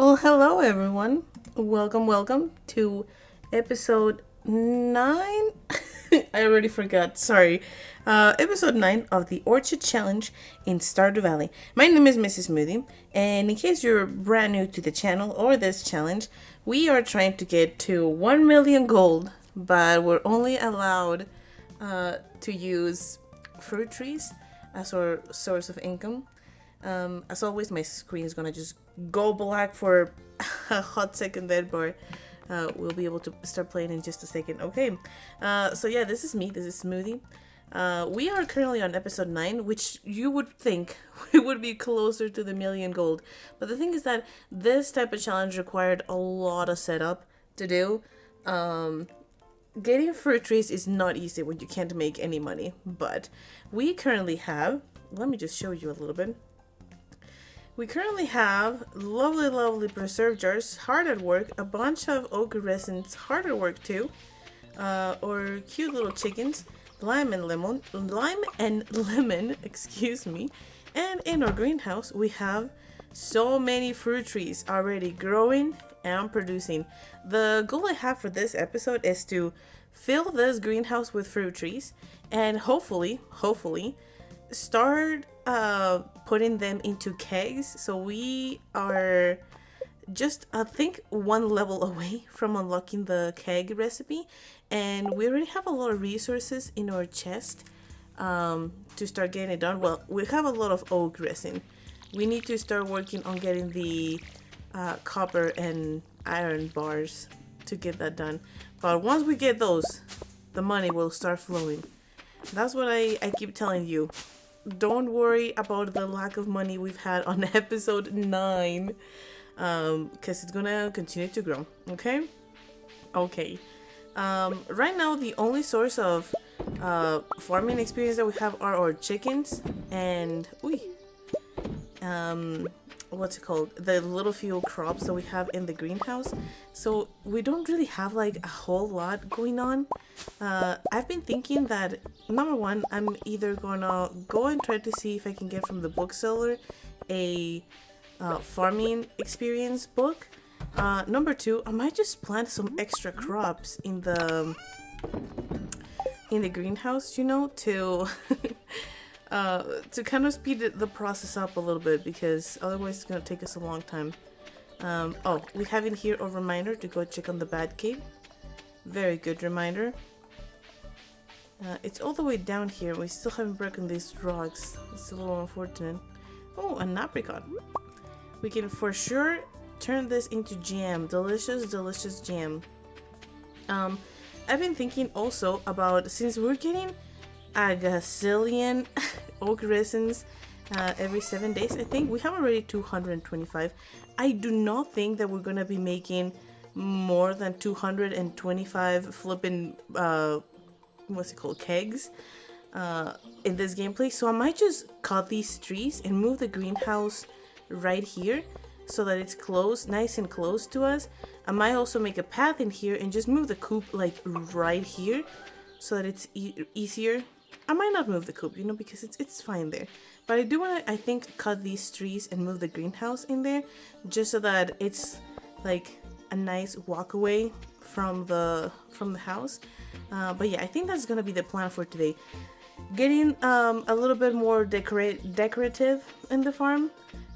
Well, hello everyone. Welcome to episode 9. I already forgot. Sorry. Episode 9 of the Orchard Challenge in Stardew Valley. My name is Mrs. Smoothie, and in case you're brand new to the channel or this challenge, we are trying to get to 1 million gold, but we're only allowed to use fruit trees as our source of income. As always, my screen is gonna just go black for a hot second there, but we'll be able to start playing in just a second. Okay, so yeah, this is me, this is Smoothie. We are currently on episode 9, which you would think we would be closer to the million gold. But the thing is that this type of challenge required a lot of setup to do. Getting fruit trees is not easy when you can't make any money, but we currently have, let me just show you a little bit. We currently have lovely preserve jars, hard at work, a bunch of oak resins, hard at work too, or cute little chickens, lime and lemon, excuse me. And in our greenhouse, we have so many fruit trees already growing and producing. The goal I have for this episode is to fill this greenhouse with fruit trees and hopefully start putting them into kegs. So we are just I think one level away from unlocking the keg recipe, and we already have a lot of resources in our chest to start getting it done. Well, we have a lot of oak resin. We need to start working on getting the copper and iron bars to get that done, but once we get those, the money will start flowing. That's what I keep telling you. Don't worry about the lack of money we've had on episode 9, because it's gonna continue to grow. Okay. Right now the only source of farming experience that we have are our chickens and what's it called, the little few crops that we have in the greenhouse. So we don't really have like a whole lot going on. I've been thinking that number one, I'm either gonna go and try to see if I can get from the bookseller a farming experience book. Number two, I might just plant some extra crops in the greenhouse, you know, to to kind of speed the process up a little bit, because otherwise it's gonna take us a long time. Oh, we have in here a reminder to go check on the bat cave. Very good reminder. It's all the way down here. We still haven't broken these rocks. It's a little unfortunate. Oh, an apricot. We can for sure turn this into jam. Delicious jam. I've been thinking also about, since we're getting a gazillion oak resins every 7 days, I think we have already 225. I do not think that we're gonna be making more than 225 flipping what's it called, kegs in this gameplay. So I might just cut these trees and move the greenhouse right here so that it's close, nice and close to us. I might also make a path in here and just move the coop like right here so that it's easier. I might not move the coop, you know, because it's fine there. But I do want to, I think, cut these trees and move the greenhouse in there, just so that it's like a nice walk away from the house. But yeah, I think that's gonna be the plan for today. Getting a little bit more decorative in the farm,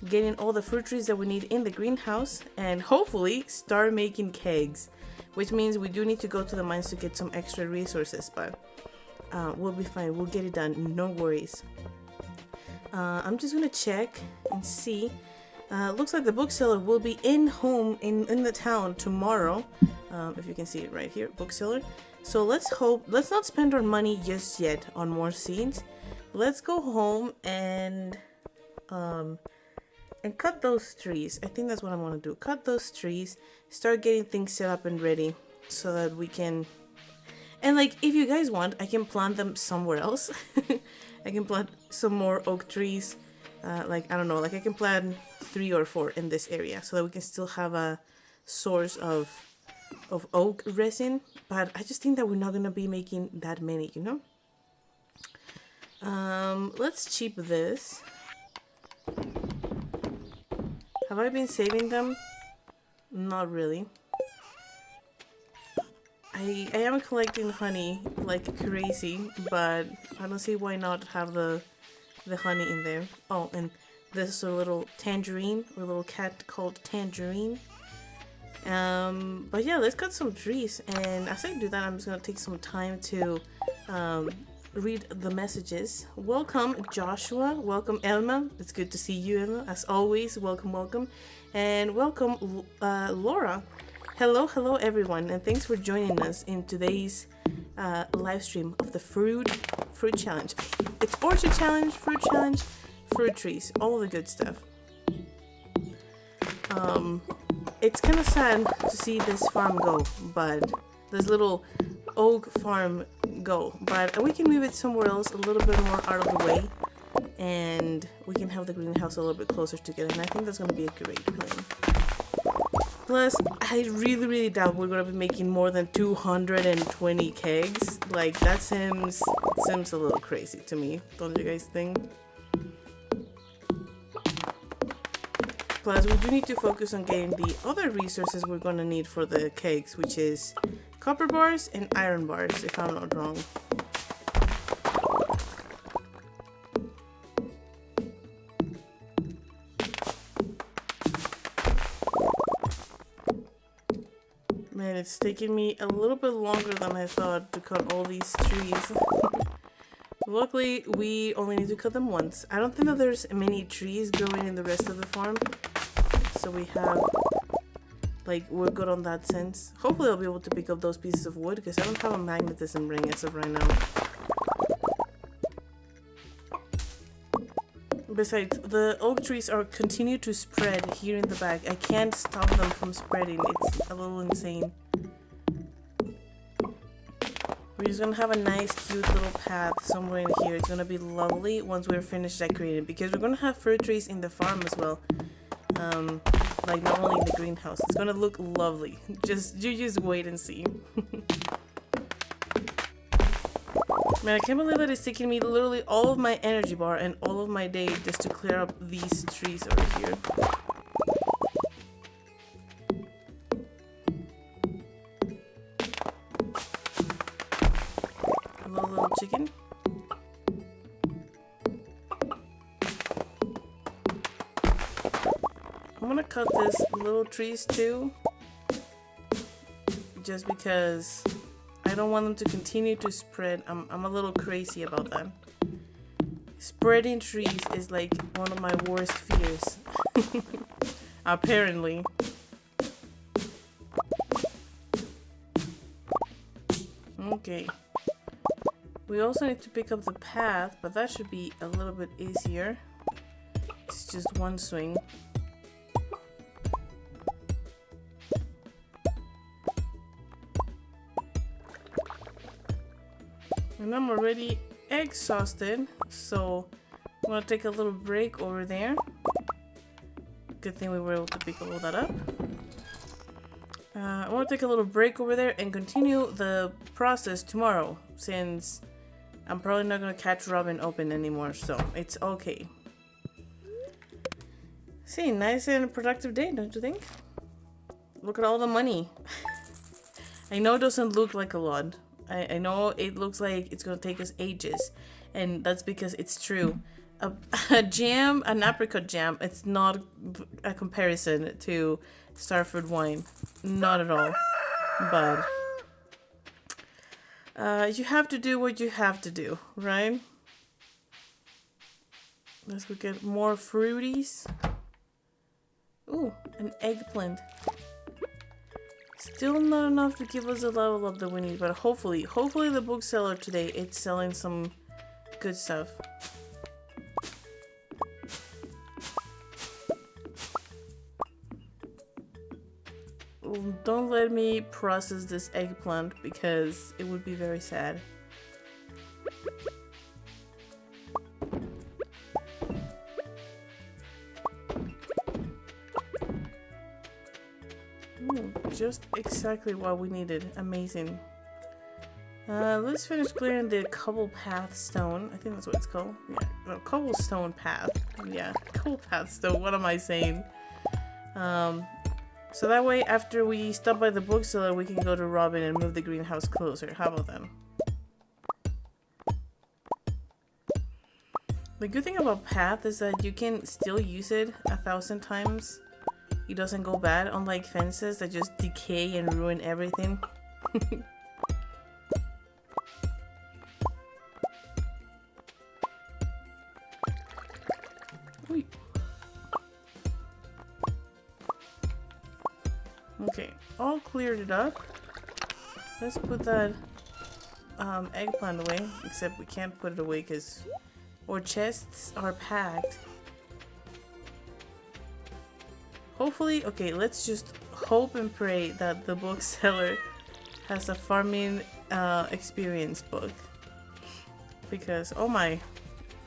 getting all the fruit trees that we need in the greenhouse, and hopefully start making kegs, which means we do need to go to the mines to get some extra resources, but we'll be fine. We'll get it done. No worries. I'm just gonna check and see. Looks like the bookseller will be in the town tomorrow. If you can see it right here, bookseller. So let's not spend our money just yet on more seeds. Let's go home and cut those trees. I think that's what I want to do. Cut those trees, start getting things set up and ready so that we can. And like, if you guys want, I can plant them somewhere else. I can plant some more oak trees. Like, I don't know, like I can plant 3 or 4 in this area so that we can still have a source of oak resin. But I just think that we're not gonna be making that many, you know. Let's cheap this. Have I been saving them? Not really. I am collecting honey like crazy, but I don't see why not have the honey in there. Oh, and this is a little tangerine, or a little cat called Tangerine. But yeah, let's cut some trees, and as I do that, I'm just gonna take some time to read the messages. Welcome Joshua, welcome Elma, it's good to see you, Elma, as always. Welcome, and welcome Laura. Hello everyone, and thanks for joining us in today's live stream of the fruit challenge. It's orchard challenge, fruit trees, all the good stuff. It's kind of sad to see this farm go, but this little oak farm go, but we can move it somewhere else a little bit more out of the way, and we can have the greenhouse a little bit closer together, and I think that's going to be a great plan. Plus, I really doubt we're going to be making more than 220 kegs. Like, that seems a little crazy to me, don't you guys think? Plus, we do need to focus on getting the other resources we're going to need for the kegs, which is copper bars and iron bars, if I'm not wrong. Man, it's taking me a little bit longer than I thought to cut all these trees. Luckily, we only need to cut them once. I don't think that there's many trees growing in the rest of the farm. So we have, like, we're good on that sense. Hopefully I'll be able to pick up those pieces of wood, because I don't have a magnetism ring as of right now. Besides, the oak trees are continue to spread here in the back. I can't stop them from spreading. It's a little insane. We're just gonna have a nice cute little path somewhere in here. It's gonna be lovely once we're finished decorating, because we're gonna have fruit trees in the farm as well. Like, not only in the greenhouse. It's gonna look lovely. You just wait and see. Man, I can't believe that it's taking me literally all of my energy bar and all of my day just to clear up these trees over here. Hello, little chicken. I'm gonna cut these little trees too, just because I don't want them to continue to spread. I'm a little crazy about that. Spreading trees is like one of my worst fears. Apparently. Okay. We also need to pick up the path, but that should be a little bit easier. It's just one swing. And I'm already exhausted, so I'm gonna take a little break over there. Good thing we were able to pick all that up. I want to take a little break over there and continue the process tomorrow, since I'm probably not gonna catch Robin open anymore, so it's okay. See, nice and productive day, don't you think? Look at all the money. I know it doesn't look like a lot. I know it looks like it's gonna take us ages, and that's because it's true. A jam, an apricot jam, it's not a comparison to Starfruit wine. Not at all. But you have to do what you have to do, right? Let's go get more fruities. Ooh, an eggplant. Still not enough to give us the level up that we need, but hopefully the bookseller today, it's selling some good stuff. Don't let me process this eggplant, because it would be very sad. Just exactly what we needed. Amazing. Let's finish clearing the cobble path stone. I think that's what it's called. Yeah, no, cobblestone path. Yeah, cobble path stone. What am I saying? So that way, after we stop by the bookseller, we can go to Robin and move the greenhouse closer. How about that? The good thing about Path is that you can still use it 1,000 times. It doesn't go bad, unlike fences that just decay and ruin everything. Okay, all cleared it up. Let's put that eggplant away, except we can't put it away because our chests are packed. Hopefully, okay, let's just hope and pray that the bookseller has a farming experience book. Because, oh my,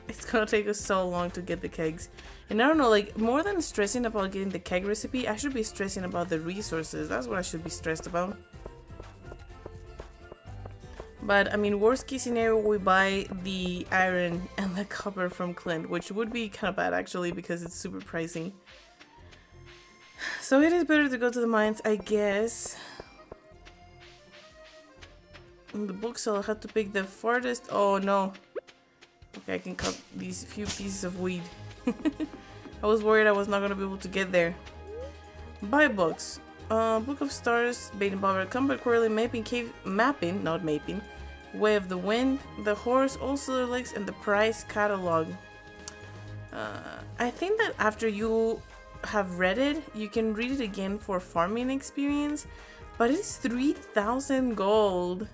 it's gonna take us so long to get the kegs. And I don't know, like, more than stressing about getting the keg recipe, I should be stressing about the resources. That's what I should be stressed about. But, I mean, worst case scenario, we buy the iron and the copper from Clint, which would be kind of bad, actually, because it's super pricey. So it is better to go to the mines, I guess. And the bookseller had to pick the farthest. Oh, no. Okay, I can cut these few pieces of weed. I was worried I was not gonna be able to get there. Buy books. Book of Stars, Bait and Bobber, Combat Quarterly, Mapping, not Maping, Way of the Wind, The Horse, All Silver Lakes, and the Price Catalog. I think that after you have read it, you can read it again for farming experience, but it's 3,000 gold.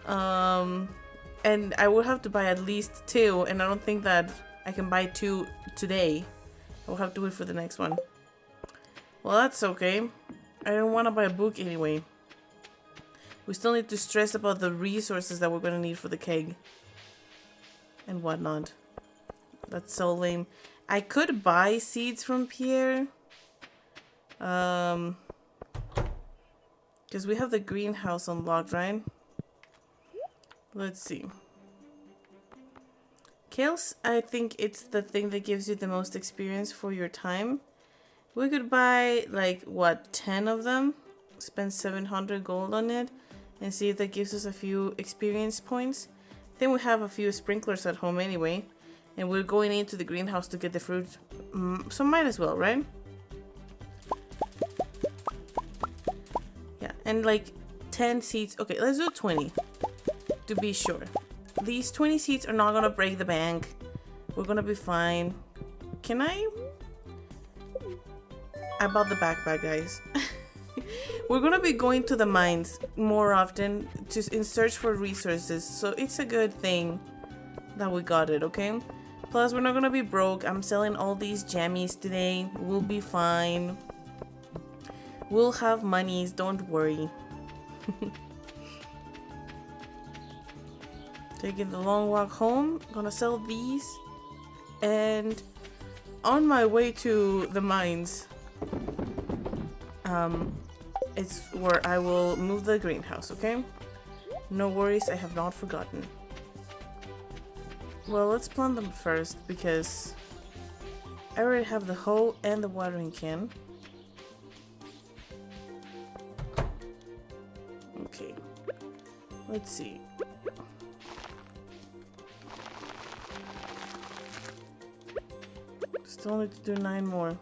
And I would have to buy at least 2, and I don't think that I can buy 2 today. I will have to wait for the next one. Well, that's okay. I don't want to buy a book anyway. We still need to stress about the resources that we're going to need for the keg. And whatnot. That's so lame. I could buy seeds from Pierre. Because we have the greenhouse unlocked, right? Let's see. Kales, I think it's the thing that gives you the most experience for your time. We could buy, like, what, 10 of them? Spend 700 gold on it. And see if that gives us a few experience points. Then we have a few sprinklers at home anyway. And we're going into the greenhouse to get the fruit. So might as well, right? Yeah, and like 10 seeds. Okay, let's do 20. To be sure. These 20 seeds are not gonna break the bank. We're gonna be fine. Can I bought the backpack, guys. We're gonna be going to the mines more often just in search for resources, so it's a good thing that we got it, okay? Plus, we're not gonna be broke. I'm selling all these jammies today. We'll be fine. We'll have monies, don't worry. Taking the long walk home. Gonna sell these. And on my way to the mines, it's where I will move the greenhouse, okay? No worries, I have not forgotten. Well, let's plant them first because I already have the hoe and the watering can. Okay, let's see. Still need to do 9 more.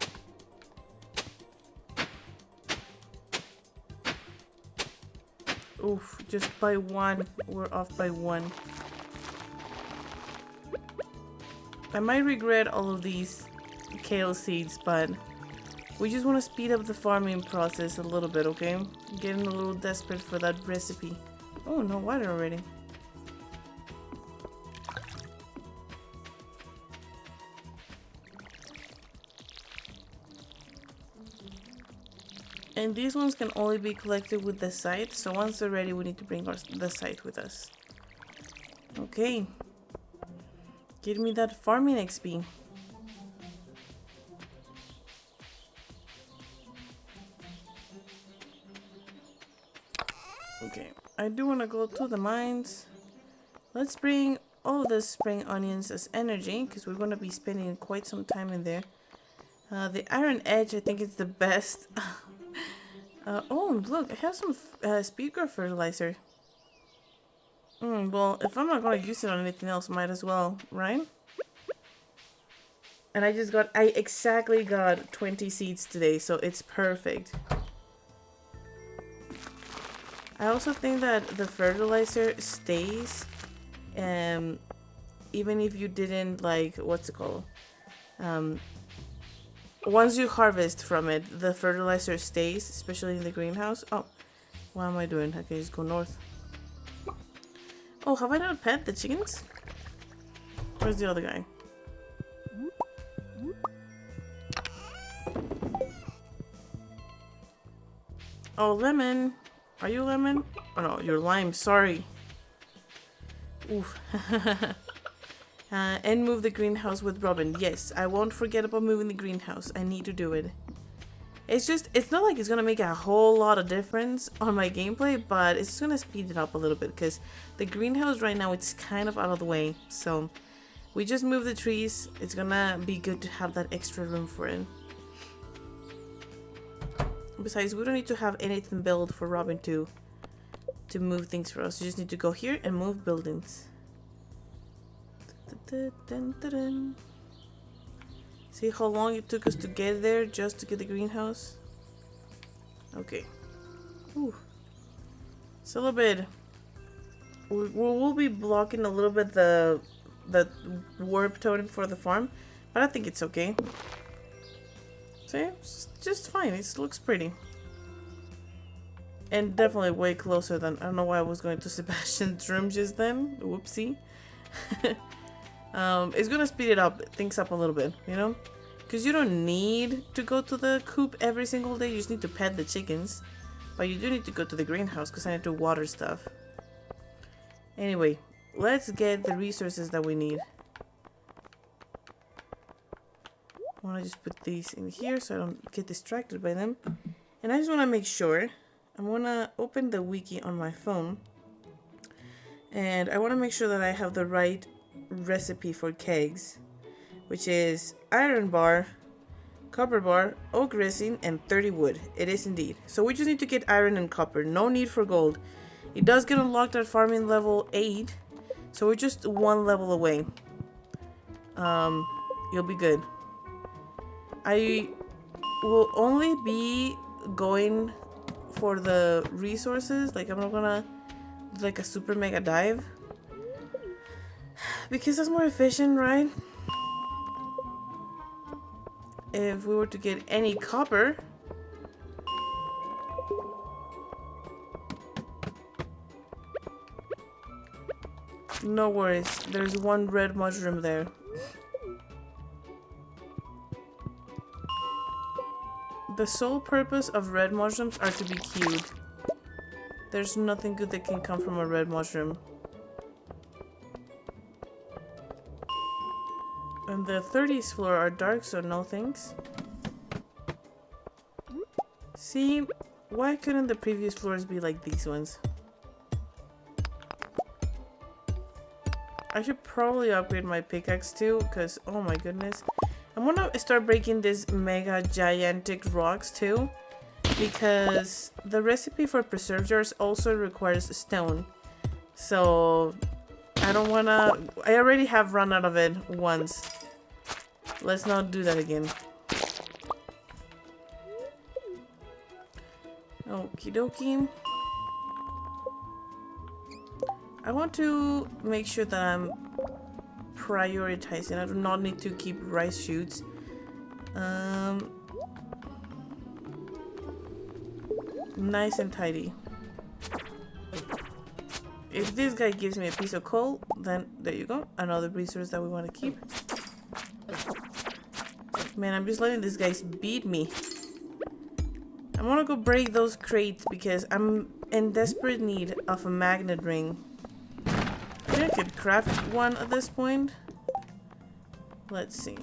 Oof, just by 1. We're off by 1. I might regret all of these kale seeds, but we just want to speed up the farming process a little bit, okay? Getting a little desperate for that recipe. Oh, no water already. And these ones can only be collected with the scythe, so once they're ready, we need to bring the scythe with us. Okay. Give me that farming XP. Okay, I do want to go to the mines. Let's bring all the spring onions as energy, because we're going to be spending quite some time in there. The iron edge, I think it's the best. Oh, look, I have some speed growth fertilizer. Well, if I'm not going to use it on anything else, might as well, right? And I exactly got 20 seeds today, so it's perfect. I also think that the fertilizer stays, even if you didn't, like, what's it called? Once you harvest from it, the fertilizer stays, especially in the greenhouse. Oh, what am I doing? I can just go north. Oh, have I not pet the chickens? Where's the other guy? Oh, Lemon. Are you Lemon? Oh no, you're Lime, sorry. Oof. And move the greenhouse with Robin. Yes, I won't forget about moving the greenhouse. I need to do it. It's not like it's gonna make a whole lot of difference on my gameplay, but it's just gonna speed it up a little bit because the greenhouse right now, it's kind of out of the way. So we just move the trees. It's gonna be good to have that extra room for it. Besides, we don't need to have anything built for Robin to move things for us. You just need to go here and move buildings. See how long it took us to get there just to get the greenhouse? Okay. Ooh. It's a little bit... We'll be blocking a little bit the warp totem for the farm, but I think it's okay. See? It's just fine. It looks pretty. And definitely way closer than... I don't know why I was going to Sebastian's room just then. Whoopsie. It's gonna speed it up, things up a little bit, you know? Because you don't need to go to the coop every single day. You just need to pet the chickens. But you do need to go to the greenhouse because I need to water stuff. Anyway, let's get the resources that we need. I want to just put these in here so I don't get distracted by them. And I just want to make sure. I'm going to open the wiki on my phone. And I want to make sure that I have the right recipe for kegs, which is iron bar, copper bar, oak resin, and 30 wood. It is indeed. So we just need to get iron and copper. No need for gold. It does get unlocked at farming level 8, so we're just one level away. You'll be good. I will only be going for the resources. Like, I'm not gonna do like a super mega dive. Because that's more efficient, right? If we were to get any copper... No worries, there's one red mushroom there. The sole purpose of red mushrooms are to be cute. There's nothing good that can come from a red mushroom. And the 30s floor are dark, so no thanks. See, why couldn't the previous floors be like these ones? I should probably upgrade my pickaxe too, because oh my goodness. I'm gonna start breaking these mega gigantic rocks too, because the recipe for preserve jars also requires stone. So I don't wanna... I already have run out of it once. Let's not do that again. Okie dokie. I want to make sure that I'm prioritizing. I do not need to keep rice shoots. Nice and tidy. If this guy gives me a piece of coal, then there you go. Another resource that we want to keep. Man, I'm just letting these guys beat me. I want to go break those crates because I'm in desperate need of a magnet ring. I think I could craft one at this point. Let's see.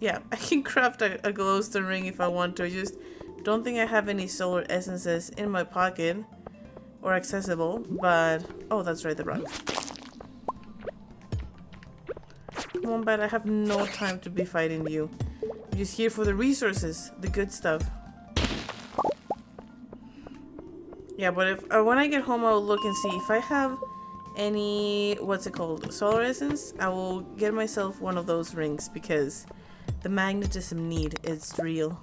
Yeah, I can craft a glowstone ring if I want to. I just don't think I have any solar essences in my pocket or accessible, but... Oh, that's right, the rock. Come on, Bat, I have no time to be fighting you. I'm just here for the resources, the good stuff. Yeah, but if when I get home, I'll look and see if I have any, what's it called, solar essence. I will get myself one of those rings because the magnetism need is real.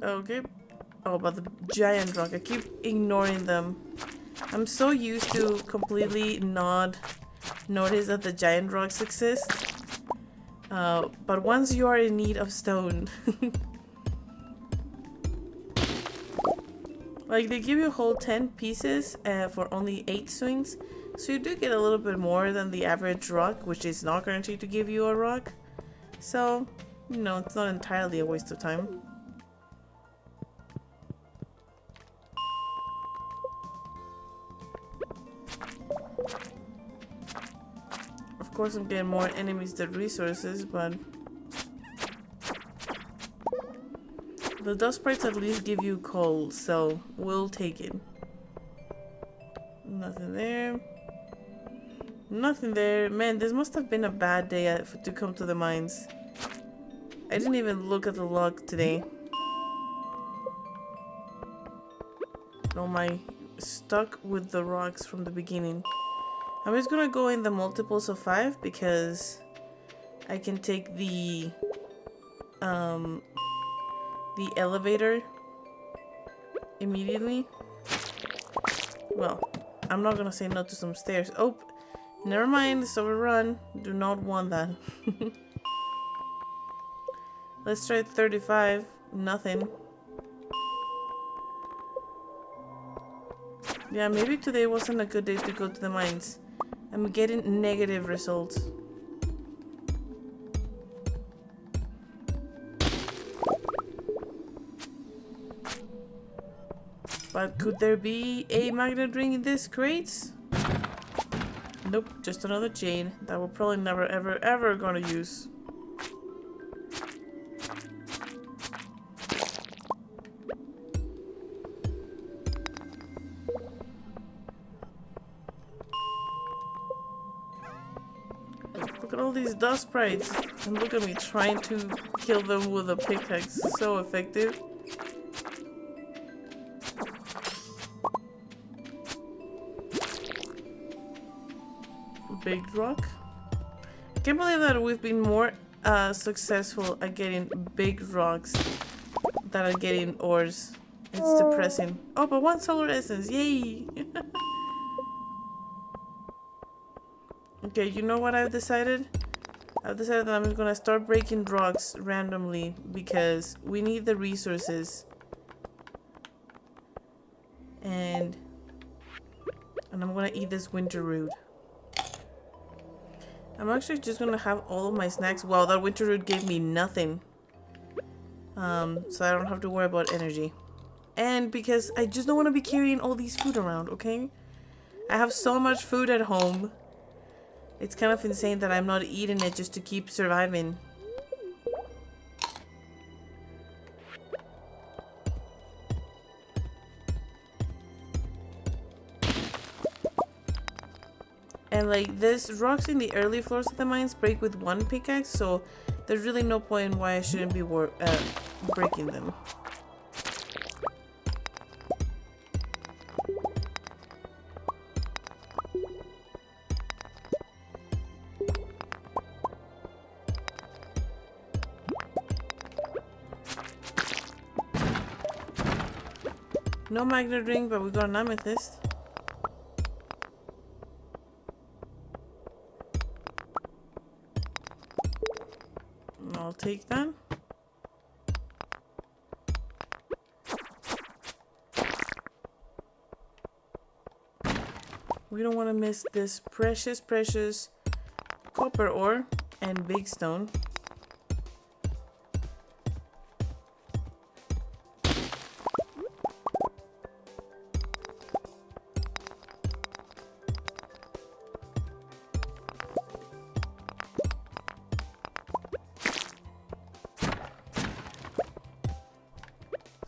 Okay. Oh, but the giant rock, I keep ignoring them. I'm so used to completely not notice that the giant rocks exist. But once you are in need of stone, like they give you a whole 10 pieces for only 8 swings, so you do get a little bit more than the average rock, which is not guaranteed to give you a rock. So, you know, it's not entirely a waste of time. Of course, I'm getting more enemies than resources, but the dust sprites at least give you coal, so we'll take it. Nothing there. Nothing there. Man, this must have been a bad day to come to the mines. I didn't even look at the log today. No, my stuck with the rocks from the beginning. I'm just gonna go in the multiples of 5 because I can take the elevator immediately. Well, I'm not gonna say no to some stairs. Oh, never mind, it's overrun. Do not want that. Let's try 35. Nothing. Yeah, maybe today wasn't a good day to go to the mines. I'm getting negative results. But could there be a magnet ring in this crate? Nope, just another chain that we're probably never ever gonna use. Look at all these dust sprites, and look at me trying to kill them with a pickaxe. So effective. Big rock. I can't believe that we've been more successful at getting big rocks than at getting ores. It's depressing. Oh, but 1 solar essence, yay! Okay, you know what I've decided? I've decided that I'm just gonna start breaking rocks randomly because we need the resources. And I'm gonna eat this winter root. I'm actually just gonna have all of my snacks. Wow, that winter root gave me nothing. So I don't have to worry about energy. And because I just don't want to be carrying all these food around, okay? I have so much food at home. It's kind of insane that I'm not eating it just to keep surviving. And like this, rocks in the early floors of the mines break with 1 pickaxe, so there's really no point in why I shouldn't be breaking them. No magnet ring, but we got an amethyst. I'll take that. We don't want to miss this precious, precious copper ore and big stone.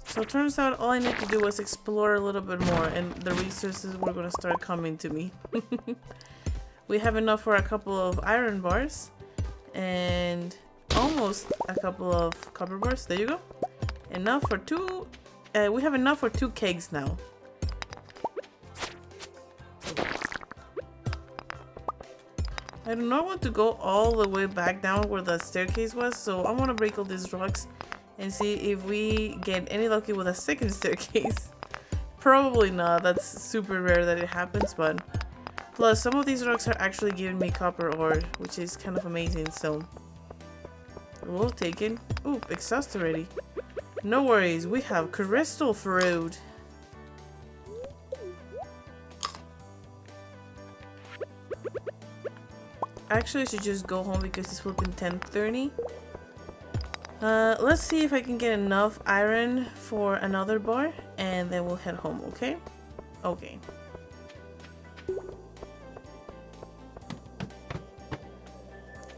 So it turns out all I need to do was explore a little bit more and the resources were gonna start coming to me. We have enough for a couple of iron bars and almost a couple of copper bars. There you go. Enough for two. We have enough for 2 kegs now. I do not want to go all the way back down where the staircase was, so I want to break all these rocks and see if we get any lucky with a second staircase. Probably not. That's super rare that it happens, but plus some of these rocks are actually giving me copper ore, which is kind of amazing, so we'll take it. Ooh, exhaust already. No worries, we have crystal fruit. Actually, I should just go home because it's flipping 10:30. Let's see if I can get enough iron for another bar, and then we'll head home, okay? Okay.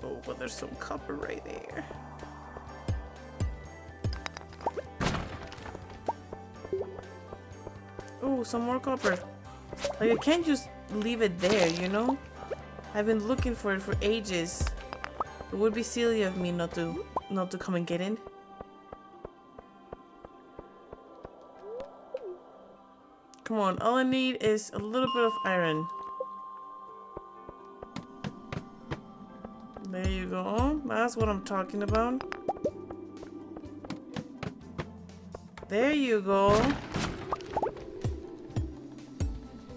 Oh, but there's some copper right there. Oh, some more copper. Like, I can't just leave it there, you know? I've been looking for it for ages. It would be silly of me not to come and get in. Come on, all I need is a little bit of iron. There you go. That's what I'm talking about. There you go.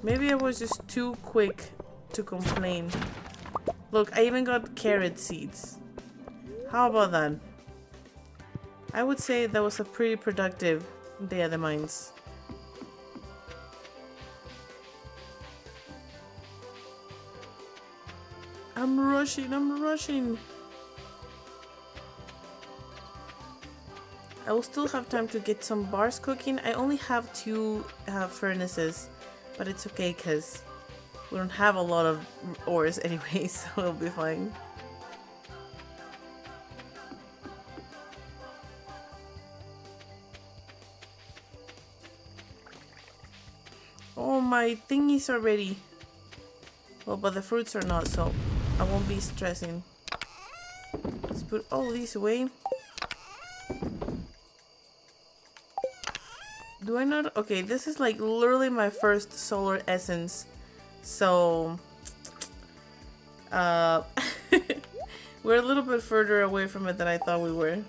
Maybe I was just too quick to complain. Look, I even got carrot seeds. How about that? I would say that was a pretty productive day at the mines. I'm rushing. I will still have time to get some bars cooking. I only have 2 furnaces, but it's okay because we don't have a lot of ores anyway, so it'll be fine. Oh, my thingies are ready. Well, but the fruits are not, so I won't be stressing. Let's put all these away. Do I not? Okay, this is like literally my first solar essence. So, we're a little bit further away from it than I thought we were.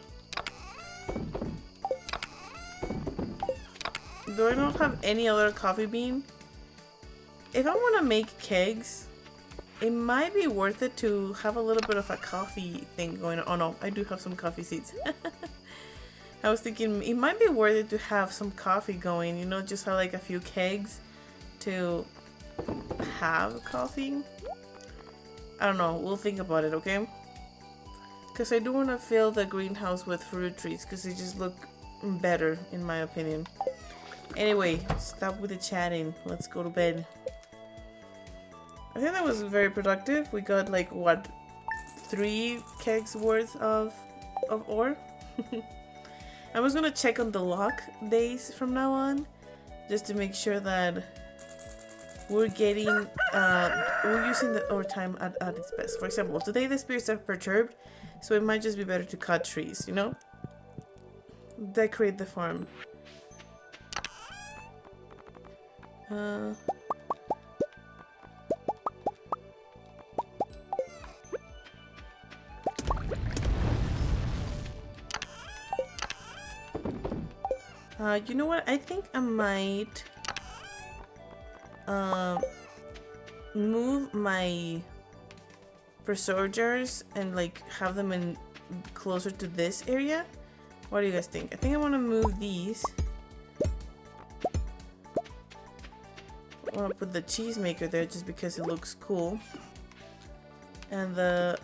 Do I not have any other coffee bean? If I want to make kegs, it might be worth it to have a little bit of a coffee thing going on. Oh no, I do have some coffee seeds. I was thinking it might be worth it to have some coffee going, you know, just have like a few kegs to have coffee. I don't know, we'll think about it, okay? Because I do want to fill the greenhouse with fruit trees because they just look better in my opinion. Anyway, stop with the chatting. Let's go to bed. I think that was very productive. We got like what, 3 kegs worth of ore. I was gonna check on the lock days from now on just to make sure that we're getting we're using the overtime at its best. For example, today the spirits are perturbed, so it might just be better to cut trees, you know? Decorate the farm. You know what? I think I might move my preserve jars and like have them in closer to this area. What do you guys think? I think I want to move these. I want to put the cheese maker there just because it looks cool. And the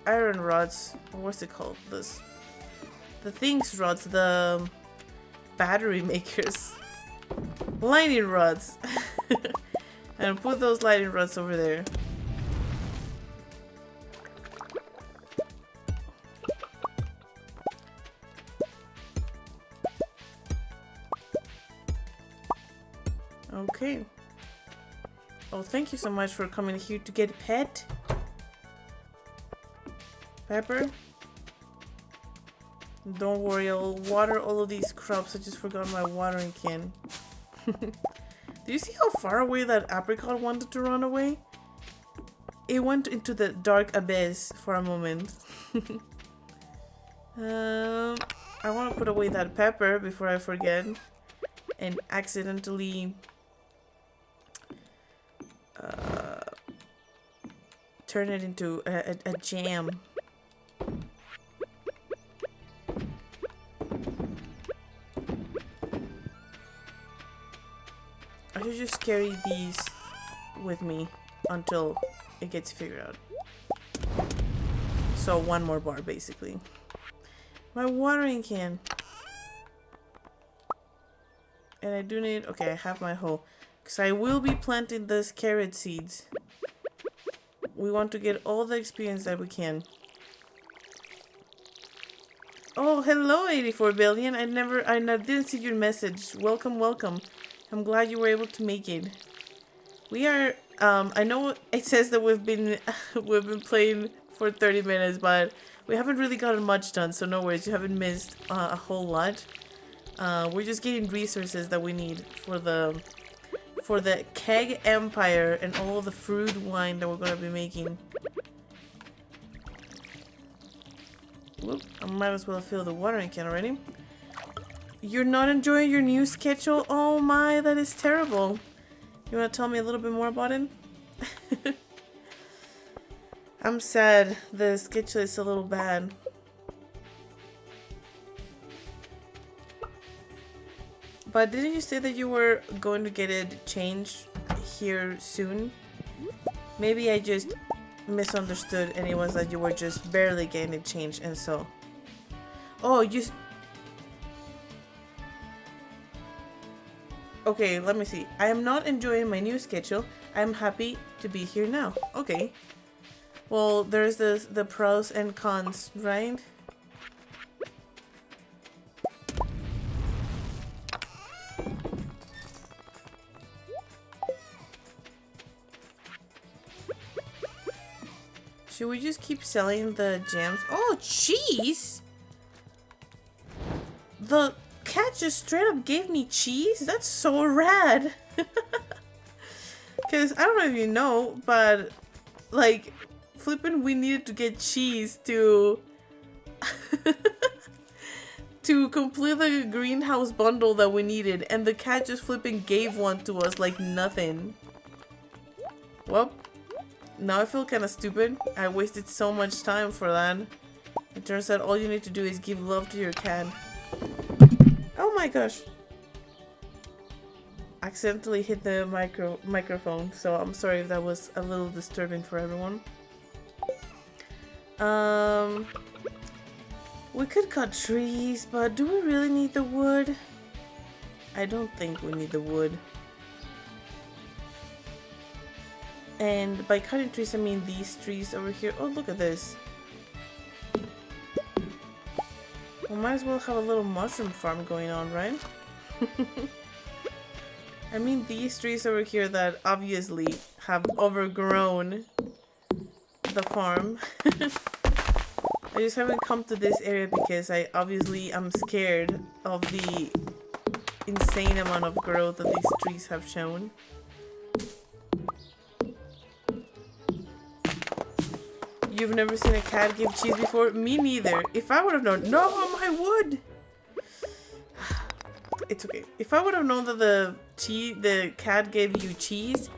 iron rods, what's it called? This, the things rods, the battery makers, lightning rods. And put those lightning rods over there. Okay. Oh, thank you so much for coming here to get a pet. Pepper. Don't worry, I'll water all of these crops. I just forgot my watering can. Do you see how far away that apricot wanted to run away? It went into the dark abyss for a moment. I want to put away that pepper before I forget and accidentally turn it into a jam. I should just carry these with me until it gets figured out. So one more bar basically. My watering can. And I do need, okay, I have my hoe. Because I will be planting these carrot seeds. We want to get all the experience that we can. Oh, hello 84 billion. I didn't see your message. Welcome, welcome. I'm glad you were able to make it. We are, I know it says that we've been playing for 30 minutes, but we haven't really gotten much done, so no worries. You haven't missed a whole lot. We're just getting resources that we need for the keg empire and all the fruit wine that we're gonna be making. Whoop, I might as well fill the watering can already. You're not enjoying your new schedule? Oh my, that is terrible. You wanna tell me a little bit more about it? I'm sad. The schedule is a little bad. But didn't you say that you were going to get it changed here soon? Maybe I just misunderstood and it was that you were just barely getting it changed and so... Oh, you... Okay, let me see. I am not enjoying my new schedule. I am happy to be here now. Okay. Well, there's the pros and cons, right? Should we just keep selling the gems? Oh, cheese! The cat just straight up gave me cheese? That's so rad! Because, I don't know if you know, but, like, flippin' we needed to get cheese to... to complete the greenhouse bundle that we needed, and the cat just flippin' gave one to us like nothing. Well, now I feel kind of stupid. I wasted so much time for that. It turns out all you need to do is give love to your cat. Oh my gosh. Accidentally hit the microphone, so I'm sorry if that was a little disturbing for everyone. We could cut trees, but do we really need the wood? I don't think we need the wood. And by cutting trees, I mean these trees over here. Oh, look at this. We might as well have a little mushroom farm going on, right? I mean these trees over here that obviously have overgrown the farm. I just haven't come to this area because I obviously am scared of the insane amount of growth that these trees have shown. You've never seen a cat give cheese before? Me neither. If I would have known... No, my wood! It's okay. If I would have known that the cat gave you cheese,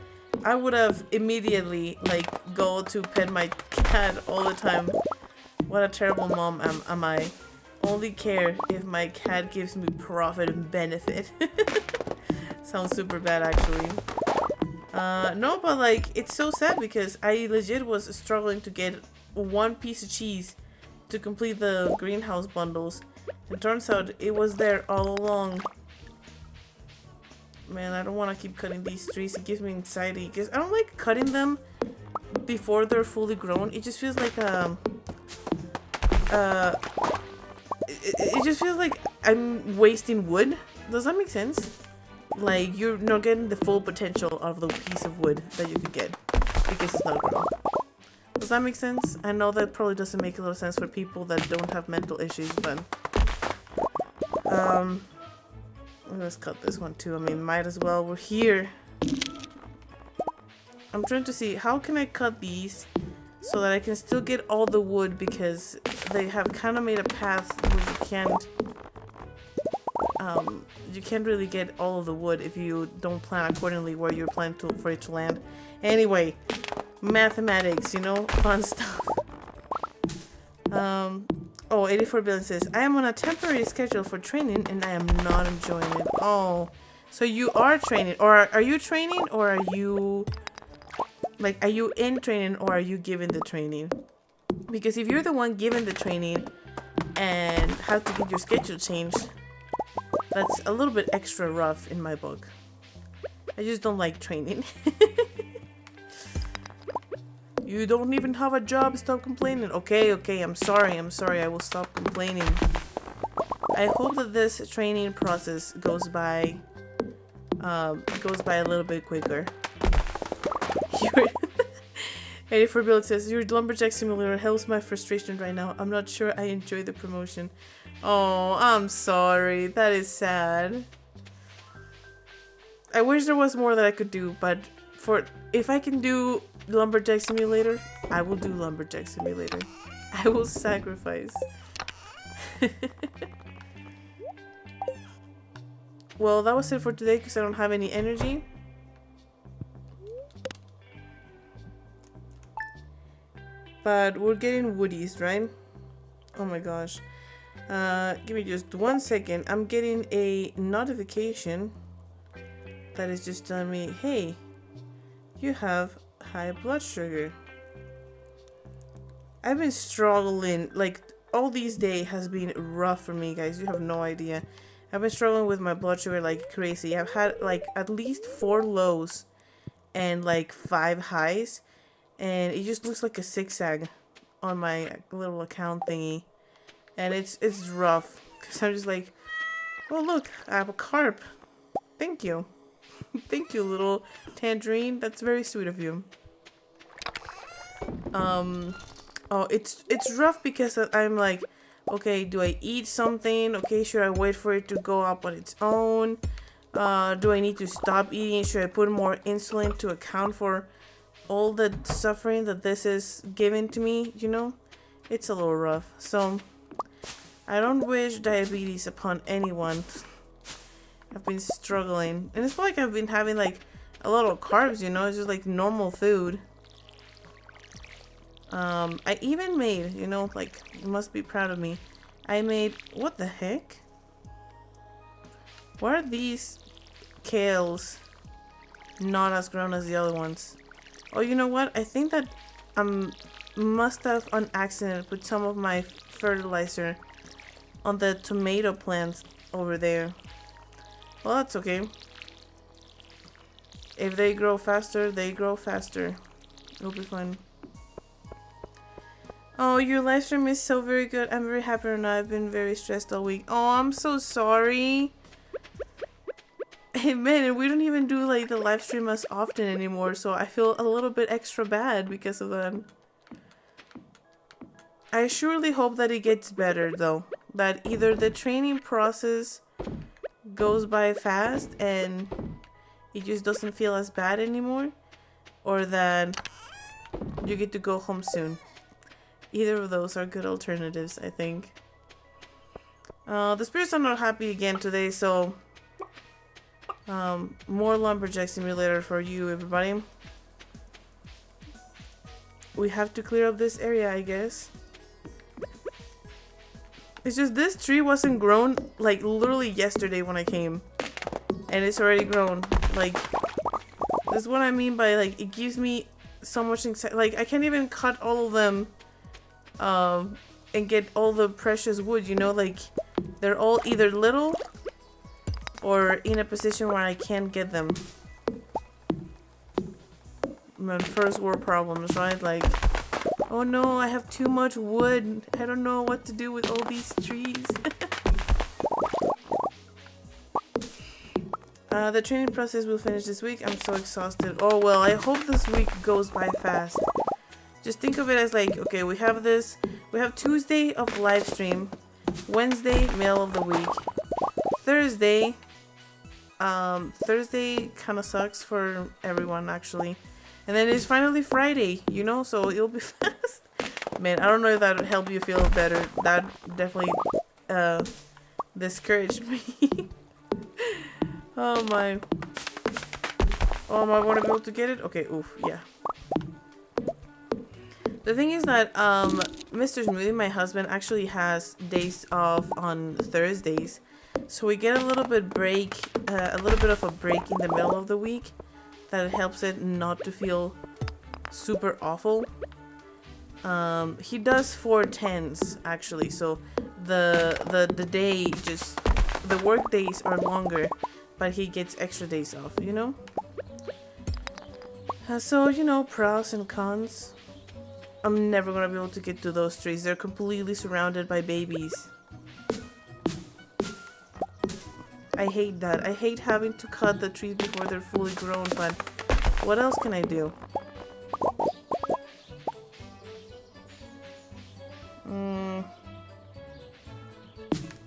I would have immediately, like, go to pet my cat all the time. What a terrible mom am I. Only care if my cat gives me profit and benefit. Sounds super bad, actually. No, but like, it's so sad because I legit was struggling to get one piece of cheese to complete the greenhouse bundles. It turns out it was there all along. Man, I don't want to keep cutting these trees. It gives me anxiety because I don't like cutting them before they're fully grown. It just feels like it just feels like I'm wasting wood. Does that make sense? Like, you're not getting the full potential of the piece of wood that you could get because it's not grown. Does that make sense? I know that probably doesn't make a lot of sense for people that don't have mental issues, but let's cut this one too. I mean, might as well. We're here. I'm trying to see how can I cut these so that I can still get all the wood, because they have kind of made a path where you can't really get all of the wood if you don't plan accordingly where you're planning for it to land. Anyway, mathematics, you know, fun stuff. Oh, 84 billion says, I am on a temporary schedule for training and I am not enjoying it. Oh, so you are training, or are you training, or are you, like, are you in training, or are you giving the training? Because if you're the one giving the training and have to get your schedule changed, that's a little bit extra rough in my book. I just don't like training. You don't even have a job, stop complaining. Okay, I'm sorry, I will stop complaining. I hope that this training process goes by a little bit quicker. 84 Bill says, your lumberjack simulator helps my frustration right now. I'm not sure I enjoy the promotion. Oh, I'm sorry. That is sad. I wish there was more that I could do, but if I can do Lumberjack Simulator, I will do Lumberjack Simulator. I will sacrifice. Well, that was it for today because I don't have any energy. But we're getting woodies, right? Oh my gosh. Give me just 1 second. I'm getting a notification that is just telling me, hey, you have high blood sugar. I've been struggling, like, all these days has been rough for me, guys. You have no idea. I've been struggling with my blood sugar like crazy. I've had like at least 4 lows and like 5 highs, and it just looks like a zigzag on my little account thingy, and it's rough because I'm just like, oh look, I have a carp. Thank you. Thank you, little tangerine. That's very sweet of you. Oh, it's rough because I'm like, okay, do I eat something? Okay, should I wait for it to go up on its own? Do I need to stop eating? Should I put more insulin to account for all the suffering that this is giving to me? You know, it's a little rough. So I don't wish diabetes upon anyone. I've been struggling, and it's not like I've been having like a lot of carbs, you know, it's just like normal food. I even made, you know, like, you must be proud of me. I made, what the heck? Why are these kales not as grown as the other ones? Oh, you know what? I think that must have on accident put some of my fertilizer on the tomato plants over there. Well, that's okay. If they grow faster, they grow faster. It'll be fun. Oh, your live stream is so very good. I'm very happy right now. I've been very stressed all week. Oh, I'm so sorry. Hey, man, we don't even do like the live stream as often anymore, so I feel a little bit extra bad because of that. I surely hope that it gets better, though. That either the training process goes by fast and it just doesn't feel as bad anymore, or that you get to go home soon. Either of those are good alternatives, I think. The spirits are not happy again today, so more Lumberjack Simulator for you, everybody. We have to clear up this area, I guess. It's just this tree wasn't grown like literally yesterday when I came, and it's already grown. Like, this is what I mean by like it gives me so much anxiety. Like, I can't even cut all of them and get all the precious wood, you know, like they're all either little or in a position where I can't get them. My first world problems, right? Like, oh no, I have too much wood. I don't know what to do with all these trees. The training process will finish this week. I'm so exhausted. Oh well, I hope this week goes by fast. Just think of it as like, okay, we have this. We have Tuesday of live stream, Wednesday mail of the week, Thursday. Thursday kind of sucks for everyone actually, and then it's finally Friday. You know, so it'll be fast. Man, I don't know if that would help you feel better. That definitely discouraged me. Oh my. Oh, am I going to be able to get it? Okay, oof, yeah. The thing is that Mr. Smoothie, my husband, actually has days off on Thursdays. So we get a little bit of a break in the middle of the week. That helps it not to feel super awful. He does 4/10s actually, so the day just the work days are longer, but he gets extra days off, you know. So you know, pros and cons. I'm never gonna be able to get to those trees. They're completely surrounded by babies. I hate that. I hate having to cut the trees before they're fully grown, but what else can I do?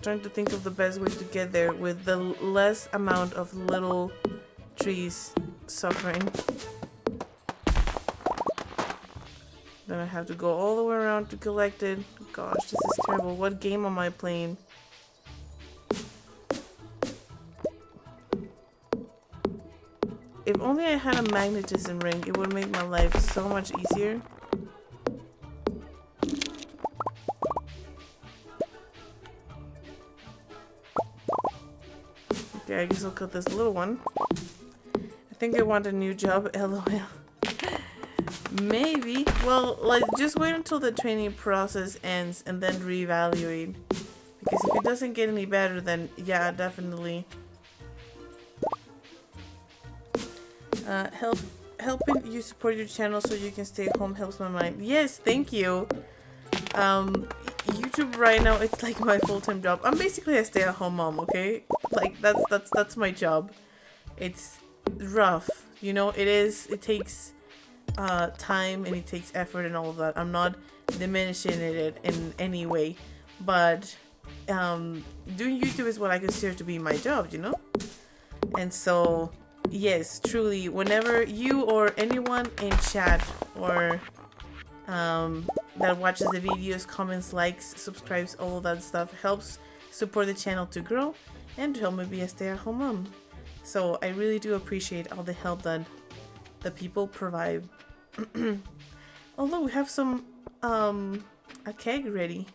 Trying to think of the best way to get there with the less amount of little trees suffering. Then I have to go all the way around to collect it. Gosh, this is terrible. What game am I playing? If only I had a magnetism ring, it would make my life so much easier. Okay, I guess I'll cut this little one. I think I want a new job, lol. Maybe. Well, like, just wait until the training process ends and then reevaluate. Because if it doesn't get any better, then yeah, definitely. Helping you support your channel so you can stay home helps my mind. Yes, thank you. YouTube right now, it's like my full-time job. I'm basically a stay-at-home mom, okay? Like that's my job. It's rough, you know. It takes time and it takes effort and all of that. I'm not diminishing it in any way, but doing YouTube is what I consider to be my job, you know. And so yes, truly, whenever you or anyone in chat or that watches the videos, comments, likes, subscribes, all of that stuff helps support the channel to grow and to help me be a stay-at-home mom. So I really do appreciate all the help that the people provide. Although we have some a keg ready.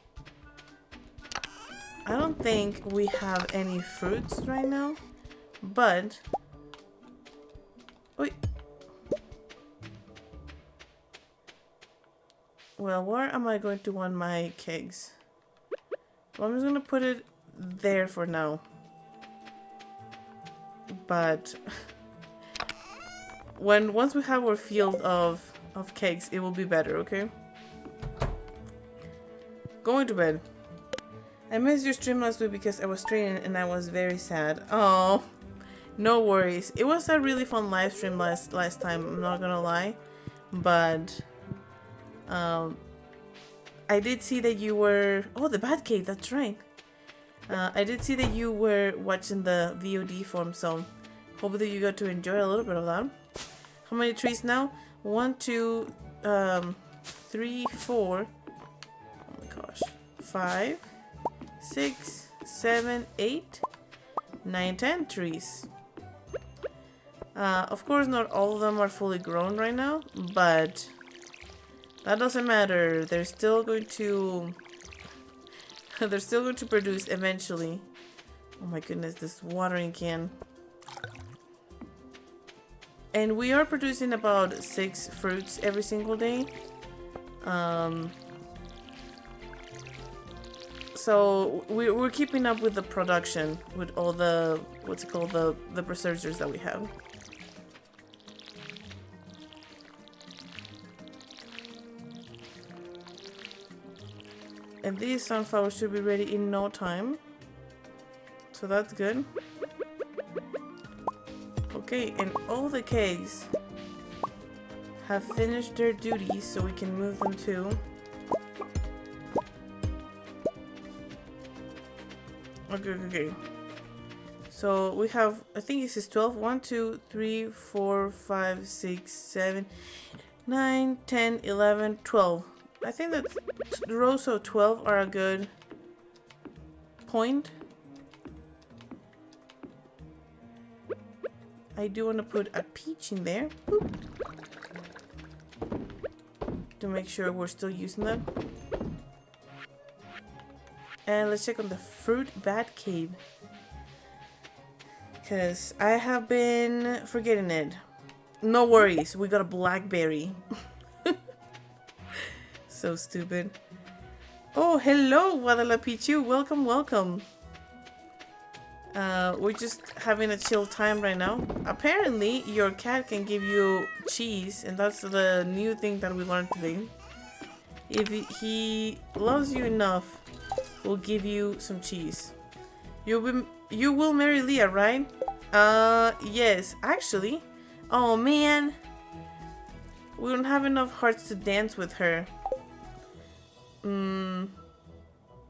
I don't think we have any fruits right now, but wait. Well, where am I going to want my kegs? Well, I'm just gonna put it there for now. But once we have our field of kegs, it will be better, okay? Going to bed. I missed your stream last week because I was training and I was very sad. Oh, no worries. It was a really fun live stream last time, I'm not gonna lie. But I did see that you were... Oh, the Batcave, that's right. I did see that you were watching the VOD form, so hope that you got to enjoy a little bit of that. How many trees now? 1, 2, 3, 4. Oh my gosh. 5, 6, 7, 8, 9, 10 trees. Of course, not all of them are fully grown right now, but that doesn't matter. They're still going to produce eventually. Oh my goodness, this watering can. And we are producing about 6 fruits every single day. So we're keeping up with the production with all the the preservers that we have. And these sunflowers should be ready in no time. So that's good. Okay, and all the kegs have finished their duties, so we can move them too. Okay. So we have, I think this is 12. 1, 2, 3, 4, 5, 6, 7, 9, 10, 11, 12. I think that the rows of 12 are a good point. I do want to put a peach in there. Boop. To make sure we're still using that. And let's check on the fruit bat cave. Because I have been forgetting it. No worries, we got a blackberry. So stupid. Oh, hello, Guadalapichu. Welcome. We're just having a chill time right now. Apparently, your cat can give you cheese, and that's the new thing that we learned today. If he loves you enough, we'll give you some cheese. You will marry Leah, right? Yes, actually. Oh man, we don't have enough hearts to dance with her.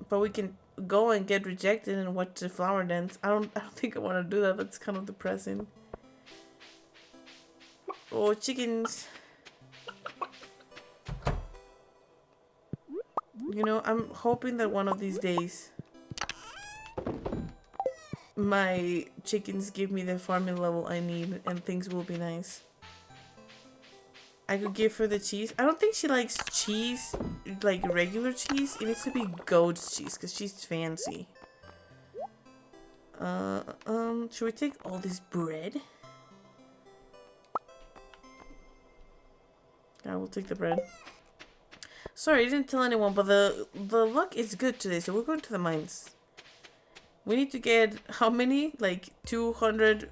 But we can go and get rejected and watch the flower dance. I don't think I want to do that. That's kind of depressing. Oh, chickens. You know, I'm hoping that one of these days my chickens give me the farming level I need and things will be nice. I could give her the cheese. I don't think she likes cheese, like regular cheese. It needs to be goat's cheese because she's fancy. Should we take all this bread? Yeah, we'll take the bread. Sorry, I didn't tell anyone, but the luck is good today, so we're going to the mines. We need to get how many? Like 200.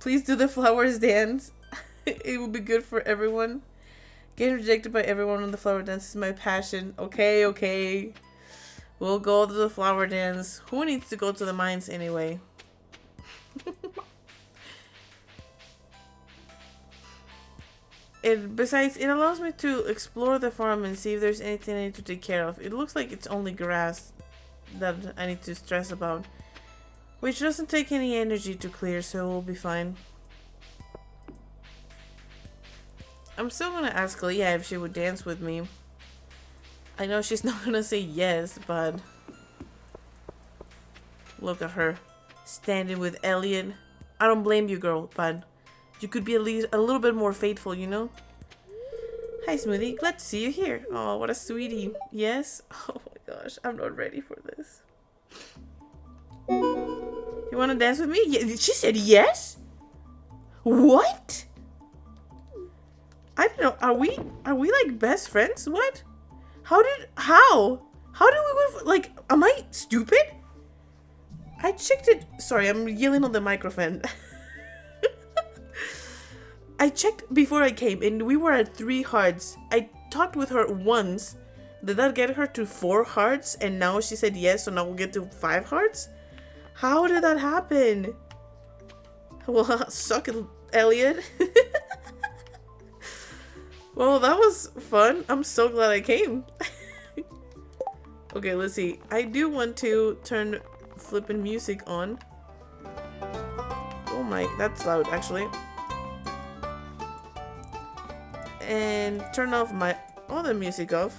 Please do the flowers dance. It will be good for everyone. Getting rejected by everyone on the flower dance is my passion. Okay. We'll go to the flower dance. Who needs to go to the mines anyway? Besides, it allows me to explore the farm and see if there's anything I need to take care of. It looks like it's only grass that I need to stress about, which doesn't take any energy to clear, so we'll be fine. I'm still gonna ask Leah if she would dance with me. I know she's not gonna say yes, but look at her standing with Elliot. I don't blame you, girl, but you could be at least a little bit more faithful, you know? Hi, Smoothie. Glad to see you here. Oh, what a sweetie. Yes? Oh my gosh, I'm not ready for this. You want to dance with me? Yeah, she said yes? What? I don't know. Are we like best friends? What? How did we go, like, am I stupid? I checked it. Sorry, I'm yelling on the microphone. I checked before I came and we were at 3 hearts. I talked with her once. Did that get her to 4 hearts? And now she said yes, so now we'll get to 5 hearts? How did that happen? Well, suck it, Elliot. Well, that was fun. I'm so glad I came. Okay, let's see. I do want to turn flippin' music on. Oh my, that's loud actually. And turn off my other music off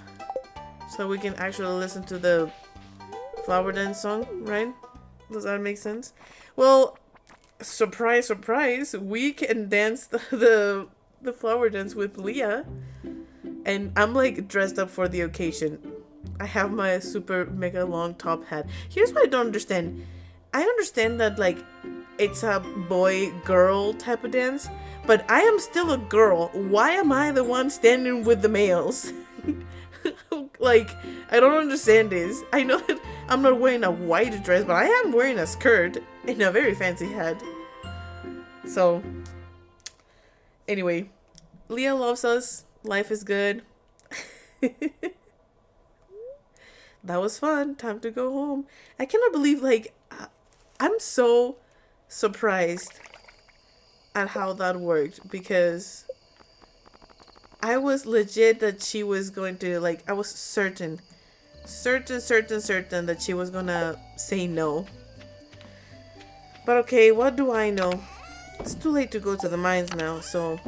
so we can actually listen to the flower dance song, right? Does that make sense? Well, surprise, surprise, we can dance the flower dance with Leah. And I'm like dressed up for the occasion. I have my super mega long top hat. Here's what I don't understand. I understand that like it's a boy girl type of dance, but I am still a girl. Why am I the one standing with the males? Like, I don't understand this. I know that I'm not wearing a white dress, but I am wearing a skirt and a very fancy hat. So, anyway, Leah loves us. Life is good. That was fun. Time to go home. I cannot believe, like, I'm so surprised at how that worked, because I was legit that she was going to, like, I was certain that she was gonna say no. But okay, what do I know? It's too late to go to the mines now, so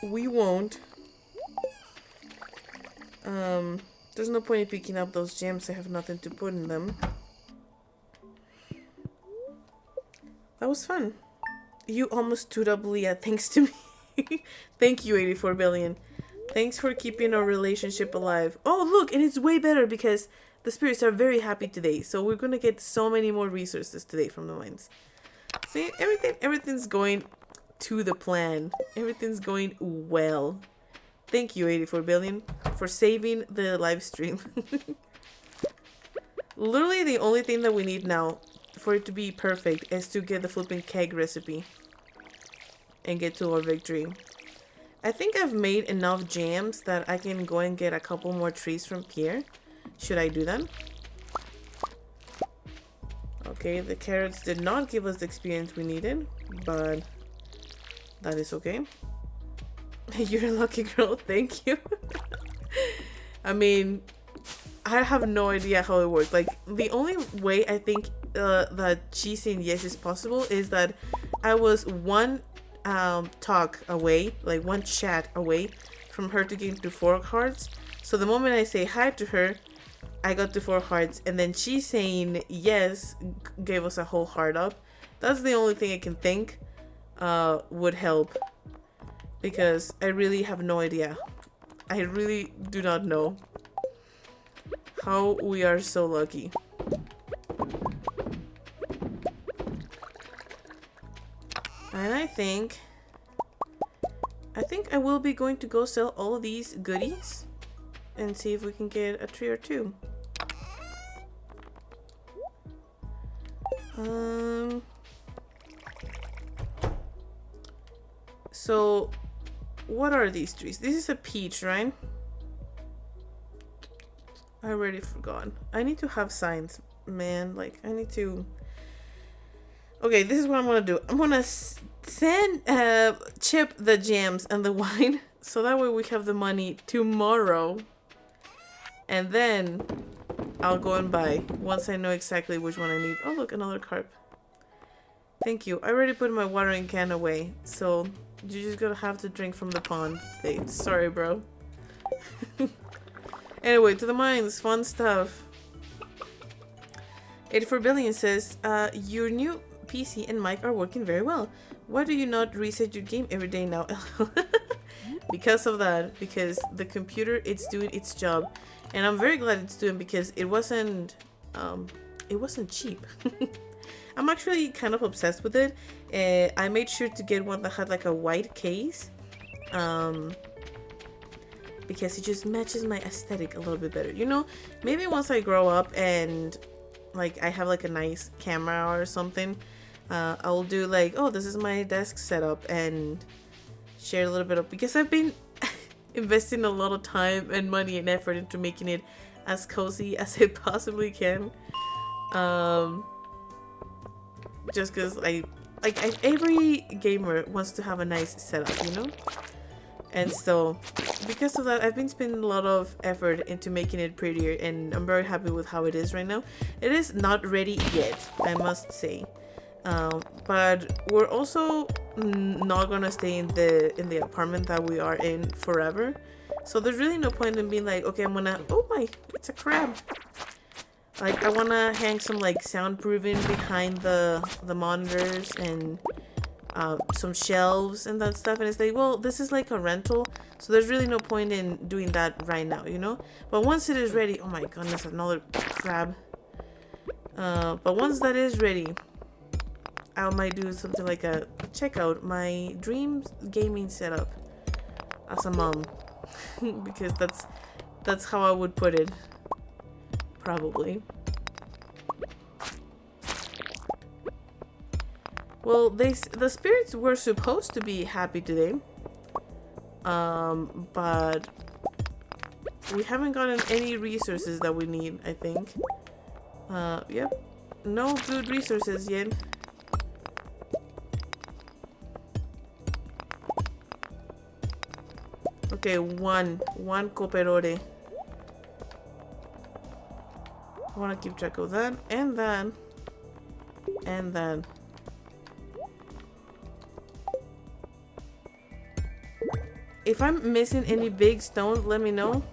we won't. There's no point in picking up those gems. I have nothing to put in them. That was fun. You almost stood up, Leah, thanks to me. Thank you, 84 billion. Thanks for keeping our relationship alive. Oh, look, and it's way better because the spirits are very happy today. So we're gonna get so many more resources today from the mines. See, everything's going to the plan. Everything's going well. Thank you, 84 billion, for saving the live stream. Literally the only thing that we need now for it to be perfect is to get the flipping keg recipe and get to our victory. I think I've made enough jams that I can go and get a couple more trees from Pierre. Should I do that? Okay, the carrots did not give us the experience we needed, but that is okay. You're a lucky girl, thank you. I mean, I have no idea how it works. Like, the only way I think that she's saying yes is possible is that I was one talk away, like one chat away from her to get to 4 hearts. So the moment I say hi to her, I got to 4 hearts, and then she saying yes gave us a whole heart up. That's the only thing I can think would help, because I really have no idea. I really do not know how we are so lucky. And I think I will be going to go sell all of these goodies and see if we can get a tree or two. So what are these trees? This is a peach, right? I already forgot. I need to have signs, man. Like, I need to... Okay, this is what I'm gonna do. I'm gonna send Chip the jams and the wine, so that way we have the money tomorrow. And then I'll go and buy once I know exactly which one I need. Oh, look, another carp. Thank you. I already put my watering can away, so you're just gonna have to drink from the pond today. Sorry, bro. Anyway, to the mines, fun stuff. 84 billion says, your new PC and mic are working very well. Why do you not reset your game every day now? Because of that, because the computer, it's doing its job, and I'm very glad it's doing, because it wasn't cheap. I'm actually kind of obsessed with it. I made sure to get one that had like a white case, because it just matches my aesthetic a little bit better. You know, maybe once I grow up and like I have like a nice camera or something, I'll do like, oh, this is my desk setup, and share a little bit of, because I've been investing a lot of time and money and effort into making it as cozy as I possibly can. Just because every gamer wants to have a nice setup, you know? And so because of that, I've been spending a lot of effort into making it prettier, and I'm very happy with how it is right now. It is not ready yet, I must say. But we're also not gonna stay in the apartment that we are in forever. So there's really no point in being like, okay, I'm gonna, oh my, it's a crab. Like, I wanna hang some like soundproofing behind the monitors and some shelves and that stuff, and it's like, well, this is like a rental, so there's really no point in doing that right now, you know? But once it is ready, oh my goodness, another crab. But once that is ready, I might do something like a check out my dream gaming setup as a mom. Because that's how I would put it, probably. Well, the spirits were supposed to be happy today, but we haven't gotten any resources that we need, I think. Yep, no good resources yet. Okay, one cooperore. I want to keep track of that, and that, and that. If I'm missing any big stones, let me know.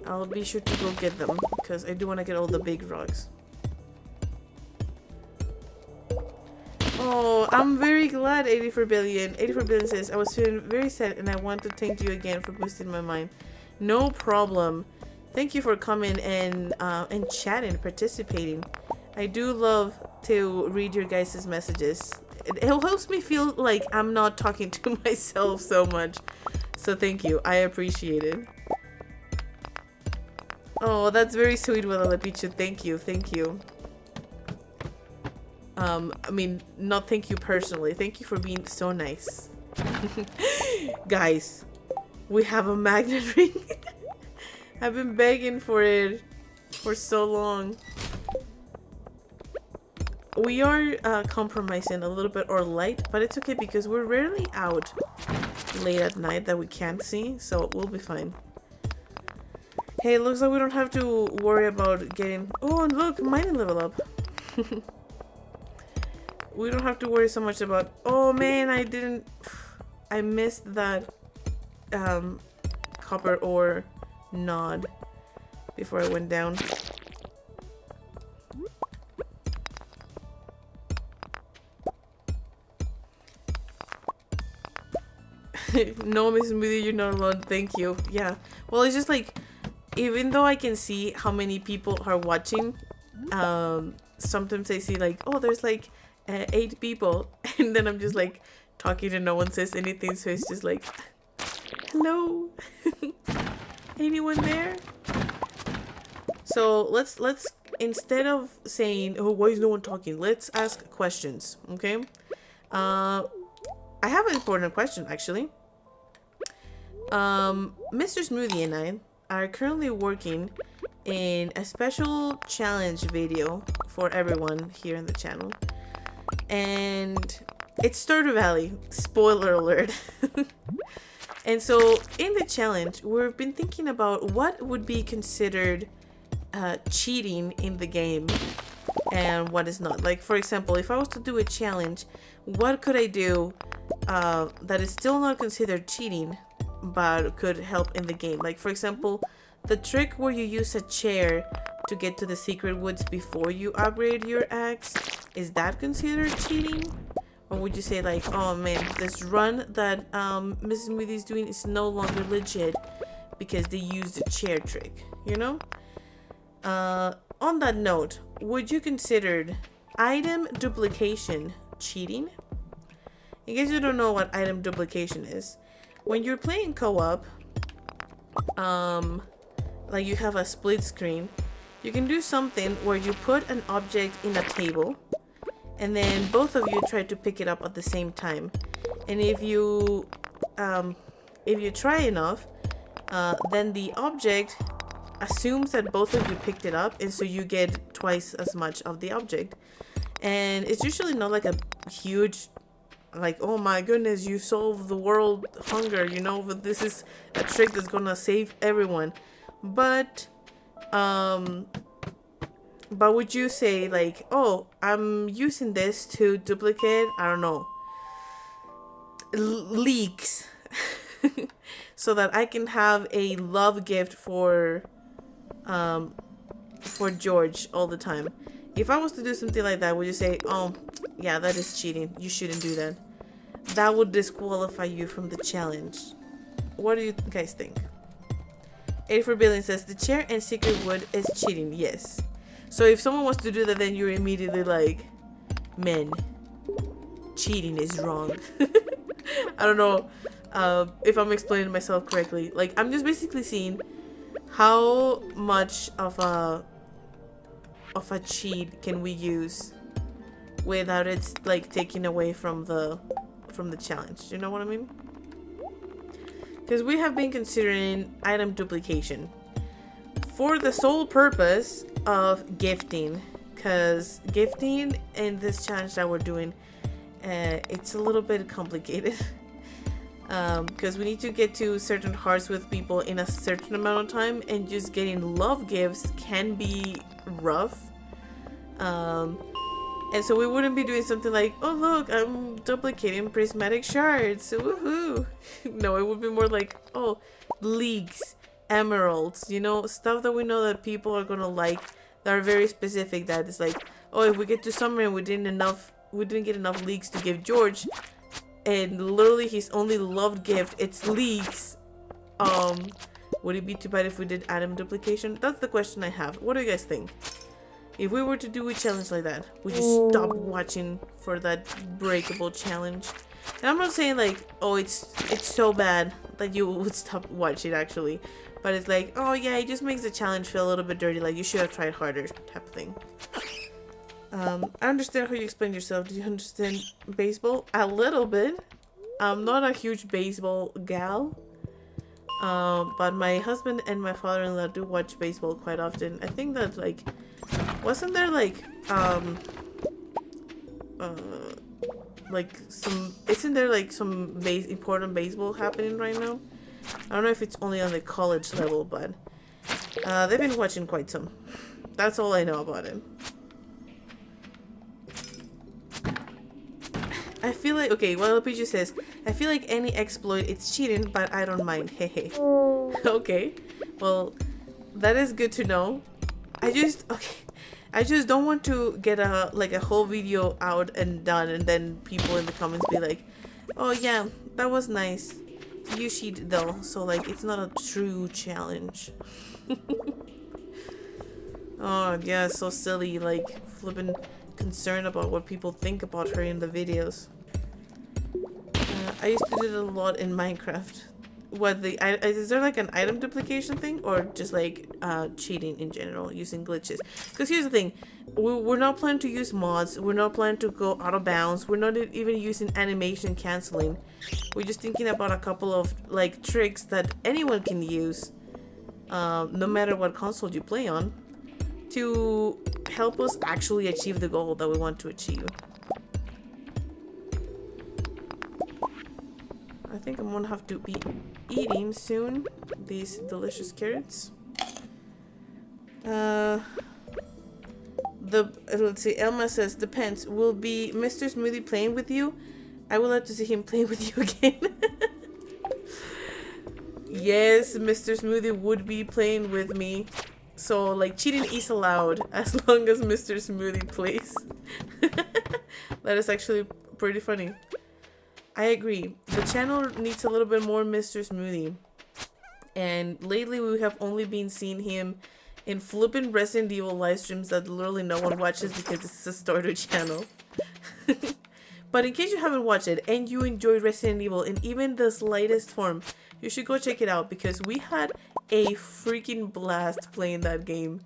I'll be sure to go get them, because I do want to get all the big rocks. Oh, I'm very glad 84 billion. 84 billion says, I was feeling very sad and I want to thank you again for boosting my mind. No problem. Thank you for coming and chatting, participating. I do love to read your guys' messages. It helps me feel like I'm not talking to myself so much. So thank you. I appreciate it. Oh, that's very sweet, Pichu. Thank you. Thank you. I mean, not thank you personally. Thank you for being so nice. Guys, we have a magnet ring. I've been begging for it for so long. We are compromising a little bit or light, but it's okay because we're rarely out late at night that we can't see, so we'll be fine. Hey, it looks like we don't have to worry about getting... Oh, and look, mining level up. We don't have to worry so much about... Oh man, I missed that copper ore nod before I went down. No, Miss Moody, you're not alone. Thank you. Yeah. Well, it's just like, even though I can see how many people are watching, sometimes I see like, oh, there's like 8 people, and then I'm just like talking and no one says anything, so it's just like, hello. Anyone there? So let's instead of saying, oh, why is no one talking, let's ask questions. Okay. I have an important question actually. Mr. Smoothie and I are currently working in a special challenge video for everyone here in the channel, and it's Stardew Valley, spoiler alert. And so in the challenge we've been thinking about what would be considered cheating in the game and what is not. Like, for example, if I was to do a challenge, what could I do that is still not considered cheating but could help in the game? Like, for example, the trick where you use a chair to get to the secret woods before you upgrade your axe, is that considered cheating? Or would you say like, oh man, this run that Mrs. Moody is doing is no longer legit because they used a chair trick, you know? On that note, would you consider item duplication cheating? In case you don't know what item duplication is, when you're playing co-op, like you have a split screen, you can do something where you put an object in a table and then both of you try to pick it up at the same time. And if you try enough, then the object assumes that both of you picked it up, and so you get twice as much of the object. And it's usually not like a huge, like, oh my goodness, you solved the world hunger, you know, but this is a trick that's gonna save everyone. But would you say like, oh, I'm using this to duplicate, I don't know, leeks so that I can have a love gift for George all the time? If I was to do something like that, would you say, oh yeah, that is cheating, you shouldn't do that? That would disqualify you from the challenge. What do you guys think? 84 billion says the chair and secret wood is cheating. Yes. So if someone wants to do that, then you're immediately like, men, cheating is wrong. I don't know if I'm explaining myself correctly. Like, I'm just basically seeing how much of a cheat can we use without it's like taking away from the challenge. You know what I mean? Because we have been considering item duplication for the sole purpose of gifting, because gifting in this challenge that we're doing, it's a little bit complicated. because we need to get to certain hearts with people in a certain amount of time, and just getting love gifts can be rough. And so we wouldn't be doing something like, oh look, I'm duplicating prismatic shards, woohoo. No, it would be more like, oh, leagues, emeralds, you know, stuff that we know that people are gonna like, that are very specific, that is like, oh, if we get to summer and we didn't get enough leagues to give George, and literally his only loved gift, it's leagues, would it be too bad if we did item duplication? That's the question I have. What do you guys think? If we were to do a challenge like that, would you stop watching for that breakable challenge? And I'm not saying like, oh, it's so bad that you would stop watching actually, but it's like, oh yeah, it just makes the challenge feel a little bit dirty, like you should have tried harder type of thing. I understand how you explain yourself. Do you understand baseball? A little bit. I'm not a huge baseball gal, but my husband and my father-in-law do watch baseball quite often. I think that like, wasn't there like isn't there like some important baseball happening right now? I don't know if it's only on the college level, but they've been watching quite some. That's all I know about it. I feel like, okay, well, LPG says, I feel like any exploit, it's cheating, but I don't mind, hehe. Okay, well, that is good to know. I just don't want to get a whole video out and done, and then people in the comments be like, oh yeah, that was nice. You cheated though, so like, it's not a true challenge. Oh yeah, so silly, like, flipping concerned about what people think about her in the videos. I used to do it a lot in Minecraft. Is there like an item duplication thing, or just like cheating in general using glitches? Because here's the thing, we're not planning to use mods, we're not planning to go out of bounds, we're not even using animation canceling. We're just thinking about a couple of like tricks that anyone can use, no matter what console you play on, to help us actually achieve the goal that we want to achieve. I think I'm gonna have to be eating soon these delicious carrots. Let's see, Elma says, depends. Will be Mr. Smoothie playing with you? I would like to see him playing with you again. Yes, Mr. Smoothie would be playing with me. So, like, cheating is allowed as long as Mr. Smoothie plays. That is actually pretty funny. I agree. The channel needs a little bit more Mr. Smoothie. And lately we have only been seeing him in flipping Resident Evil live streams that literally no one watches because it's a Stardew channel. But in case you haven't watched it and you enjoyed Resident Evil in even the slightest form, you should go check it out because we had a freaking blast playing that game.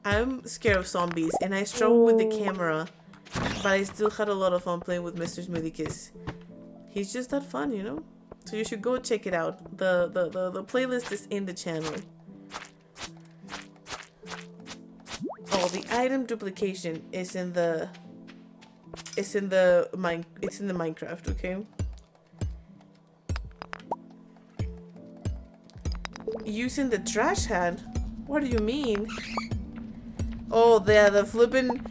I'm scared of zombies and I struggle with the camera, but I still had a lot of fun playing with Mr. Smoothie because he's just that fun, you know? So you should go check it out. The playlist is in the channel. Oh, the item duplication is in the Minecraft, okay? Using the trash hat? What do you mean? Oh, the flippin'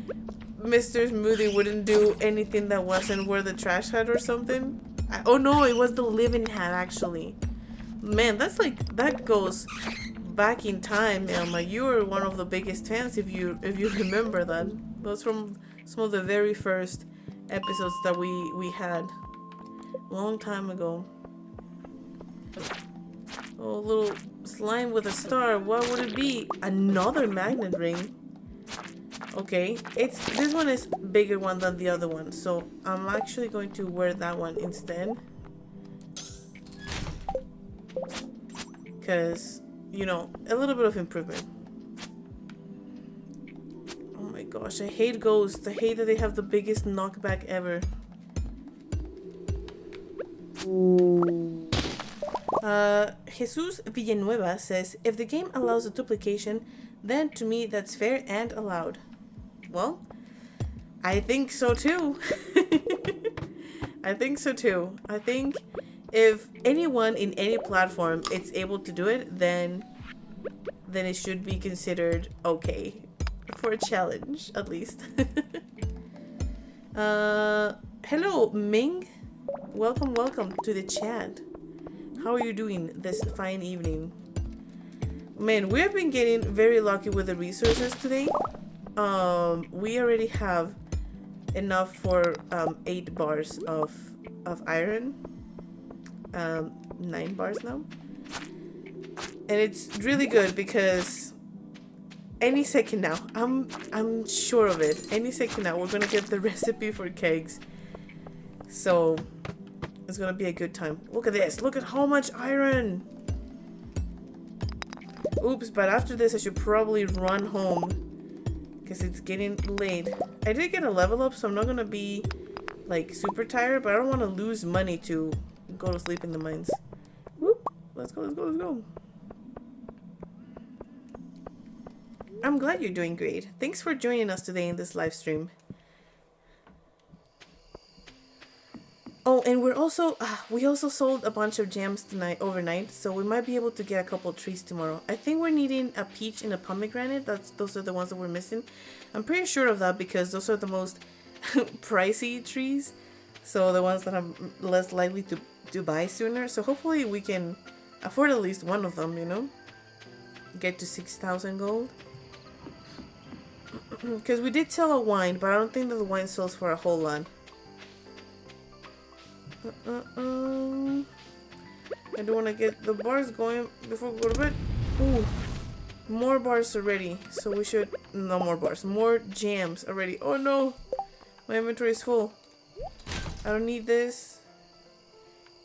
Mr. Smoothie wouldn't do anything that wasn't wear the trash hat or something? Oh no, it was the living hat actually. Man, that's like, that goes back in time, Elma. You were one of the biggest fans if you remember that. Those from some of the very first episodes that we had a long time ago. Oh, little slime with a star. What would it be? Another magnet ring. Okay, this one is bigger one than the other one, so I'm actually going to wear that one instead. Because, you know, a little bit of improvement. Oh my gosh, I hate ghosts. I hate that they have the biggest knockback ever. Jesus Villanueva says, if the game allows a duplication, then to me that's fair and allowed. Well, I think so too. I think so too. I think if anyone in any platform is able to do it, then it should be considered okay for a challenge, at least. Hello, Ming. Welcome to the chat. How are you doing this fine evening? Man, we have been getting very lucky with the resources today. We already have enough for 8 bars of iron. 9 bars now. And it's really good because any second now, I'm sure of it. Any second now, we're gonna get the recipe for kegs. So it's gonna be a good time. Look at this. Look at how much iron. Oops, but after this I should probably run home because it's getting late. I did get a level up, so I'm not gonna be like super tired, but I don't want to lose money to go to sleep in the mines. Whoop. Let's go. I'm glad you're doing great. Thanks for joining us today in this live stream. Oh, and we also sold a bunch of gems overnight, so we might be able to get a couple trees tomorrow. I think we're needing a peach and a pomegranate. Those are the ones that we're missing. I'm pretty sure of that because those are the most pricey trees, so the ones that I'm less likely to buy sooner. So hopefully we can afford at least one of them, you know? Get to 6,000 gold. Because we did sell a wine, but I don't think that the wine sells for a whole lot. I do want to get the bars going before we go to bed. Ooh, more bars already. So we should... No more bars. More jams already. Oh no! My inventory is full. I don't need this.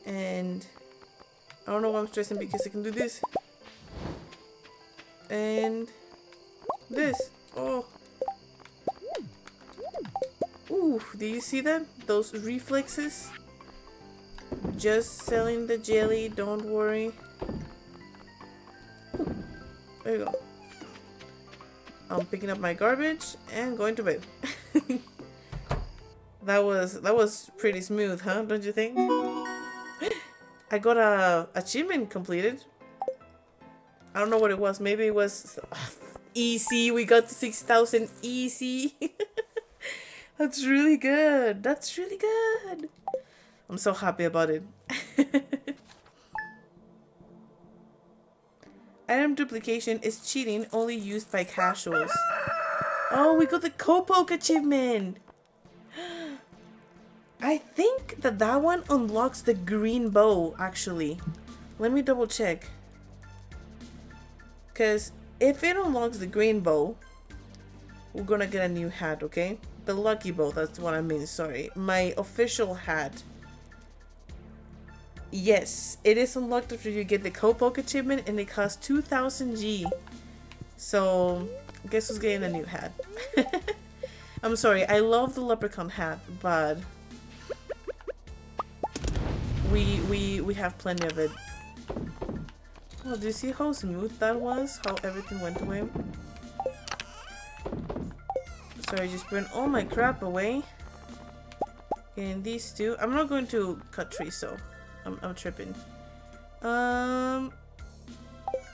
And... I don't know why I'm stressing because I can do this. And... This. Oh. Ooh, do you see that? Those reflexes? Just selling the jelly, don't worry. There you go. I'm picking up my garbage and going to bed. That was pretty smooth, huh? Don't you think? I got a achievement completed. I don't know what it was. Maybe it was easy. We got to 6,000 easy. That's really good. That's really good. I'm so happy about it. Item duplication is cheating only used by casuals. Oh, we got the Copoke achievement. I think that one unlocks the green bow, actually. Let me double check. Because if it unlocks the green bow, we're gonna get a new hat, okay? The lucky bow, that's what I mean, sorry. My official hat. Yes, it is unlocked after you get the Copoke achievement and it costs 2,000 G. So, guess who's getting a new hat? I'm sorry, I love the leprechaun hat, but we have plenty of it. Oh, do you see how smooth that was? How everything went away? Sorry, I just burned all my crap away. Getting these two. I'm not going to cut trees, so I'm tripping. I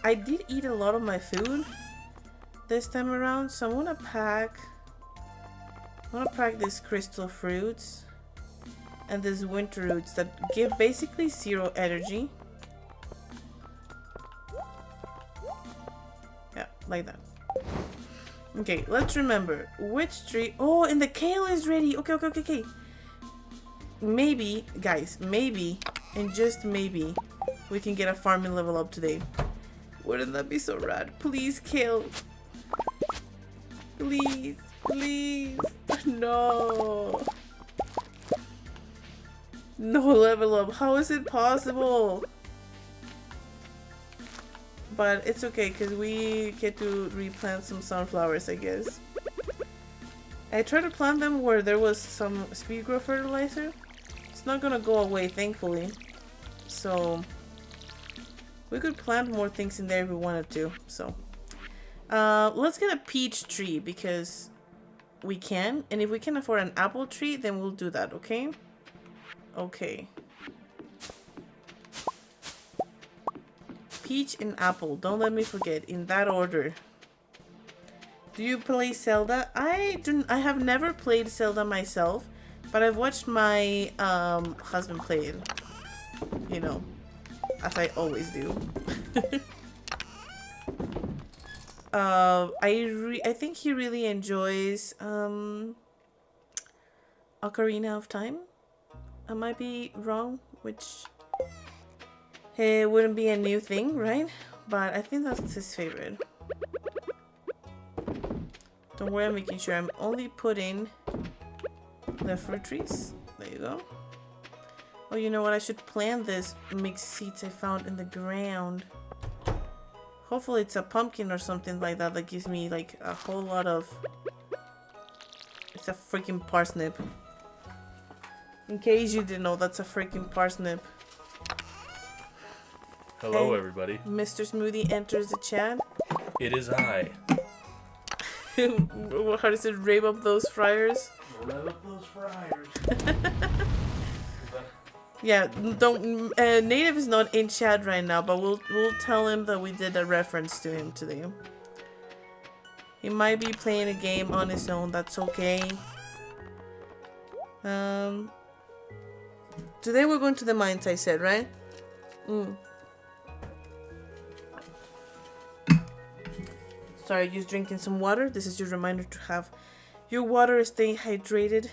did eat a lot of my food this time around, so I'm gonna pack these crystal fruits and these winter roots that give basically 0 energy. Yeah, like that. Okay, let's remember which tree. Oh, and the kale is ready. Okay. Maybe, guys, maybe, and just maybe, we can get a farming level up today. Wouldn't that be so rad? Please, kale. Please. No. No level up. How is it possible? But it's okay, because we get to replant some sunflowers, I guess. I tried to plant them where there was some speed growth fertilizer. It's not gonna go away, thankfully. So, we could plant more things in there if we wanted to. So, let's get a peach tree, because we can. And if we can afford an apple tree, then we'll do that, okay? Okay. Peach and apple. Don't let me forget. In that order. Do you play Zelda? I have never played Zelda myself, but I've watched my husband play it. You know, as I always do. I think he really enjoys Ocarina of Time. I might be wrong, which it wouldn't be a new thing, right? But I think that's his favorite. Don't worry, I'm making sure I'm only putting the fruit trees. There you go. Oh, you know what? I should plant this mixed seeds I found in the ground. Hopefully it's a pumpkin or something like that that gives me like a whole lot of... It's a freaking parsnip. In case you didn't know, that's a freaking parsnip. Hello, and everybody. Mr. Smoothie enters the chat. It is I. How does it rave up those fryers? Rev up those fryers. Yeah, don't. Native is not in chat right now, but we'll tell him that we did a reference to him today. He might be playing a game on his own. That's okay. Today we're going to the mines. I said, right? Sorry, just drinking some water. This is your reminder to have your water, stay hydrated.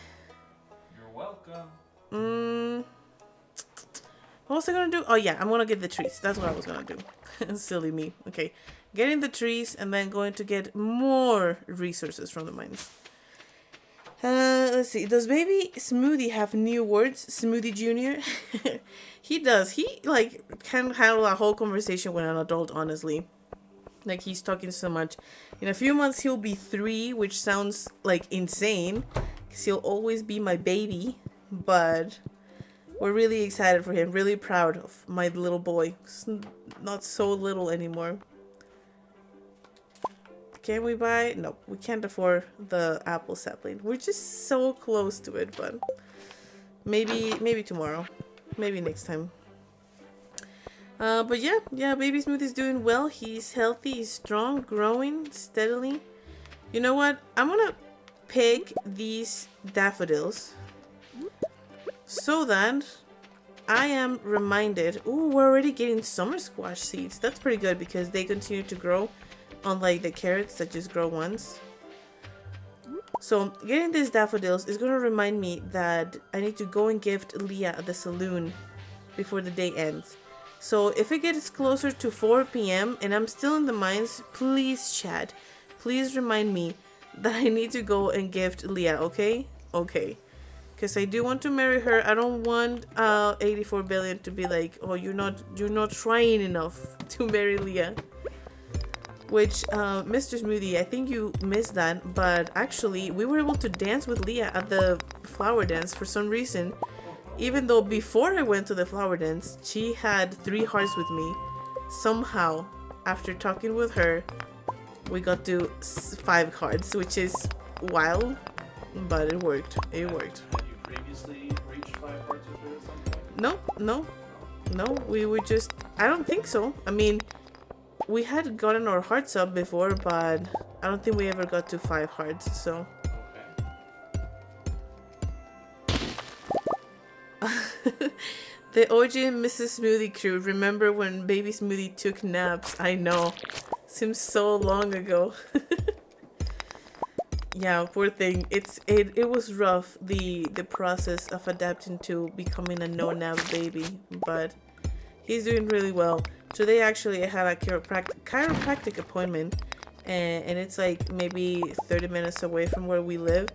You're welcome. What was I gonna do? Oh yeah, I'm gonna get the trees. That's what I was gonna do. Silly me. Okay, getting the trees and then going to get more resources from the mines. Let's see. Does Baby Smoothie have new words? Smoothie Junior? He does. He like can handle a whole conversation with an adult, honestly. Like, he's talking so much. In a few months, he'll be 3, which sounds, like, insane. Because he'll always be my baby. But we're really excited for him. Really proud of my little boy. He's not so little anymore. Can we buy? No, we can't afford the apple sapling. We're just so close to it, but maybe tomorrow. Maybe next time. But yeah, Baby Smoothie's doing well. He's healthy, he's strong, growing steadily. You know what? I'm gonna pick these daffodils so that I am reminded. Ooh, we're already getting summer squash seeds. That's pretty good because they continue to grow, unlike the carrots that just grow once. So getting these daffodils is gonna remind me that I need to go and gift Leah at the saloon before the day ends. So if it gets closer to 4 p.m. and I'm still in the mines, please chat. Please remind me that I need to go and gift Leah, okay? Okay. Because I do want to marry her. I don't want 84 billion to be like, oh, you're not trying enough to marry Leah. Which, Mr. Smoothie, I think you missed that. But actually, we were able to dance with Leah at the flower dance for some reason. Even though before I went to the flower dance, she had 3 hearts with me. Somehow, after talking with her, we got to 5 hearts, which is wild, but it worked. It worked. Had you previously reached 5 hearts with her at some point? No. We were just... I don't think so. I mean, we had gotten our hearts up before, but I don't think we ever got to 5 hearts, so... The OG Mrs. Smoothie crew, remember when Baby Smoothie took naps? I know. Seems so long ago. Yeah, poor thing. It was rough, the process of adapting to becoming a no-nap baby, but he's doing really well. Today actually I had a chiropractic appointment and it's like maybe 30 minutes away from where we live.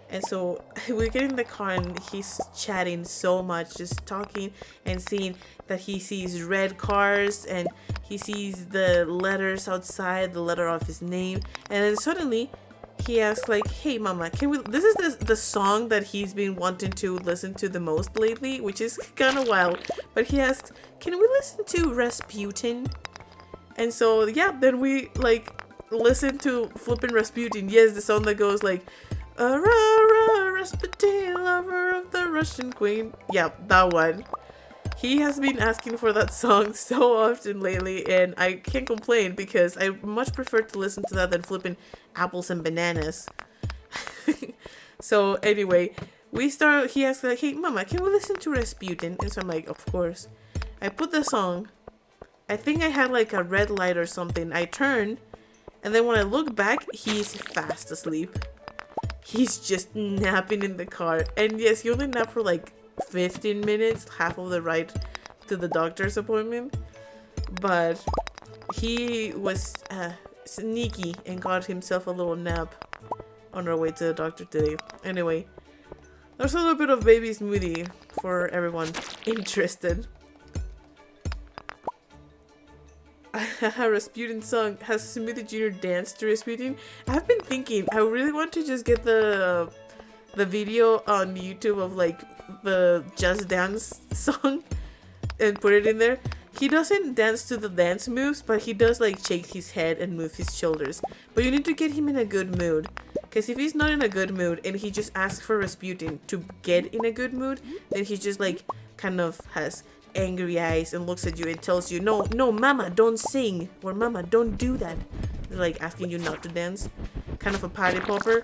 And so we get in the car and he's chatting so much, just talking and seeing that he sees red cars and he sees the letters outside, the letter of his name. And then suddenly he asks like, hey mama, can we, this is the song that he's been wanting to listen to the most lately, which is kind of wild. But he asks, can we listen to Rasputin? And so yeah, then we like listen to flippin' Rasputin. Yes, the song that goes like, Rasputin, lover of the Russian queen. Yeah, that one. He has been asking for that song so often lately, and I can't complain because I much prefer to listen to that than flipping apples and bananas. So anyway, he asked like, hey mama, can we listen to Rasputin? And so I'm like, of course. I put the song. I think I had like a red light or something. I turned, and then when I look back, he's fast asleep. He's just napping in the car. And yes, he only napped for like 15 minutes, half of the ride to the doctor's appointment. But he was sneaky and got himself a little nap on our way to the doctor today. Anyway, there's a little bit of baby smoothie for everyone interested. Rasputin song. Has Smoothie Jr. danced to Rasputin? I've been thinking I really want to just get the video on YouTube of like the Just Dance song and put it in there. He doesn't dance to the dance moves, but he does like shake his head and move his shoulders. But you need to get him in a good mood, because if he's not in a good mood and he just asks for Rasputin to get in a good mood, then he just like kind of has angry eyes and looks at you and tells you, no, mama, don't sing, or mama, don't do that. They're like asking you not to dance. Kind of a party popper,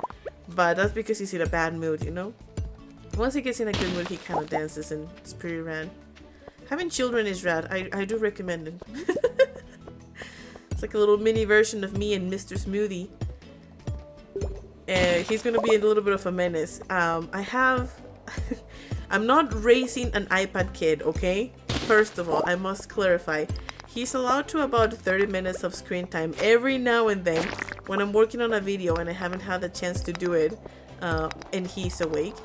but that's because he's in a bad mood, you know? Once he gets in a good mood, he kind of dances and it's pretty rad. Having children is rad. I do recommend it. It's like a little mini version of me and Mr. Smoothie. He's gonna be a little bit of a menace. I'm not raising an iPad kid, okay? First of all, I must clarify. He's allowed to about 30 minutes of screen time every now and then when I'm working on a video and I haven't had the chance to do it and he's awake.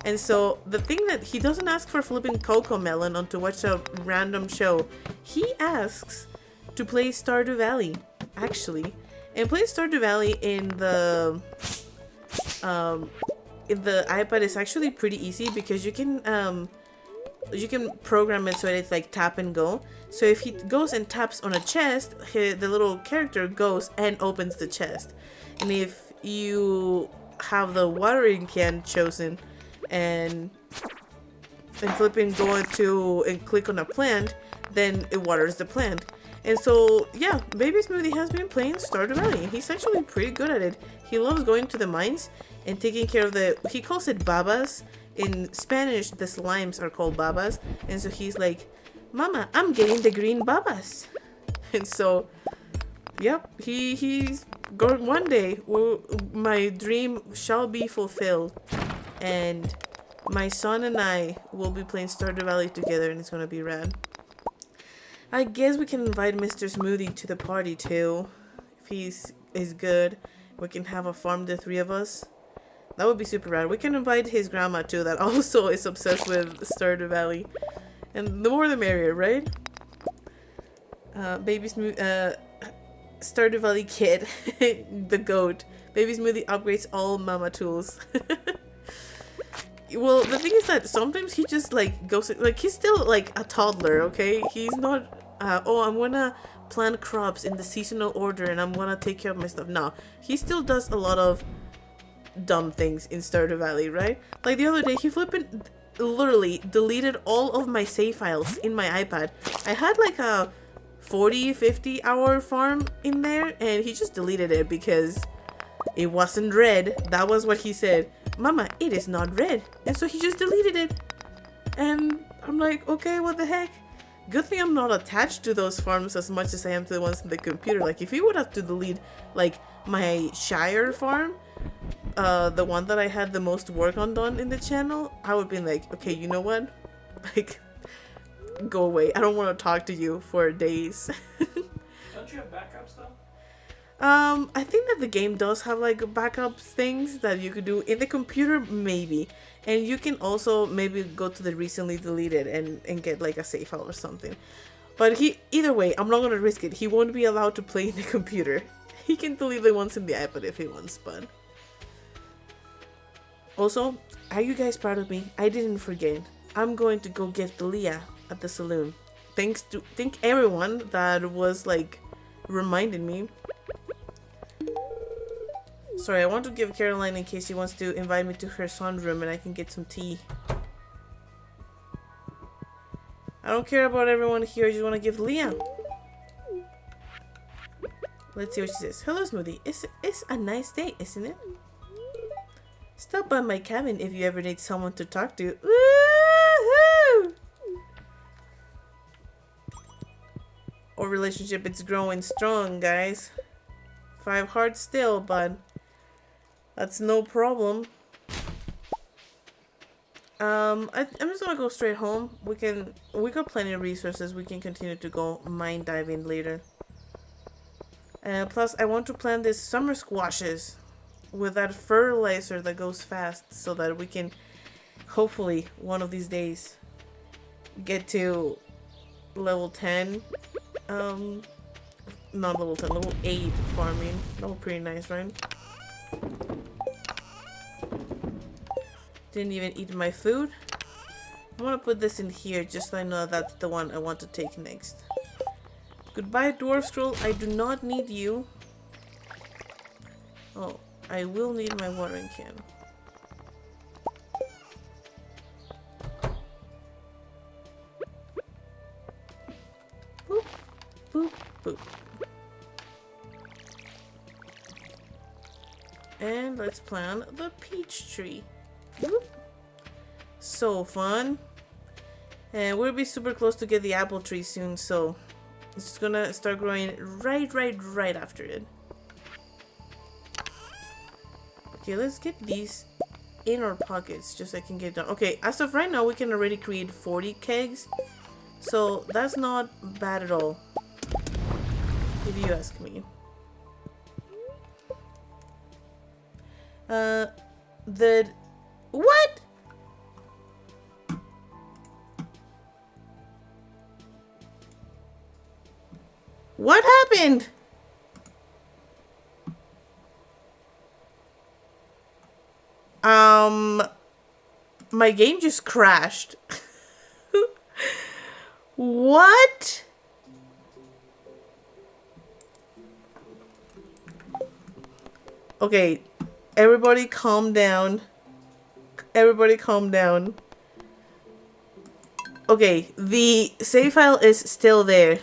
And so the thing that he doesn't ask for flipping Coco Melon on to watch a random show. He asks to play Stardew Valley, actually. And playing Stardew Valley in the iPad is actually pretty easy because you can program it so that it's like tap and go. So if he goes and taps on a chest, the little character goes and opens the chest. And if you have the watering can chosen and flipping go into and click on a plant, then it waters the plant. And so yeah, Baby Smoothie has been playing Stardew Valley and he's actually pretty good at it. He loves going to the mines and taking care of he calls it babas. In Spanish, the slimes are called babas. And so he's like, mama, I'm getting the green babas. And so, yep, he's going one day. My dream shall be fulfilled. And my son and I will be playing Stardew Valley together and it's going to be rad. I guess we can invite Mr. Smoothie to the party too. If he's good, we can have a farm, the three of us. That would be super rad. We can invite his grandma too, that also is obsessed with Stardew Valley. And the more the merrier, right? Stardew Valley kid, the GOAT. Baby Smoothie upgrades all mama tools. Well, the thing is that sometimes he just like goes, like he's still like a toddler, okay? He's not, I'm gonna plant crops in the seasonal order and I'm gonna take care of my stuff. No, he still does a lot of dumb things in Stardew Valley, right? Like the other day, he flipping literally deleted all of my save files in my iPad. I had like a 40-50 hour farm in there and he just deleted it because it wasn't red. That was what he said. Mama, it is not red. And so he just deleted it. And I'm like, okay, what the heck? Good thing I'm not attached to those farms as much as I am to the ones in the computer. Like if he would have to delete like my Shire farm, the one that I had the most work on done in the channel, I would be like, okay, you know what? Like, go away. I don't want to talk to you for days. Don't you have backups though? I think that the game does have like backup things that you could do in the computer, maybe. And you can also maybe go to the recently deleted and get like a save file or something. But either way, I'm not gonna risk it. He won't be allowed to play in the computer. He can delete the ones in the iPad if he wants, but also, are you guys proud of me? I didn't forget. I'm going to go get Leah at the saloon. Thank everyone that was like reminding me. Sorry, I want to give Caroline in case she wants to invite me to her sunroom and I can get some tea. I don't care about everyone here. I just want to give Leah. Let's see what she says. Hello, Smoothie. It's a nice day, isn't it? Stop by my cabin if you ever need someone to talk to. Woohoo! Our relationship, it's growing strong, guys. 5 hearts still, but that's no problem. I'm just gonna go straight home. We got plenty of resources. We can continue to go mine diving later. Plus, I want to plant these summer squashes with that fertilizer that goes fast, so that we can hopefully one of these days get to level 10. Not level 10, level 8 farming. That was pretty nice, right? Didn't even eat my food. I'm gonna put this in here just so I know that's the one I want to take next. Goodbye, dwarf scroll. I do not need you. Oh, I will need my watering can. Boop, boop, boop. And let's plant the peach tree. Whoop. So fun. And we'll be super close to get the apple tree soon, so it's just gonna start growing right after it. Okay, let's get these in our pockets just so I can get done. Okay, as of right now, we can already create 40 kegs, so that's not bad at all, if you ask me. What? What happened? My game just crashed. What? Okay, everybody calm down. Everybody calm down. Okay, the save file is still there.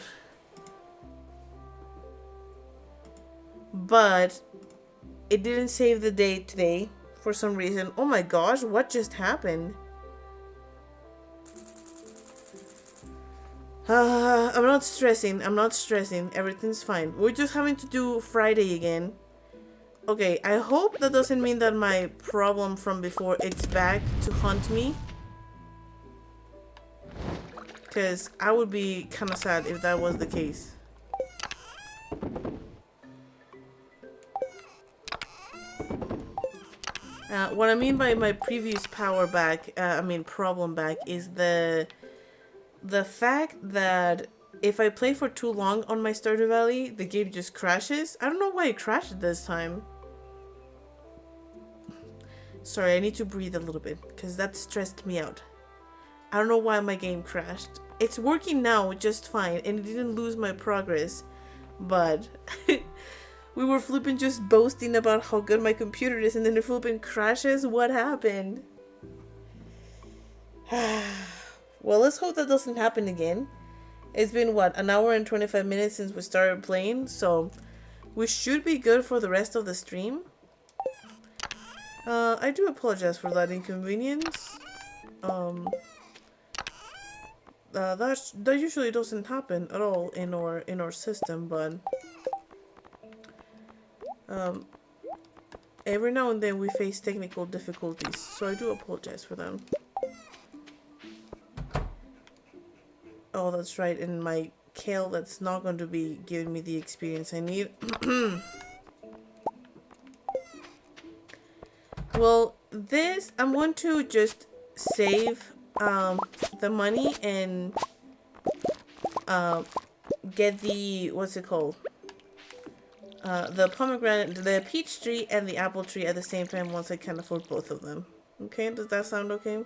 But it didn't save the day today for some reason. Oh my gosh, what just happened? I'm not stressing. I'm not stressing. Everything's fine. We're just having to do Friday again. Okay, I hope that doesn't mean that my problem from before, it's back to haunt me. Because I would be kind of sad if that was the case. What I mean by my previous problem back, is the fact that if I play for too long on my Stardew Valley, the game just crashes. I don't know why it crashed this time. Sorry, I need to breathe a little bit because that stressed me out. I don't know why my game crashed. It's working now just fine and it didn't lose my progress, but we were flipping just boasting about how good my computer is and then it flipping crashes. What happened? Well, let's hope that doesn't happen again. It's been what, an hour and 25 minutes since we started playing, so we should be good for the rest of the stream. I do apologize for that inconvenience. That usually doesn't happen at all in our system, but every now and then we face technical difficulties, so I do apologize for them. Oh, that's right, and my kale, that's not going to be giving me the experience I need. Well, this, I'm going to just save the money and get the, what's it called? The pomegranate, the peach tree and the apple tree at the same time once I can afford both of them. Okay, does that sound okay?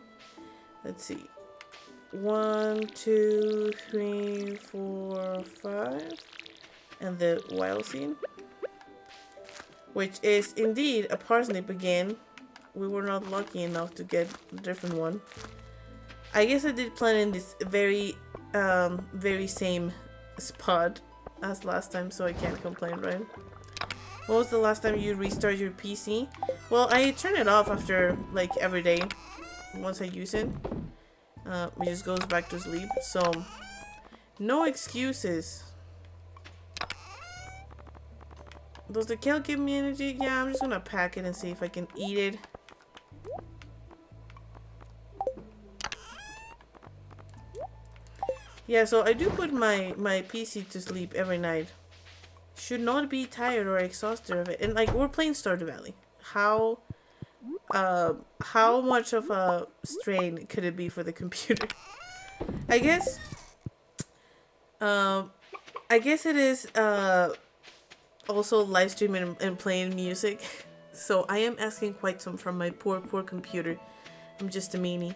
Let's see. 1, 2, 3, 4, 5. And the wild seed, which is indeed a parsnip again. We were not lucky enough to get a different one. I guess I did plant in this very very same spot as last time, so I can't complain, right? What was the last time you restarted your PC? Well, I turn it off after like every day. Once I use it, it just goes back to sleep. So no excuses. Does the kale give me energy? Yeah, I'm just gonna pack it and see if I can eat it. Yeah, so I do put my PC to sleep every night. Should not be tired or exhausted of it. And like, we're playing Stardew Valley. How much of a strain could it be for the computer? I guess it is also live streaming and playing music. So I am asking quite some from my poor computer. I'm just a meanie.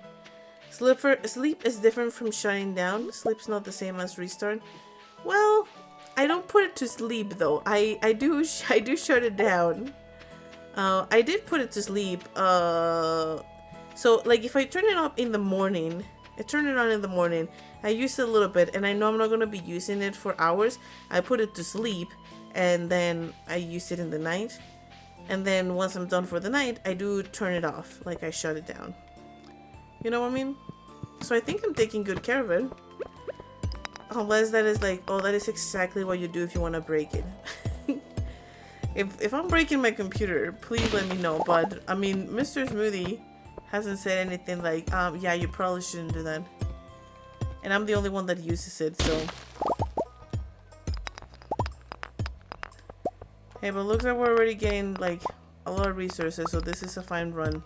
Sleep is different from shutting down. Sleep's not the same as restart. Well, I don't put it to sleep though. I do shut it down. I did put it to sleep. So like if I turn it up in the morning, I turn it on in the morning. I use it a little bit, and I know I'm not gonna be using it for hours. I put it to sleep, and then I use it in the night. And then once I'm done for the night, I do turn it off. Like I shut it down. You know what I mean? So I think I'm taking good care of it. Unless that is like, oh, that is exactly what you do if you want to break it. If I'm breaking my computer, please let me know. But I mean, Mr. Smoothie hasn't said anything like, yeah, you probably shouldn't do that. And I'm the only one that uses it, so. Hey, but looks like we're already getting like a lot of resources, so this is a fine run.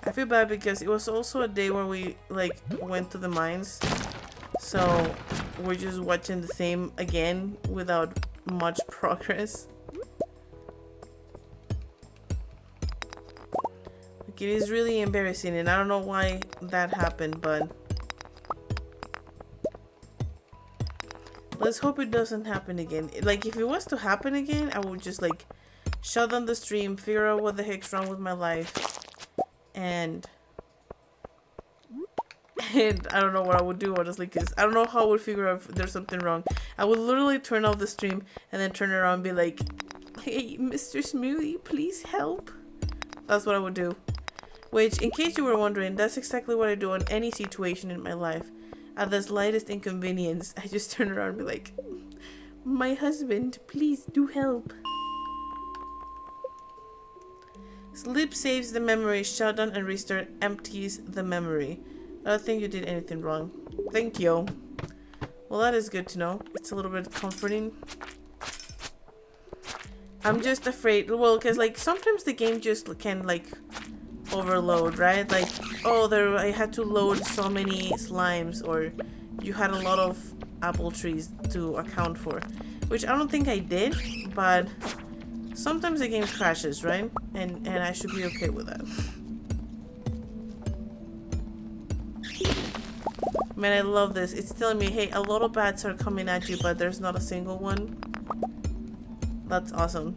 I feel bad because it was also a day where we like went to the mines, so we're just watching the same again without much progress. Like, it is really embarrassing, and I don't know why that happened, but let's hope it doesn't happen again. Like, if it was to happen again, I would just like shut down the stream, figure out what the heck's wrong with my life, and I don't know what I would do honestly, because I don't know how I would figure out if there's something wrong. I would literally turn off the stream and then turn around and be like, hey, Mr. Smoothie, please help. That's what I would do. Which, in case you were wondering, that's exactly what I do in any situation in my life. At the slightest inconvenience, I just turn around and be like, my husband, please do help. Sleep saves the memory, shutdown and restart empties the memory. I don't think you did anything wrong. Thank you. Well, that is good to know. It's a little bit comforting. I'm just afraid, well, because like sometimes the game just can like overload, right? Like, oh, I had to load so many slimes, or you had a lot of apple trees to account for, which I don't think I did, but sometimes the game crashes, right? And I should be okay with that. Man, I love this. It's telling me, hey, a lot of bats are coming at you, but there's not a single one. That's awesome.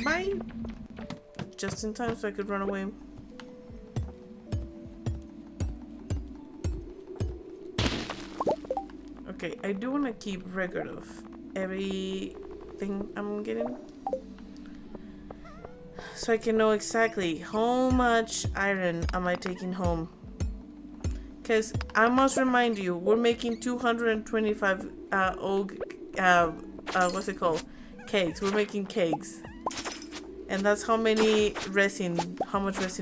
Bye! Just in time so I could run away. Okay, I do want to keep record of everything I'm getting, so I can know exactly how much iron am I taking home. Because I must remind you, we're making 225 what's it called? Cakes. We're making cakes. And that's how much resin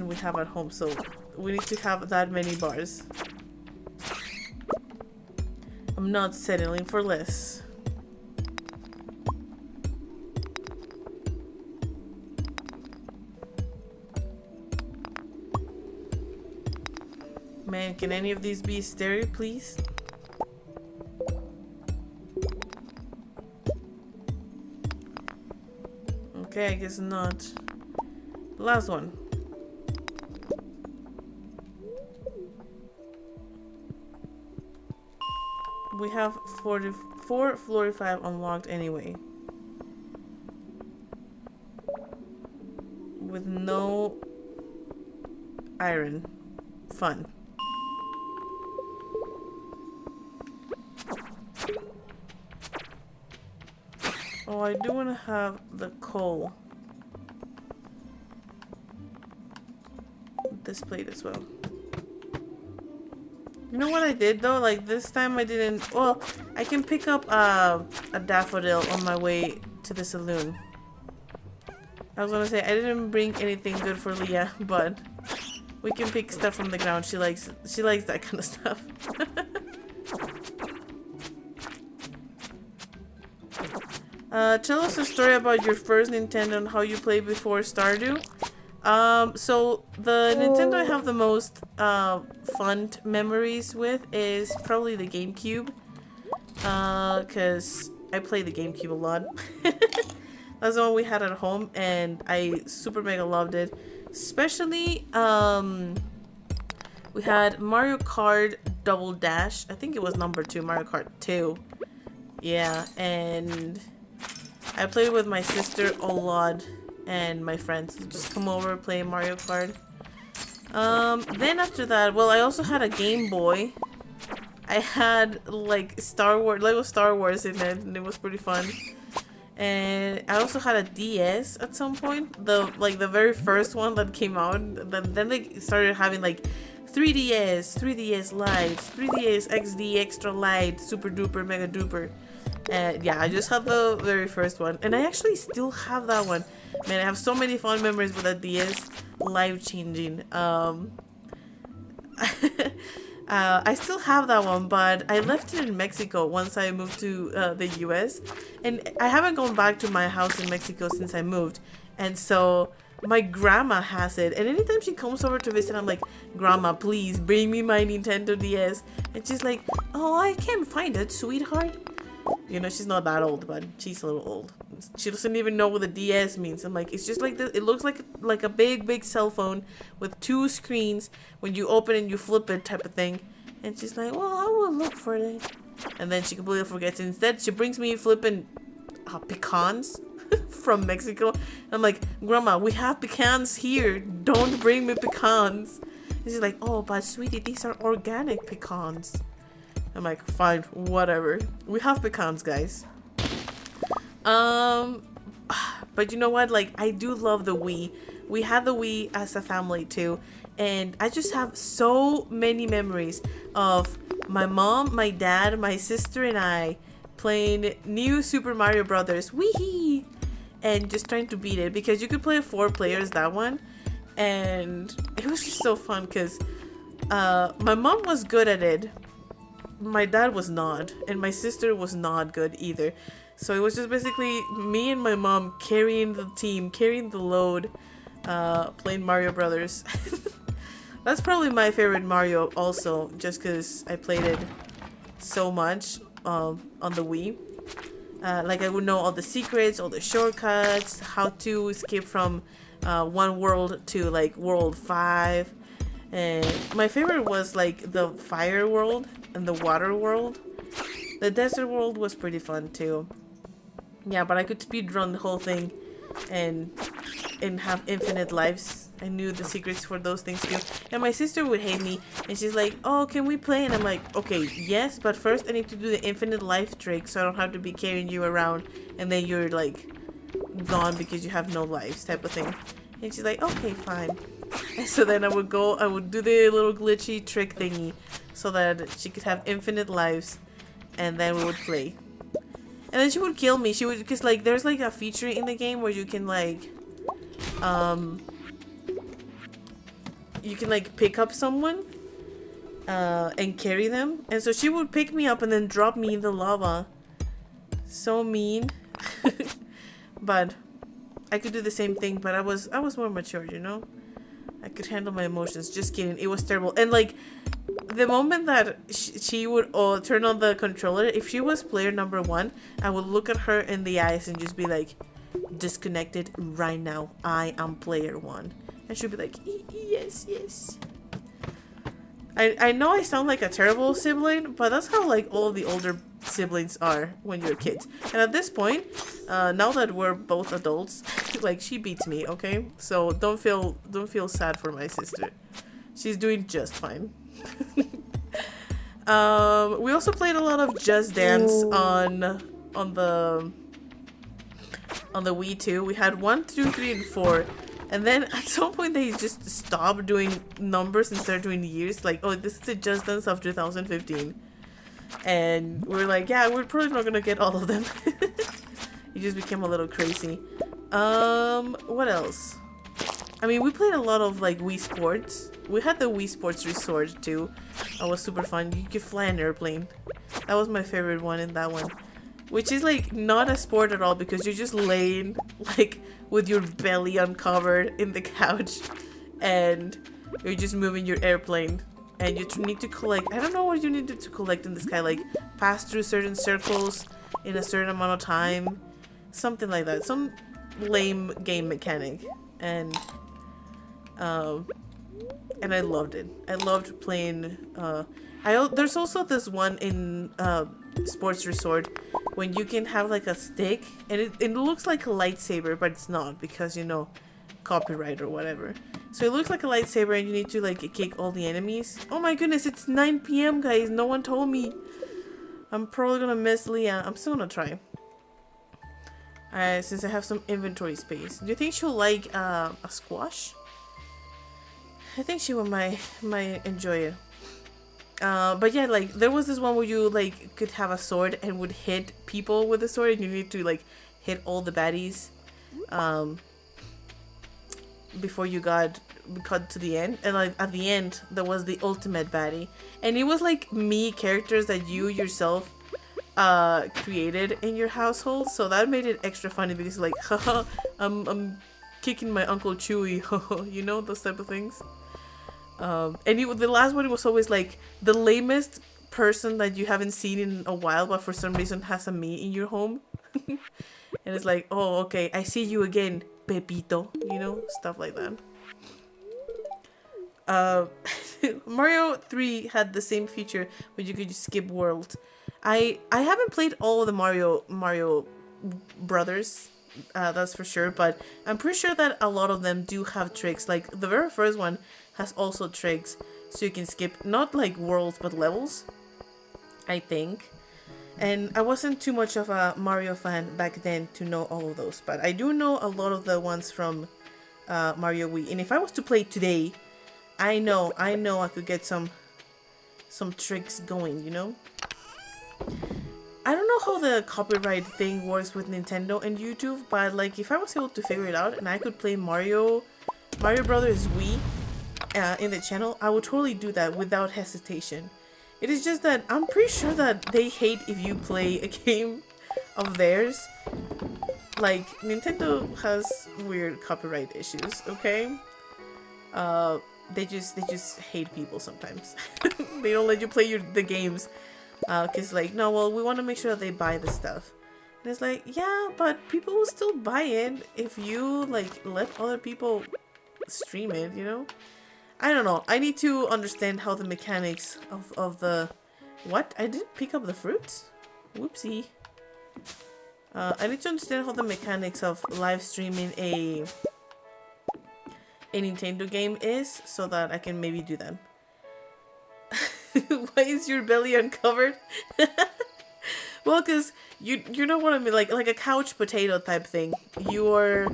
we have at home, so we need to have that many bars. I'm not settling for less. Man, can any of these be stereo, please? Okay, I guess not. Last one. we have 44 45 unlocked anyway. With no iron. Fun. Oh, I do want to have the coal displayed as well. You know what I did though? Like this time I didn't. Well, I can pick up a daffodil on my way to the saloon. I was gonna say I didn't bring anything good for Leah, but we can pick stuff from the ground. She likes that kind of stuff. Tell us a story about your first Nintendo and how you played before Stardew. So the Nintendo I have the most fond memories with is probably the GameCube. Cause I play the GameCube a lot. That's the one we had at home and I super mega loved it. Especially, we had Mario Kart Double Dash. I think it was number 2, Mario Kart 2. Yeah, and I played with my sister a lot and my friends. Just come over, play Mario Kart. Then after that, well, I also had a Game Boy. I had like Lego Star Wars in it, and it was pretty fun. And I also had a DS at some point, the very first one that came out. Then they started having like 3DS, 3DS Lite, 3DS XD Extra Light, Super Duper, Mega Duper. And yeah, I just had the very first one, and I actually still have that one. Man, I have so many fond memories with that DS. Life changing. I still have that one, but I left it in Mexico once I moved to the US, and I haven't gone back to my house in Mexico since I moved. And so my grandma has it, and anytime she comes over to visit, I'm like, Grandma, please bring me my Nintendo DS. And she's like, oh, I can't find it, sweetheart. You know, she's not that old, but she's a little old. She doesn't even know what the DS means. I'm like, it's just like this. It looks like a big cell phone with 2 screens. When you open and you flip it, type of thing. And she's like, well, I will look for it. And then she completely forgets. Instead, she brings me flipping pecans from Mexico. I'm like, Grandma, we have pecans here. Don't bring me pecans. And she's like, oh, but sweetie, these are organic pecans. I'm like, fine, whatever. We have pecans, guys. But you know what? Like, I do love the Wii. We had the Wii as a family too. And I just have so many memories of my mom, my dad, my sister, and I playing New Super Mario Brothers. Wee! And just trying to beat it. Because you could play 4 players, that one. And it was just so fun because my mom was good at it. My dad was not, and my sister was not good either. So it was just basically me and my mom carrying the team, carrying the load, playing Mario Brothers. That's probably my favorite Mario also, just because I played it so much on the Wii. Like I would know all the secrets, all the shortcuts, how to skip from one world to like world 5. And my favorite was like the fire world and the water world. The desert world was pretty fun too. Yeah, but I could speedrun the whole thing and have infinite lives. I knew the secrets for those things too. And my sister would hate me and she's like, oh, can we play? And I'm like, okay, yes, but first I need to do the infinite life trick so I don't have to be carrying you around and then you're like gone because you have no lives type of thing. And she's like, okay, fine. And so then I would do the little glitchy trick thingy so that she could have infinite lives, and then we would play. And then she would kill me. She would, because like there's like a feature in the game where you can like pick up someone and carry them. And so she would pick me up and then drop me in the lava. So mean. But I could do the same thing, but I was more mature, you know? I could handle my emotions. Just kidding. It was terrible. And like the moment that she would turn on the controller, if she was player number 1, I would look at her in the eyes and just be like, disconnected right now. I am player 1. And she'd be like, yes, yes. I know I sound like a terrible sibling, but that's how like all the older siblings are when you're kids. And at this point, now that we're both adults, like she beats me, okay? So don't feel sad for my sister. She's doing just fine. We also played a lot of Just Dance on the Wii too. We had 1, 2, 3, and 4. And then at some point they just stopped doing numbers and started doing years. Like, oh, this is the Just Dance of 2015. And we're like, yeah, we're probably not gonna get all of them. It just became a little crazy. What else? I mean, we played a lot of like Wii Sports. We had the Wii Sports Resort too. That was super fun. You could fly an airplane. That was my favorite one in that one. Which is like not a sport at all because you're just laying like with your belly uncovered in the couch and you're just moving your airplane and you need to collect, I don't know what you needed to collect in the sky, like pass through certain circles in a certain amount of time, something like that, some lame game mechanic. And I loved it. I loved playing. There's also this one in Sports Resort when you can have like a stick and it looks like a lightsaber, but it's not because, you know, copyright or whatever. So it looks like a lightsaber and you need to like kick all the enemies. Oh my goodness, it's 9 p.m. guys. No one told me. I'm probably gonna miss Leah. I'm still gonna try. Since I have some inventory space. Do you think she'll like a squash? I think she might enjoy it. But yeah, like there was this one where you like could have a sword and would hit people with the sword and you need to like hit all the baddies before you got to the end. And like at the end there was the ultimate baddie and it was like me characters that you yourself created in your household, so that made it extra funny because like haha, I'm kicking my Uncle Chewy, you know, those type of things. And the last one was always like the lamest person that you haven't seen in a while but for some reason has a me in your home. And it's like, oh okay, I see you again, Pepito, you know, stuff like that. Mario 3 had the same feature where you could just skip world. I haven't played all of the Mario Brothers, that's for sure, but I'm pretty sure that a lot of them do have tricks. Like the very first one has also tricks, so you can skip not like worlds but levels, I think. And I wasn't too much of a Mario fan back then to know all of those, but I do know a lot of the ones from Mario Wii. And if I was to play today, I know I could get some tricks going, you know? I don't know how the copyright thing works with Nintendo and YouTube, but like if I was able to figure it out and I could play Mario Brothers Wii in the channel, I would totally do that without hesitation. It is just that I'm pretty sure that they hate if you play a game of theirs. Like Nintendo has weird copyright issues, okay? They just hate people sometimes. They don't let you play the games. Cause like, no, well, we want to make sure that they buy the stuff. And it's like, yeah, but people will still buy it if you like let other people stream it, you know? I don't know. I need to understand how the mechanics of the... What? I didn't pick up the fruits? Whoopsie. I need to understand how the mechanics of live streaming a Nintendo game is so that I can maybe do that. Why is your belly uncovered? Well, because you know what I mean, like a couch potato type thing. You're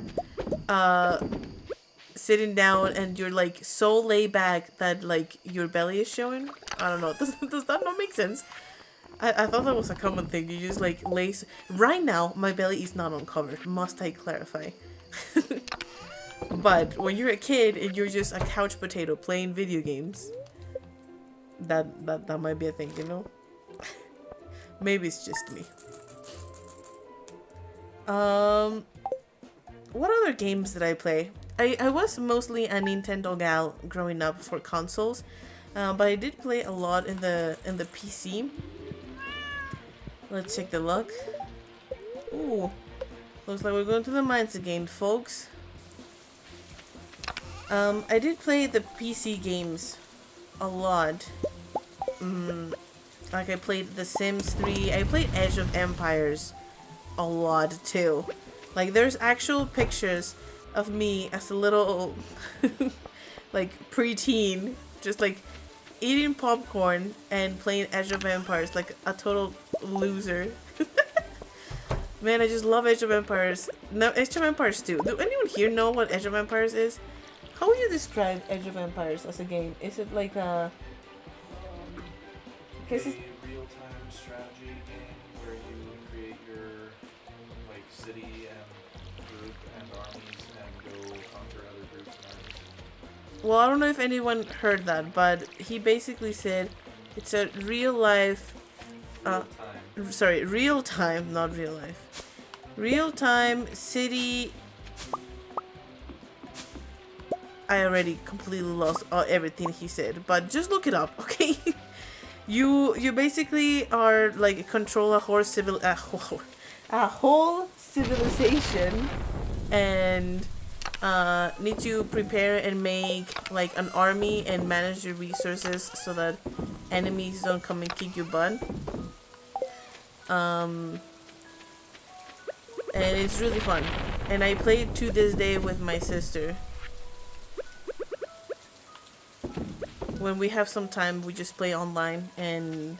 sitting down and you're like so laid back that like your belly is showing. I don't know. Does that not make sense? I thought that was a common thing. You just like lay. Right now, my belly is not uncovered. Must I clarify? But when you're a kid and you're just a couch potato playing video games, that might be a thing, you know? Maybe it's just me. What other games did I play? I was mostly a Nintendo gal growing up for consoles, but I did play a lot in the PC. Let's check the luck. Ooh, looks like we're going to the mines again, folks. I did play the PC games a lot. Like I played The Sims 3. I played Edge of Empires a lot too. Like there's actual pictures of me as a little like preteen, just like eating popcorn and playing Edge of Empires like a total loser. Man, I just love Edge of Empires. No, Edge of Empires 2. Do anyone here know what Edge of Empires is? How would you describe Edge of Empires as a game? Is it like a... A real-time strategy game where you create your like city and group and armies and go conquer other groups and armies. Well, I don't know if anyone heard that, but he basically said it's a real life... sorry, real time, not real life. Real time city. I already completely lost everything he said, but just look it up, okay? You basically are like control a whole civilization, and need to prepare and make like an army and manage your resources so that enemies don't come and kick your butt. And it's really fun. And I play it to this day with my sister. When we have some time, we just play online and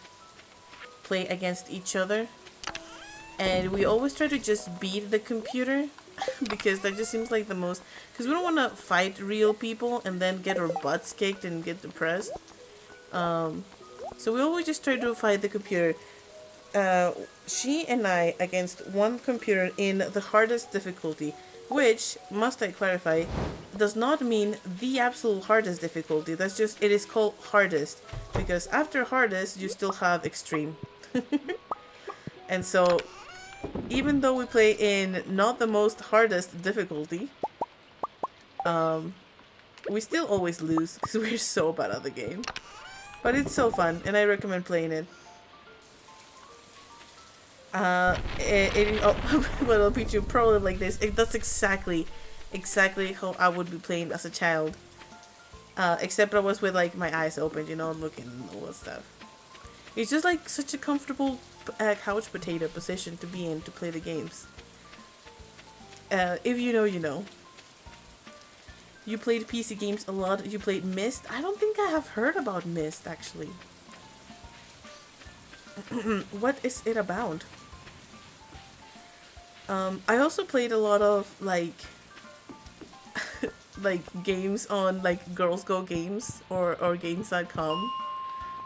play against each other. And we always try to just beat the computer because that just seems like the most... Because we don't want to fight real people and then get our butts kicked and get depressed. So we always just try to fight the computer. She and I against one computer in the hardest difficulty, which, must I clarify, does not mean the absolute hardest difficulty. That's just, it is called hardest, because after hardest you still have extreme. And so, even though we play in not the most hardest difficulty, we still always lose because we're so bad at the game. But it's so fun, and I recommend playing it. Well, it'll beat you probably like this. That's exactly how I would be playing as a child. Except I was with like my eyes open, you know, looking and all that stuff. It's just like such a comfortable couch potato position to be in to play the games. If you know, you know. You played PC games a lot. You played Myst. I don't think I have heard about Myst actually. What is it about? I also played a lot of like like games on like Girls Go Games or games.com.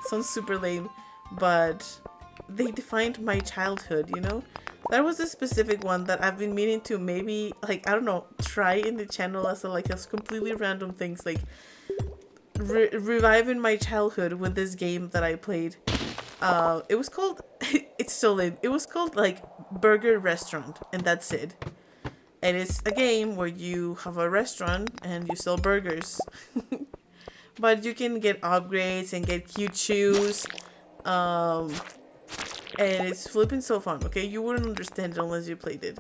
Sounds super lame, but they defined my childhood, you know? There was a specific one that I've been meaning to maybe, like, I don't know, try in the channel as a, like, as completely random things, like reviving my childhood with this game that I played. It was called, it's so lame, it was called, like, Burger Restaurant, and that's it. And it's a game where you have a restaurant and you sell burgers. But you can get upgrades and get cute shoes. And it's flipping so fun, okay? You wouldn't understand it unless you played it.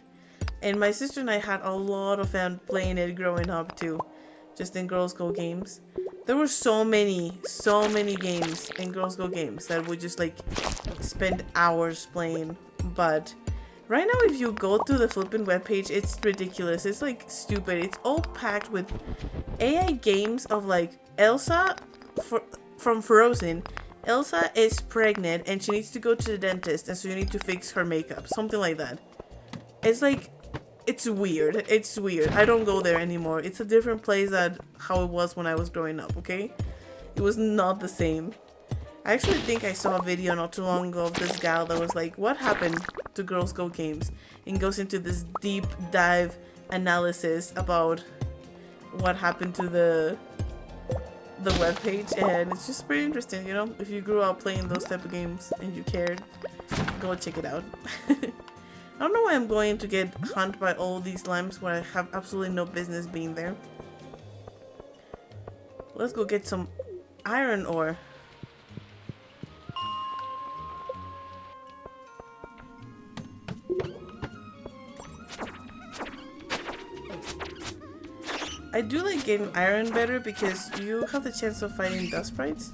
And my sister and I had a lot of fun playing it growing up too. Just in Girls Go Games. There were so many games in Girls Go Games that we just like spend hours playing. But right now if you go to the flipping webpage, it's ridiculous. It's like stupid. It's all packed with AI games of like Elsa from Frozen. Elsa is pregnant and she needs to go to the dentist, and so you need to fix her makeup. Something like that. It's like, it's weird. It's weird. I don't go there anymore. It's a different place than how it was when I was growing up, okay? It was not the same. I actually think I saw a video not too long ago of this gal that was like, what happened to Girls Go Games? And goes into this deep dive analysis about what happened to the webpage, and it's just pretty interesting, you know? If you grew up playing those type of games and you cared, go check it out. I don't know why I'm going to get hunted by all these lamps where I have absolutely no business being there. Let's go get some iron ore. I do like getting iron better because you have the chance of fighting dust sprites.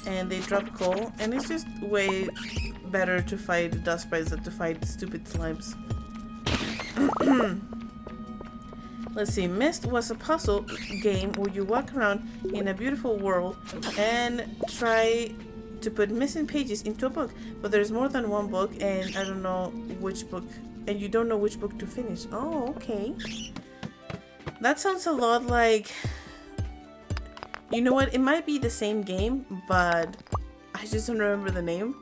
And they drop coal. And it's just way better to fight dust sprites than to fight stupid slimes. Let's see. Myst was a puzzle game where you walk around in a beautiful world and try to put missing pages into a book. But there's more than one book and I don't know which book. And you don't know which book to finish. Oh, okay. That sounds a lot like... You know what? It might be the same game, but I just don't remember the name.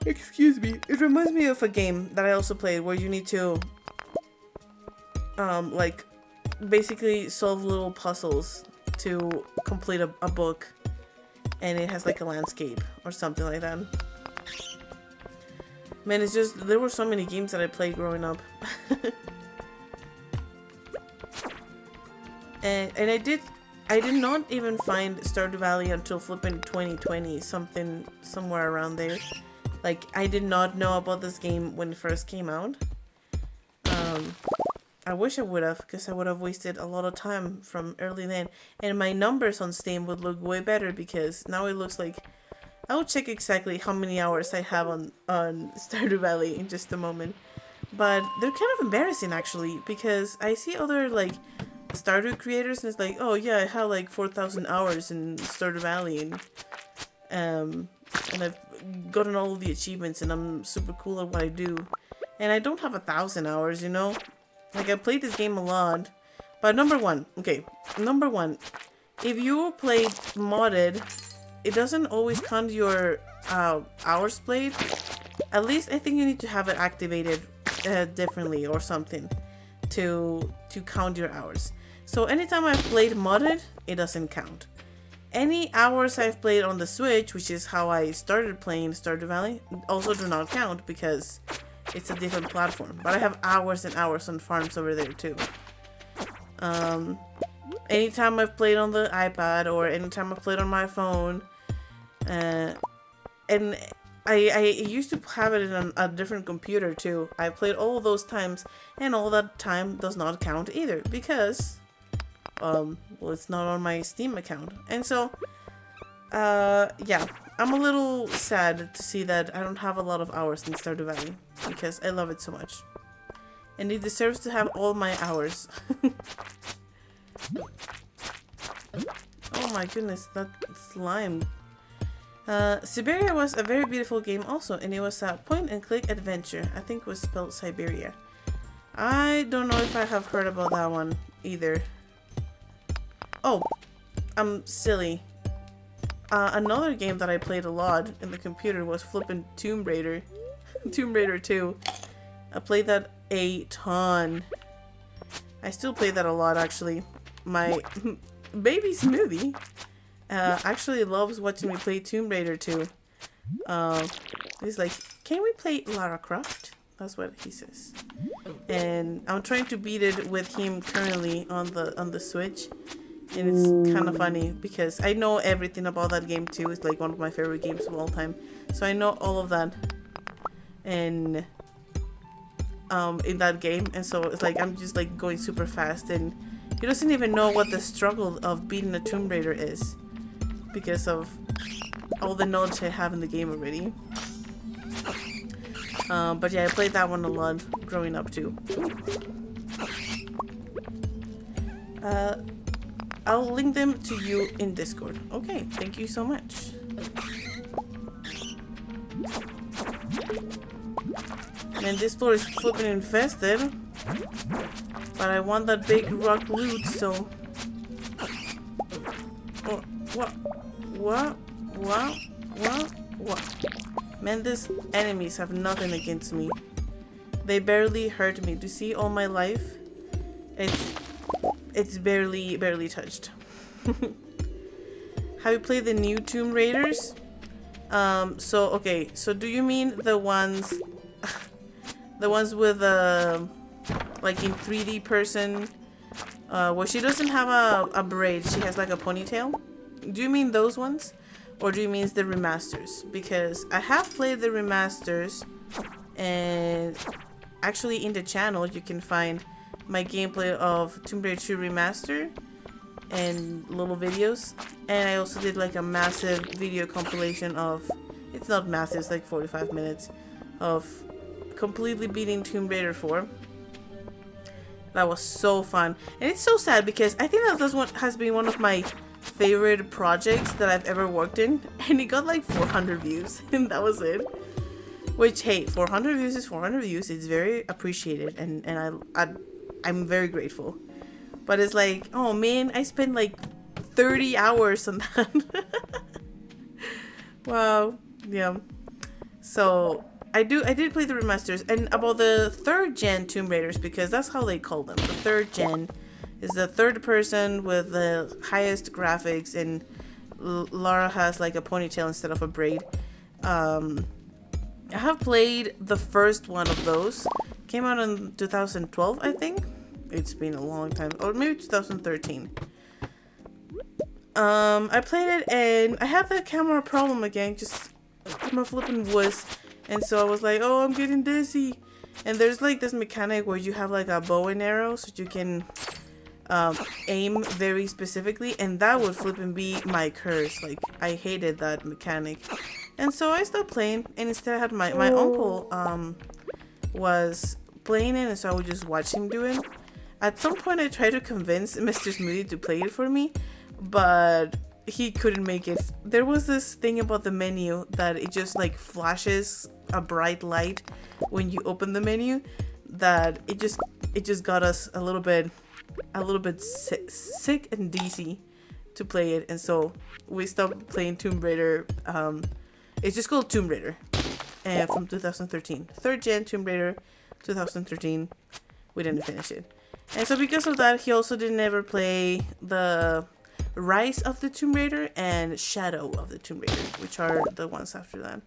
Excuse me. It reminds me of a game that I also played where you need to, like, basically solve little puzzles to complete a book. And it has like a landscape or something like that. Man, it's just, there were so many games that I played growing up. And I did not even find Stardew Valley until flipping 2020, somewhere around there. Like, I did not know about this game when it first came out. I wish I would have, because I would have wasted a lot of time from early then. And my numbers on Steam would look way better, because now it looks like... I will check exactly how many hours I have on Stardew Valley in just a moment. But they're kind of embarrassing, actually, because I see other, like... Stardew creators and it's like, oh yeah, I have like 4,000 hours in Stardew Valley and I've gotten all of the achievements and I'm super cool at what I do, and I don't have 1,000 hours, you know. Like, I played this game a lot, but number one, if you play modded, it doesn't always count your hours played. At least I think you need to have it activated differently or something to count your hours. So anytime I've played modded, it doesn't count. Any hours I've played on the Switch, which is how I started playing Stardew Valley, also do not count because it's a different platform. But I have hours and hours on farms over there too. Anytime I've played on the iPad or anytime I've played on my phone, and I used to have it in a different computer too. I played all those times, and all that time does not count either because, well, it's not on my Steam account. And so, yeah, I'm a little sad to see that I don't have a lot of hours in Stardew Valley because I love it so much, and it deserves to have all my hours. Oh my goodness, that slime. Siberia was a very beautiful game also, and it was a point-and-click adventure. I think it was spelled Siberia. I don't know if I have heard about that one either. Oh, I'm silly. Another game that I played a lot in the computer was flipping Tomb Raider. Tomb Raider 2. I played that a ton. I still play that a lot, actually. My baby Smoothie actually loves watching me play Tomb Raider 2. He's like, can we play Lara Croft? That's what he says. And I'm trying to beat it with him currently on the Switch. And it's kind of funny because I know everything about that game too. It's like one of my favorite games of all time. So I know all of that. And in that game. And so it's like I'm just like going super fast, and he doesn't even know what the struggle of beating a Tomb Raider is because of all the knowledge I have in the game already. But yeah, I played that one a lot growing up too. I'll link them to you in Discord. Okay, thank you so much. Man, this floor is flipping infested. But I want that big rock loot, so... Oh, what? Man, these enemies have nothing against me. They barely hurt me. To see all my life, it's barely touched. Have you played the new Tomb Raiders? Okay, so do you mean the ones with like in 3D person, where she doesn't have a braid, she has like a ponytail? Do you mean those ones? Or do you mean the remasters? Because I have played the remasters, and actually in the channel you can find my gameplay of Tomb Raider 2 Remaster and little videos. And I also did like a massive video compilation of, it's not massive, it's like 45 minutes of completely beating Tomb Raider 4. That was so fun. And it's so sad because I think that this one has been one of my favorite projects that I've ever worked in. And it got like 400 views and that was it. Which, hey, 400 views is 400 views. It's very appreciated and I'm very grateful. But it's like, oh man, I spent like 30 hours on that. Wow. Yeah. So I did play the remasters, and about the 3rd gen Tomb Raiders, because that's how they call them. The 3rd gen is the 3rd person with the highest graphics, and Lara has like a ponytail instead of a braid. I have played the first one of those. Came out in 2012, I think. It's been a long time, or maybe 2013. I played it and I had the camera problem again. Just I'm a flippin' wuss, and so I was like, oh, I'm getting dizzy. And there's like this mechanic where you have like a bow and arrow, so you can aim very specifically, and that would flippin' be my curse. Like I hated that mechanic. And so I stopped playing, and instead I had my uncle was playing it, and so I would just watch him do it. At some point I tried to convince Mr. Smoothie to play it for me, but he couldn't make it. There was this thing about the menu that it just like flashes a bright light when you open the menu, that it just got us a little bit sick and dizzy to play it, and so we stopped playing Tomb Raider. It's just called Tomb Raider, from 2013. 3rd gen Tomb Raider, 2013. We didn't finish it. And so because of that, he also didn't ever play the Rise of the Tomb Raider and Shadow of the Tomb Raider, which are the ones after that.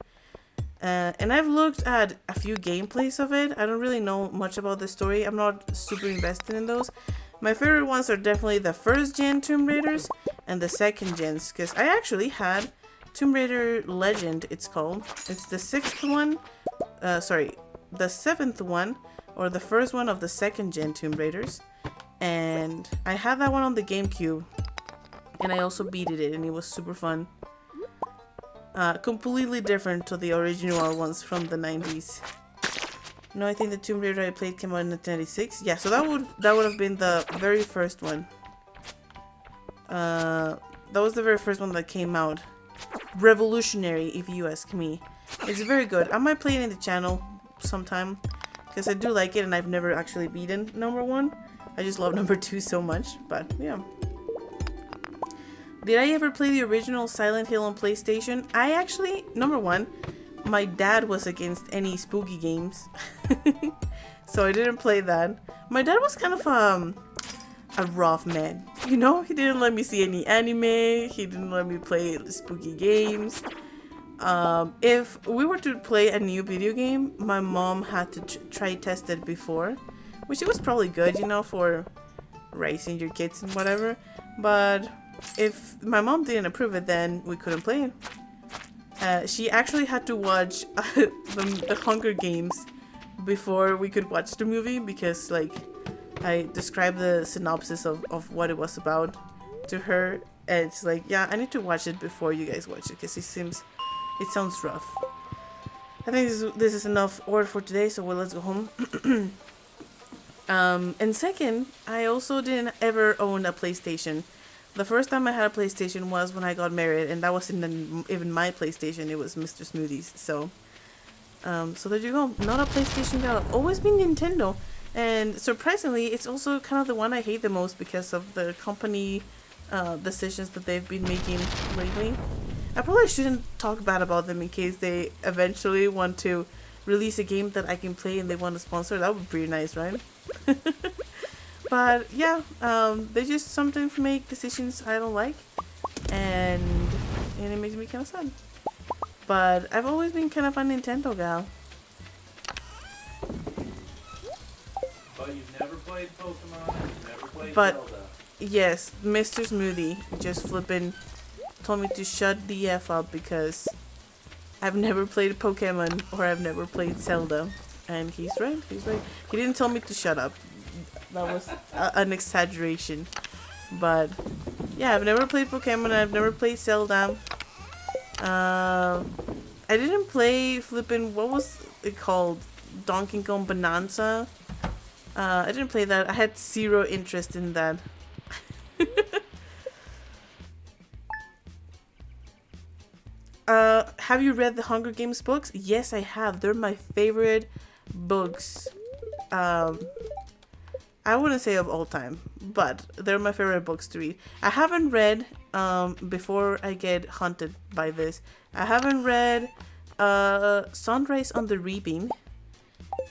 And I've looked at a few gameplays of it. I don't really know much about the story. I'm not super invested in those. My favorite ones are definitely the 1st gen Tomb Raiders and the 2nd gens, because I actually had Tomb Raider Legend, it's called. It's the 6th one, the 7th one, or the first one of the 2nd gen Tomb Raiders. And I had that one on the GameCube, and I also beat it, and it was super fun. Completely different to the original ones from the 90s. No, I think the Tomb Raider I played came out in 1996. Yeah, so that would have been the very first one. That was the very first one that came out. Revolutionary, if you ask me. It's very good. I might play it in the channel sometime, because I do like it, and I've never actually beaten number 1. I just love number 2 so much, but yeah. Did I ever play the original Silent Hill on PlayStation? I actually, number 1, my dad was against any spooky games, so I didn't play that. My dad was kind of a rough man, you know. He didn't let me see any anime. He didn't let me play spooky games. If we were to play a new video game, my mom had to try test it before, which it was probably good, you know, for raising your kids and whatever. But if my mom didn't approve it, then we couldn't play it. She actually had to watch the Hunger Games before we could watch the movie, because like I described the synopsis of what it was about to her, and it's like, yeah, I need to watch it before you guys watch it, because it sounds rough. I think this is enough order for today, so let's go home. And second, I also didn't ever own a PlayStation. The first time I had a PlayStation was when I got married, and that wasn't even my PlayStation, it was Mr. Smoothie's. So there you go. Not a PlayStation girl. I've always been Nintendo. And surprisingly, it's also kind of the one I hate the most because of the company decisions that they've been making lately. I probably shouldn't talk bad about them in case they eventually want to release a game that I can play and they want to sponsor. That would be pretty nice, right? But yeah, they just sometimes make decisions I don't like, and it makes me kind of sad. But I've always been kind of a Nintendo gal. But you've never played Pokemon, you've never played But Zelda. yes, Mr. Smoothie just flippin' told me to shut the F up because I've never played Pokemon or I've never played Zelda. And he's right, he's right. He didn't tell me to shut up. that was an exaggeration. But yeah, I've never played Pokemon. I've never played Zelda. I didn't play flippin', what was it called? Donkey Kong Bonanza. I didn't play that. I had zero interest in that. Have you read the Hunger Games books? Yes, I have. They're my favorite books. I wouldn't say of all time, but they're my favorite books to read. I haven't read, before I get haunted by this, I haven't read Sunrise on the Reaping,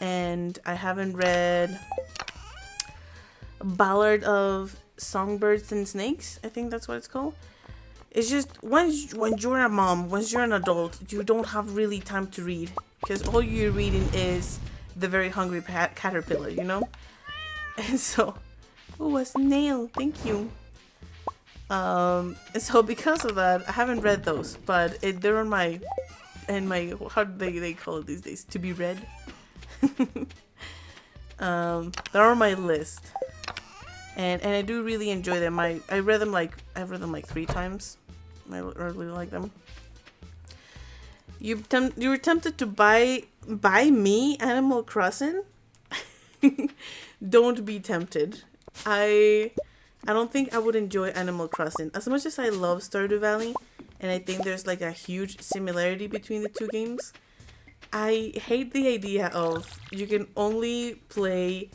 and I haven't read Ballad of Songbirds and Snakes. I think that's what it's called. It's just, when you're a mom, once you're an adult, you don't have really time to read, because all you're reading is The Very Hungry Caterpillar, you know? And so, oh, a snail, thank you. So because of that, I haven't read those, but they're on my, how do they call it these days? To be read. They're on my list, and I do really enjoy them. I read them like 3 times. I really like them. You were tempted to buy me Animal Crossing? Don't be tempted. I don't think I would enjoy Animal Crossing as much as I love Stardew Valley, and I think there's like a huge similarity between the two games. I hate the idea of you can only play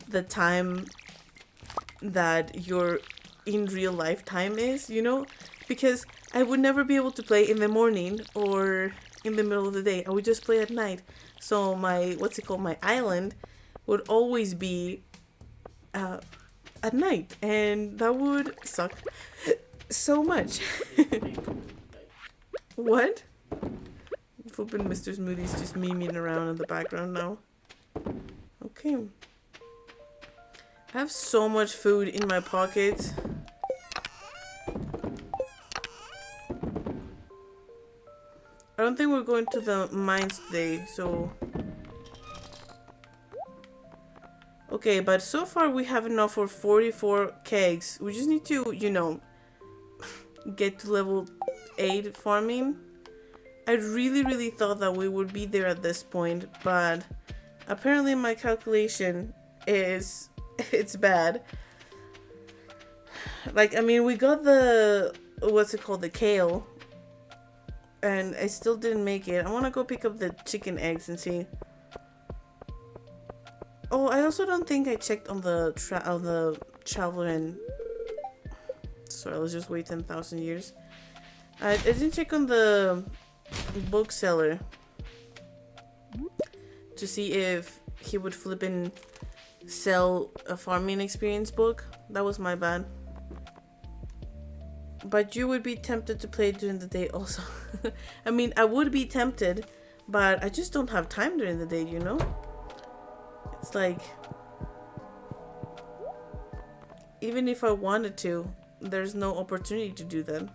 the time that your in real life time is, you know? Because I would never be able to play in the morning or in the middle of the day. I would just play at night. So my, my island would always be at night, and that would suck so much. What? Flippin' Mr. Smoothie's just memeing around in the background now. Okay. I have so much food in my pockets. I don't think we're going to the mines today, so... Okay, but so far we have enough for 44 kegs. We just need to, you know, get to level 8 farming. I really thought that we would be there at this point, but apparently my calculation is... it's bad. Like, I mean, we got the... the kale. And I still didn't make it. I want to go pick up the chicken eggs and see. Oh, I also don't think I checked on the traveler and... Sorry, let's just wait 10,000 years. I didn't check on the bookseller to see if he would flip and sell a farming experience book. That was my bad. But you would be tempted to play during the day also. I mean, I would be tempted, but I just don't have time during the day, you know? It's like, even if I wanted to, there's no opportunity to do that.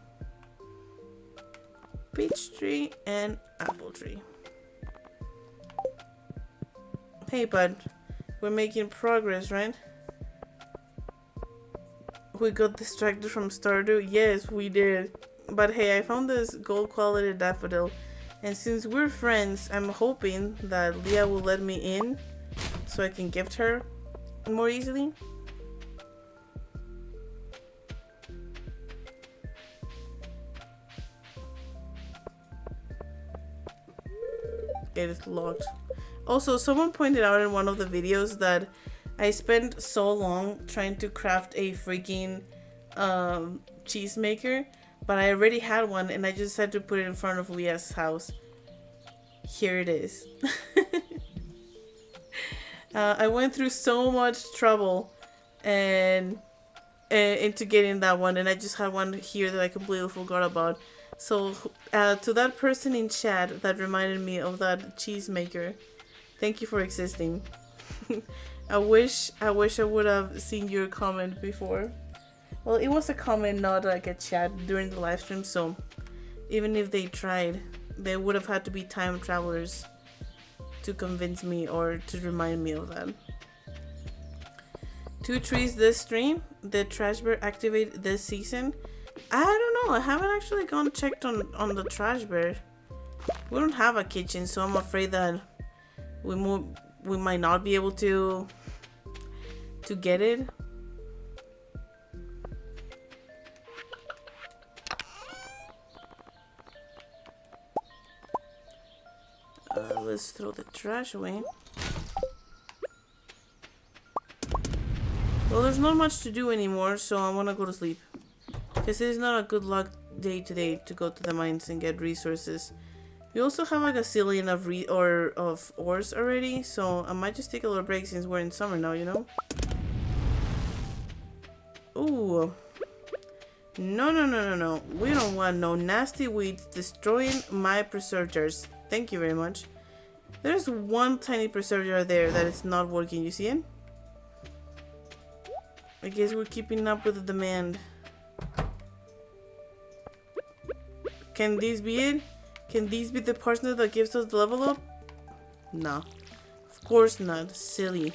Peach tree and apple tree. Hey, bud, we're making progress, right? We got distracted from Stardew. Yes, we did. But hey, I found this gold quality daffodil, and since we're friends, I'm hoping that Leah will let me in so I can gift her more easily. It is locked. Also, someone pointed out in one of the videos that I spent so long trying to craft a freaking cheese maker, but I already had one and I just had to put it in front of Leah's house. Here it is. I went through so much trouble and into getting that one, and I just had one here that I completely forgot about. So to that person in chat that reminded me of that cheese maker, thank you for existing. I wish I would have seen your comment before. Well, it was a comment, not like a chat during the live stream, so even if they tried, they would have had to be time travelers to convince me or to remind me of that. 2 trees this stream. The trash bear activate this season. I don't know. I haven't actually gone checked on the trash bear. We don't have a kitchen, so I'm afraid that we might not be able to get it. Let's throw the trash away. Well, there's not much to do anymore, so I want to go to sleep. Because it is not a good luck day today to go to the mines and get resources. We also have like a zillion of ores already, so I might just take a little break since we're in summer now, you know? Ooh. No. We don't want no nasty weeds destroying my preserve jars. Thank you very much. There's one tiny preserve jar there that is not working, you see it? I guess we're keeping up with the demand. Can these be it? Can these be the partner that gives us the level up? No. Of course not. Silly.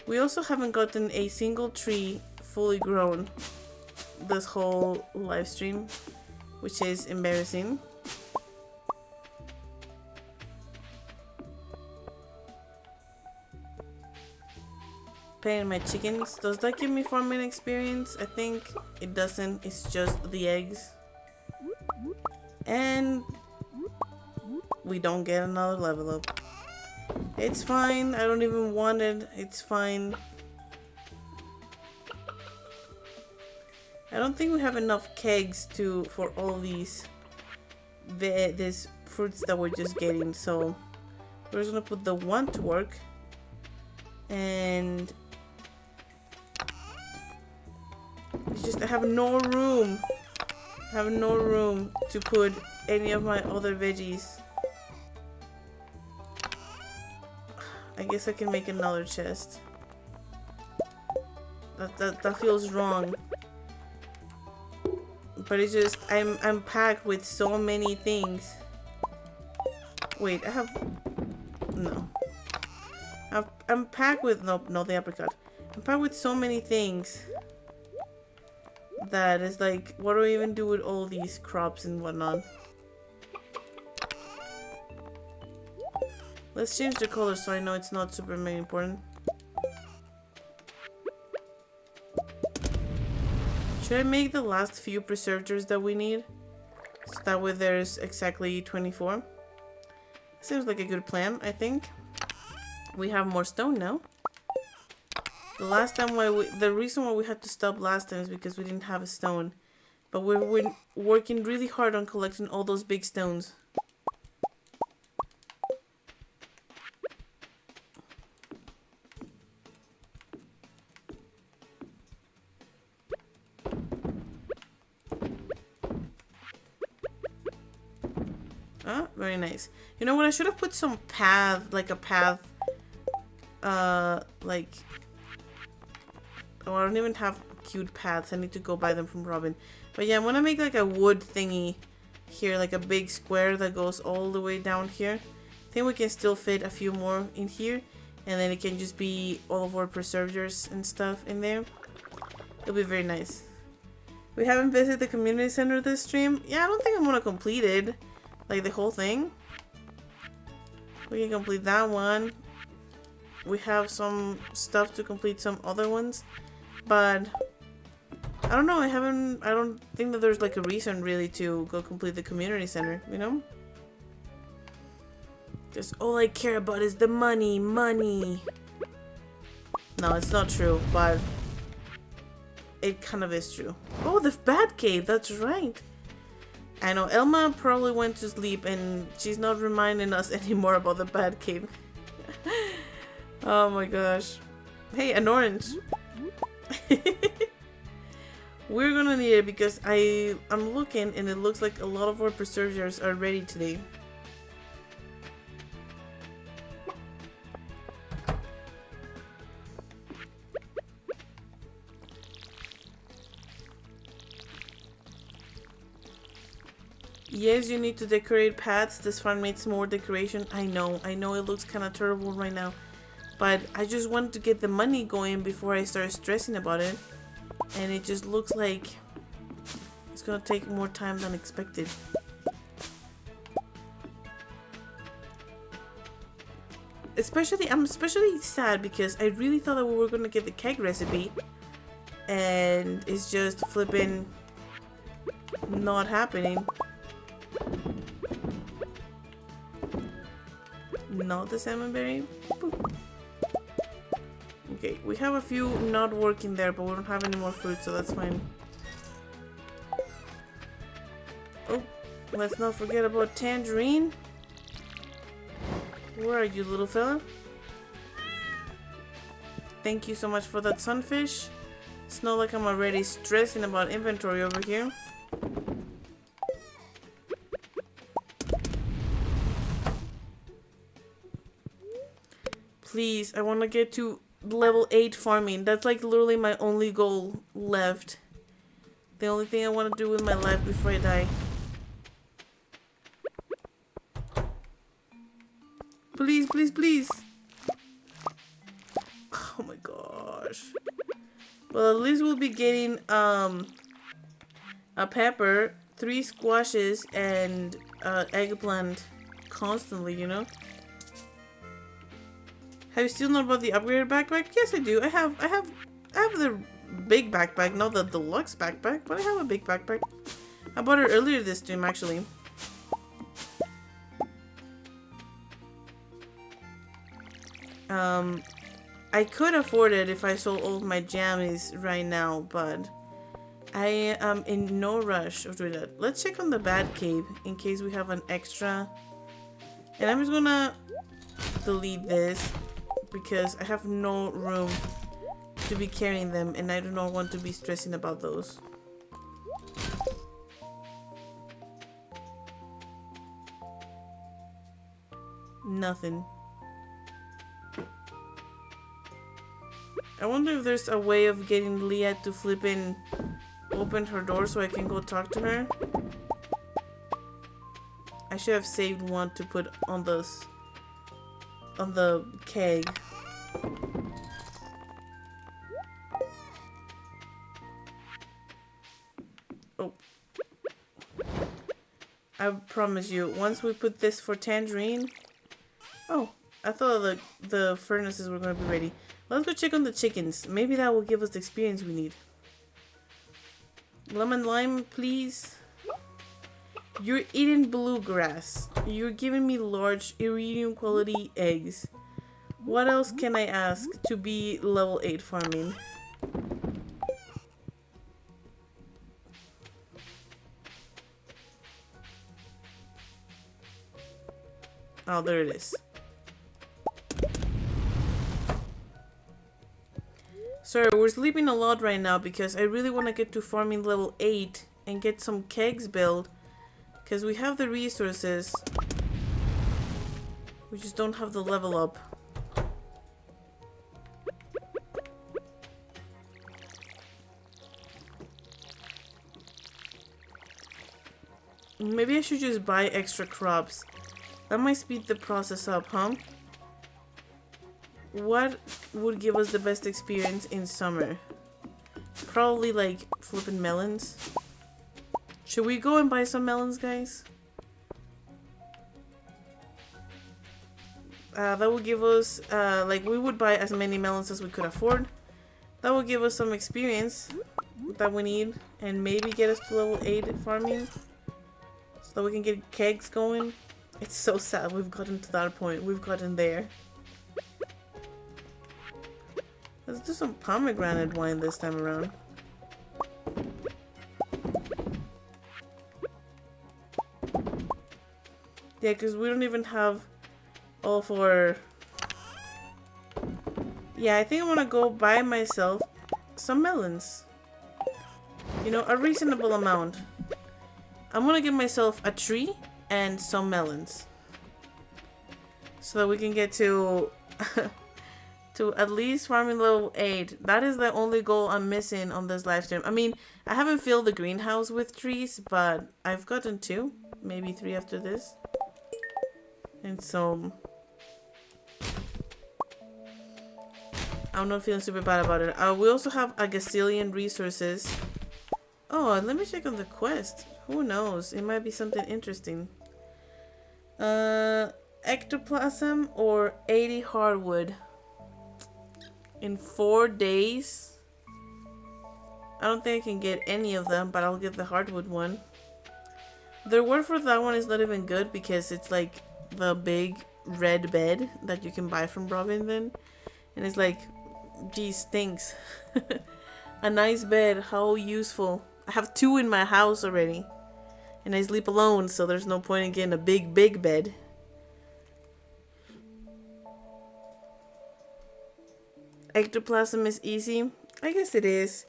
We also haven't gotten a single tree fully grown this whole live stream, which is embarrassing. Paying my chickens. Does that give me farming experience? I think it doesn't. It's just the eggs. And we don't get another level up. It's fine. I don't even want it. It's fine. I don't think we have enough kegs for all these fruits that we're just getting. So we're just gonna put the one to work. And it's just I have no room. I have no room to put any of my other veggies. I guess I can make another chest. That feels wrong. But it's just I'm packed with so many things. Wait, I have no. I'm packed with no the apricot. I'm packed with so many things that it's like, what do I even do with all these crops and whatnot? Let's change the color so I know it's not super mega important. Should I make the last few preservers that we need? So that way there's exactly 24. Seems like a good plan, I think. We have more stone now. The last time the reason why we had to stop last time is because we didn't have a stone. But we're working really hard on collecting all those big stones. Ah, very nice. You know what? I should have put some path, like a path. Like, oh, I don't even have cute paths. I need to go buy them from Robin. But yeah, I'm gonna make like a wood thingy here, like a big square that goes all the way down here. I think we can still fit a few more in here, and then it can just be all of our preservers and stuff in there. It'll be very nice. We haven't visited the community center this stream. Yeah, I don't think I'm gonna complete it, like the whole thing. We can complete that one. We have some stuff to complete some other ones, but I don't know. I don't think that there's like a reason really to go complete the community center, you know? Because all I care about is the money. No, it's not true, but it kind of is true. Oh, the bat cave, that's right. I know, Elma probably went to sleep and she's not reminding us anymore about the bat cave. Oh my gosh. Hey, an orange. We're gonna need it because I'm looking and it looks like a lot of our preservers are ready today. Yes, you need to decorate paths. This farm needs more decoration. I know it looks kind of terrible right now. But I just want to get the money going before I start stressing about it. And it just looks like it's gonna take more time than expected. I'm especially sad because I really thought that we were gonna get the keg recipe. And it's just flipping not happening. Not the salmon berry. Boop. Okay, we have a few not working there, but we don't have any more fruit, so that's fine. Oh, let's not forget about tangerine. Where are you, little fella? Thank you so much for that sunfish. It's not like I'm already stressing about inventory over here. Please, I want to get to level 8 farming. That's like literally my only goal left. The only thing I want to do with my life before I die. Please, please, please. Oh my gosh. Well, at least we'll be getting a pepper, 3 squashes, and eggplant constantly, you know? Have you still known about the upgraded backpack? Yes, I do. I have the big backpack, not the deluxe backpack, but I have a big backpack. I bought it earlier this stream, actually. I could afford it if I sold all of my jammies right now, but I am in no rush of doing that. Let's check on the bat cave in case we have an extra. And I'm just gonna delete this because I have no room to be carrying them and I do not want to be stressing about those. Nothing. I wonder if there's a way of getting Leah to flip in, open her door so I can go talk to her. I should have saved one to put on the keg. Oh. I promise you, once we put this for tangerine. Oh, I thought the furnaces were gonna be ready. Let's go check on the chickens. Maybe that will give us the experience we need. Lemon lime, please. You're eating bluegrass. You're giving me large iridium quality eggs. What else can I ask to be level 8 farming? Oh, there it is. Sorry, we're sleeping a lot right now because I really want to get to farming level 8 and get some kegs built. Because we have the resources. We just don't have the level up. Maybe I should just buy extra crops. That might speed the process up, huh? What would give us the best experience in summer? Probably like flipping melons. Should we go and buy some melons, guys? That would give us, like we would buy as many melons as we could afford. That would give us some experience that we need and maybe get us to level 8 farming so that we can get kegs going. It's so sad we've gotten to that point. We've gotten there. Let's do some pomegranate wine this time around. Yeah, because we don't even have all for... Yeah, I think I want to go buy myself some melons. You know, a reasonable amount. I'm going to give myself a tree and some melons. So that we can get to... to at least farming level 8. That is the only goal I'm missing on this live stream. I mean, I haven't filled the greenhouse with trees, but I've gotten 2. maybe 3 after this. And so I'm not feeling super bad about it. We also have a gazillion resources. Oh, let me check on the quest. Who knows? It might be something interesting. Ectoplasm or 80 hardwood in 4 days. I don't think I can get any of them, but I'll get the hardwood one. The reward for that one is not even good because it's like the big red bed that you can buy from Robin then. And it's like, geez, stinks. A nice bed, how useful. I have 2 in my house already. And I sleep alone, so there's no point in getting a big bed. Ectoplasm is easy. I guess it is.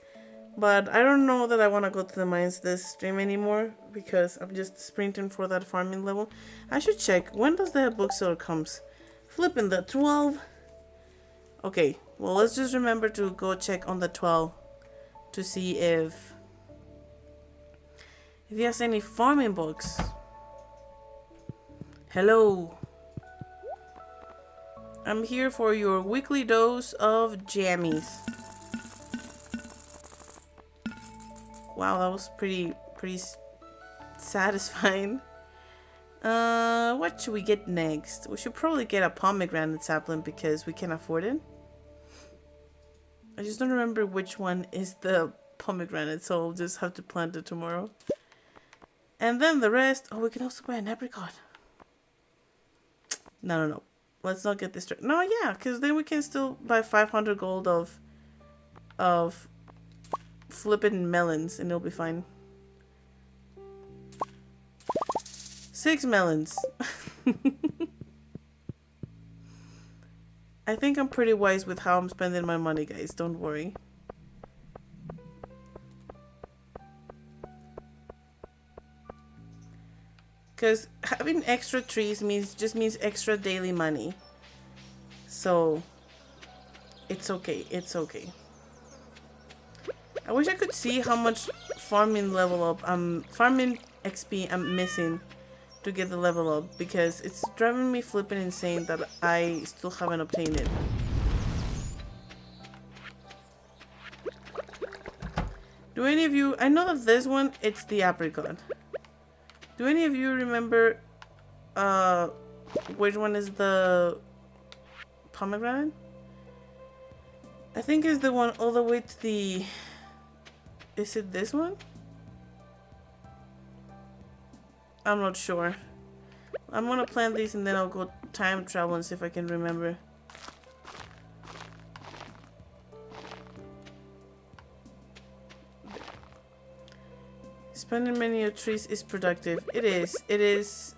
But I don't know that I want to go to the mines this stream anymore because I'm just sprinting for that farming level. I should check. When does the book seller comes? Flipping the 12. Okay, well, let's just remember to go check on the 12 to see if he has any farming books. Hello. I'm here for your weekly dose of jammies. Wow, that was pretty satisfying. What should we get next? We should probably get a pomegranate sapling because we can afford it. I just don't remember which one is the pomegranate, so I'll just have to plant it tomorrow. And then the rest. Oh, we can also buy an apricot. No. Let's not get this. No, yeah, because then we can still buy 500 gold of flipping melons, and it'll be fine. 6 melons. I think I'm pretty wise with how I'm spending my money, guys. Don't worry. Because having extra trees just means extra daily money. So it's okay. It's okay. I wish I could see how much farming level up, farming XP I'm missing to get the level up, because it's driving me flipping insane that I still haven't obtained it. Do any of you, I know that this one, it's the apricot. Do any of you remember which one is the pomegranate? I think it's the one all the way to the... Is it this one? I'm not sure. I'm gonna plant these and then I'll go time travel and see if I can remember. Spending many of trees is productive. It is. It is.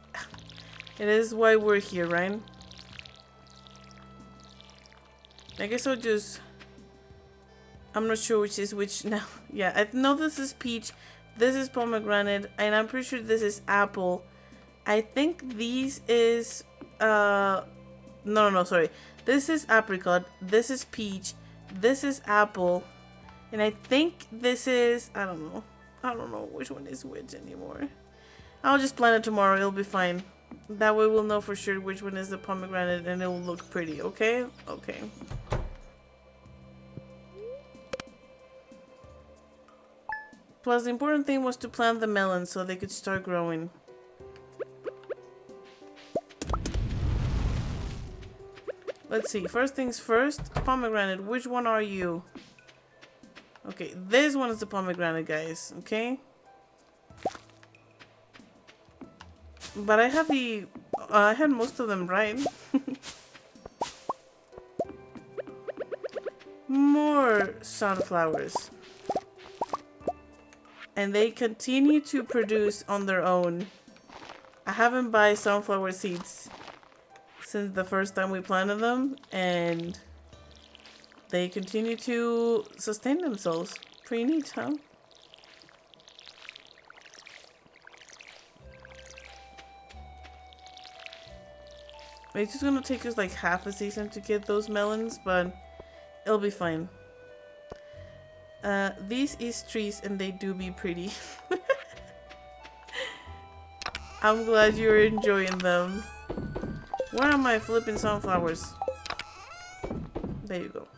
It is why we're here, right? I guess I'll just... I'm not sure which is which now. Yeah, I know this is peach. This is pomegranate. And I'm pretty sure this is apple. I think these is... No, sorry. This is apricot. This is peach. This is apple. And I think this is... I don't know. I don't know which one is which anymore. I'll just plant it tomorrow. It'll be fine. That way we'll know for sure which one is the pomegranate and it will look pretty. Okay? Okay. Plus, the important thing was to plant the melons so they could start growing. Let's see. First things first. Pomegranate. Which one are you? Okay, this one is the pomegranate, guys. Okay? But I have the... I had most of them right. More sunflowers. And they continue to produce on their own. I haven't bought sunflower seeds since the first time we planted them, and they continue to sustain themselves. Pretty neat, huh? It's just gonna take us like half a season to get those melons, but it'll be fine. These is trees and they do be pretty. I'm glad you're enjoying them. Where am I flipping sunflowers? There you go.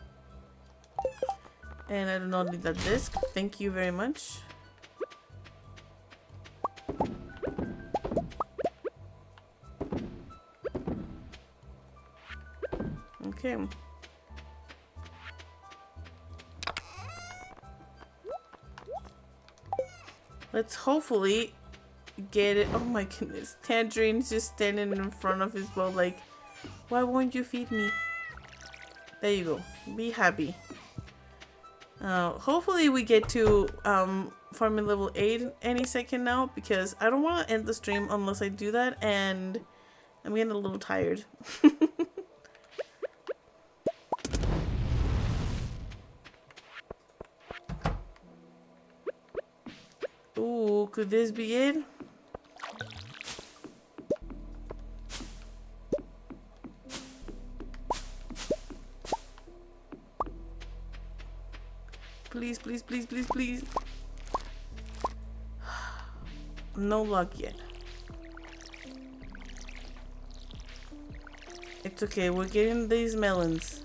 And I do not need that disc. Thank you very much. Okay. Let's hopefully get it. Oh my goodness. Tangerine's just standing in front of his bowl like, why won't you feed me? There you go. Be happy. Hopefully we get to farming level 8 any second now, because I don't want to end the stream unless I do that, and I'm getting a little tired. Ooh, could this be it? Please, please, please, please, please. No luck yet. It's okay, we're getting these melons.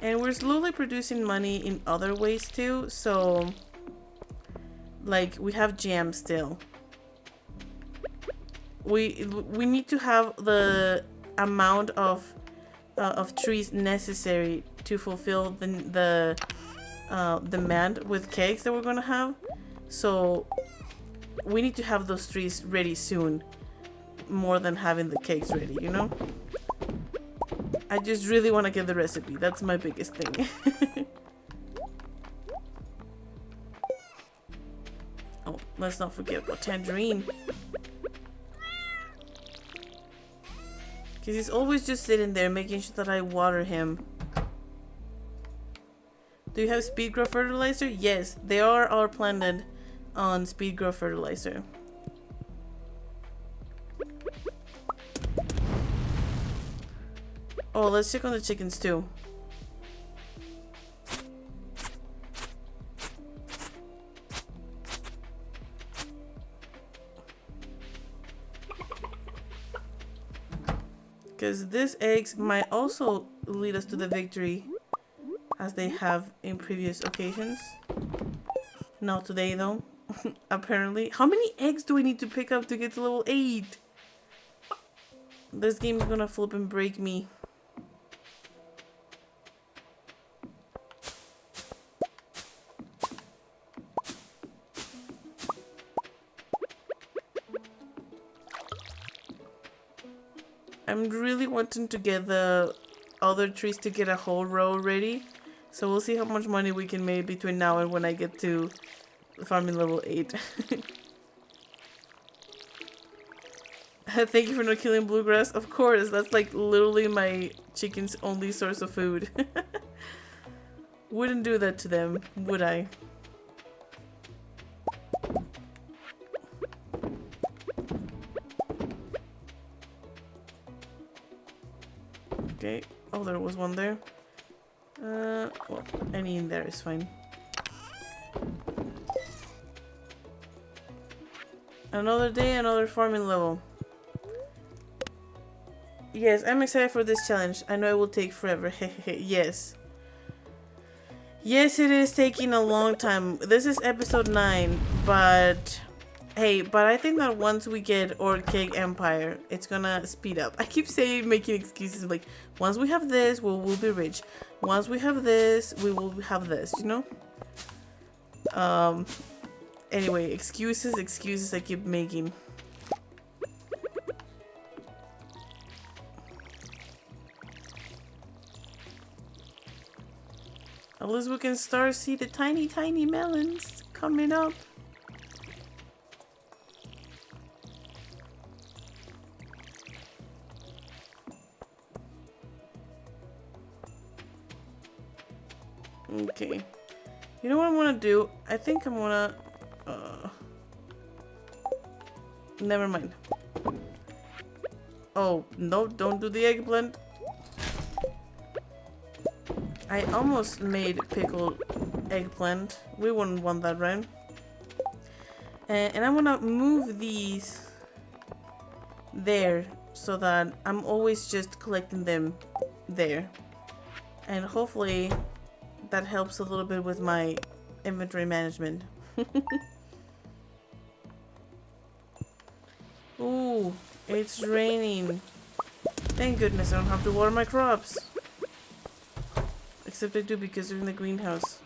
And we're slowly producing money in other ways too, so like we have jam still. We need to have the amount of trees necessary to fulfill the demand with cakes that we're gonna have. So we need to have those trees ready soon, more than having the cakes ready, you know? I just really want to get the recipe. That's my biggest thing. Oh, let's not forget about Tangerine. Because he's always just sitting there making sure that I water him. Do you have speed growth fertilizer? Yes, they are all planted on speed growth fertilizer. Oh, let's check on the chickens too. Because these eggs might also lead us to the victory, as they have in previous occasions. Not today though, apparently. How many eggs do I need to pick up to get to level 8? This game is gonna flip and break me. I'm really wanting to get the other trees to get a whole row ready. So we'll see how much money we can make between now and when I get to farming level 8. Thank you for not killing bluegrass. Of course, that's like literally my chicken's only source of food. Wouldn't do that to them, would I? Okay. Oh, there was one there. Well, any in there is fine. Another day, another farming level. Yes, I'm excited for this challenge. I know it will take forever. Yes. Yes, it is taking a long time. This is episode 9, but... Hey, but I think that once we get Orc Cake Empire, it's gonna speed up. I keep saying, making excuses like, once we have this, we'll be rich. Once we have this, we will have this, you know? Anyway, excuses I keep making. At least we can start to see the tiny, tiny melons coming up. Okay. You know what I'm gonna do? I think I'm gonna... Never mind. Oh, no, don't do the eggplant. I almost made pickled eggplant. We wouldn't want that, right? And I'm gonna move these there so that I'm always just collecting them there. And hopefully that helps a little bit with my inventory management. Ooh, it's raining. Thank goodness I don't have to water my crops. Except I do because they're in the greenhouse.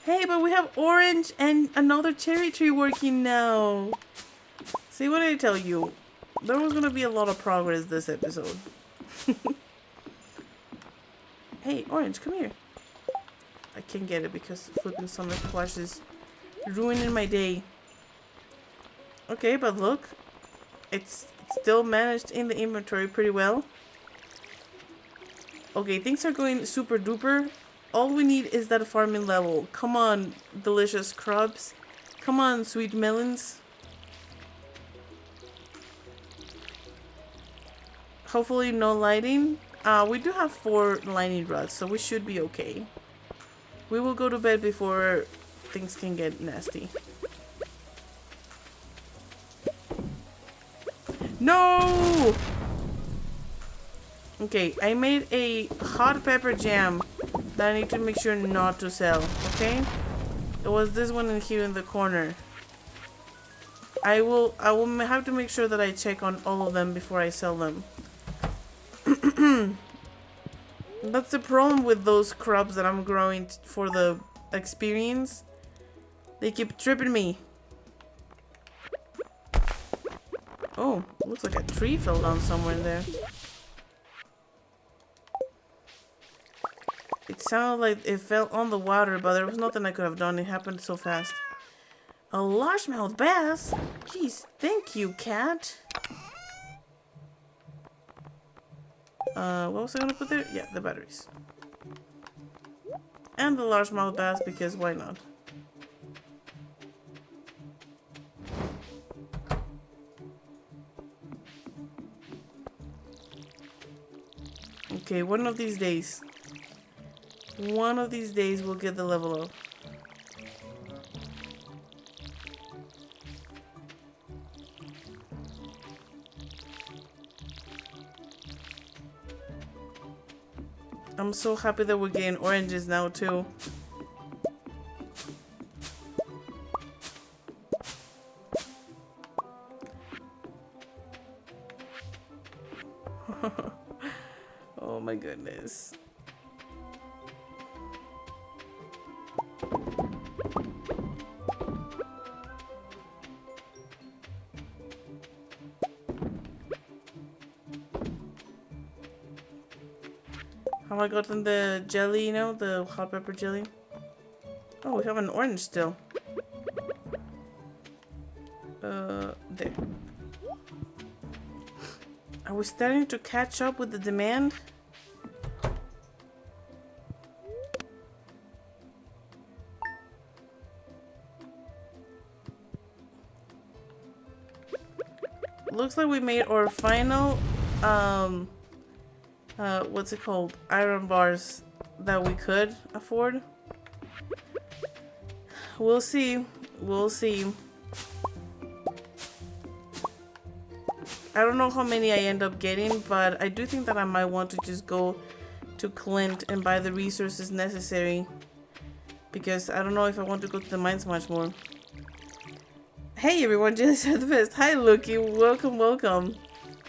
Hey, but we have orange and another cherry tree working now. See, what did I tell you? There was gonna be a lot of progress this episode. Hey, orange, come here. I can't get it because flipping summer squash is ruining my day. Okay, but look, it's still managed in the inventory pretty well. Okay, things are going super duper. All we need is that farming level. Come on, delicious crops. Come on, sweet melons. Hopefully no lighting. We do have 4 lightning rods, so we should be okay. We will go to bed before things can get nasty. No! Okay, I made a hot pepper jam that I need to make sure not to sell, okay? It was this one in here in the corner. I will have to make sure that I check on all of them before I sell them. That's the problem with those crops that I'm growing for the experience. They keep tripping me. Oh, looks like a tree fell down somewhere in there. It sounded like it fell on the water, but there was nothing I could have done. It happened so fast. A largemouth bass? Jeez, thank you, cat. What was I gonna put there? Yeah, the batteries. And the largemouth bass, because why not? Okay, one of these days we'll get the level up. I'm so happy that we're getting oranges now too. Oh my goodness. Have I gotten the jelly, you know, the hot pepper jelly? Oh, we have an orange still. There. Are we starting to catch up with the demand? Looks like we made our final, what's it called? Iron bars that we could afford. We'll see. We'll see. I don't know how many I end up getting, but I do think that I might want to just go to Clint and buy the resources necessary. Because I don't know if I want to go to the mines much more. Hey everyone, Jelly's the best. Hi Lucky, welcome, welcome.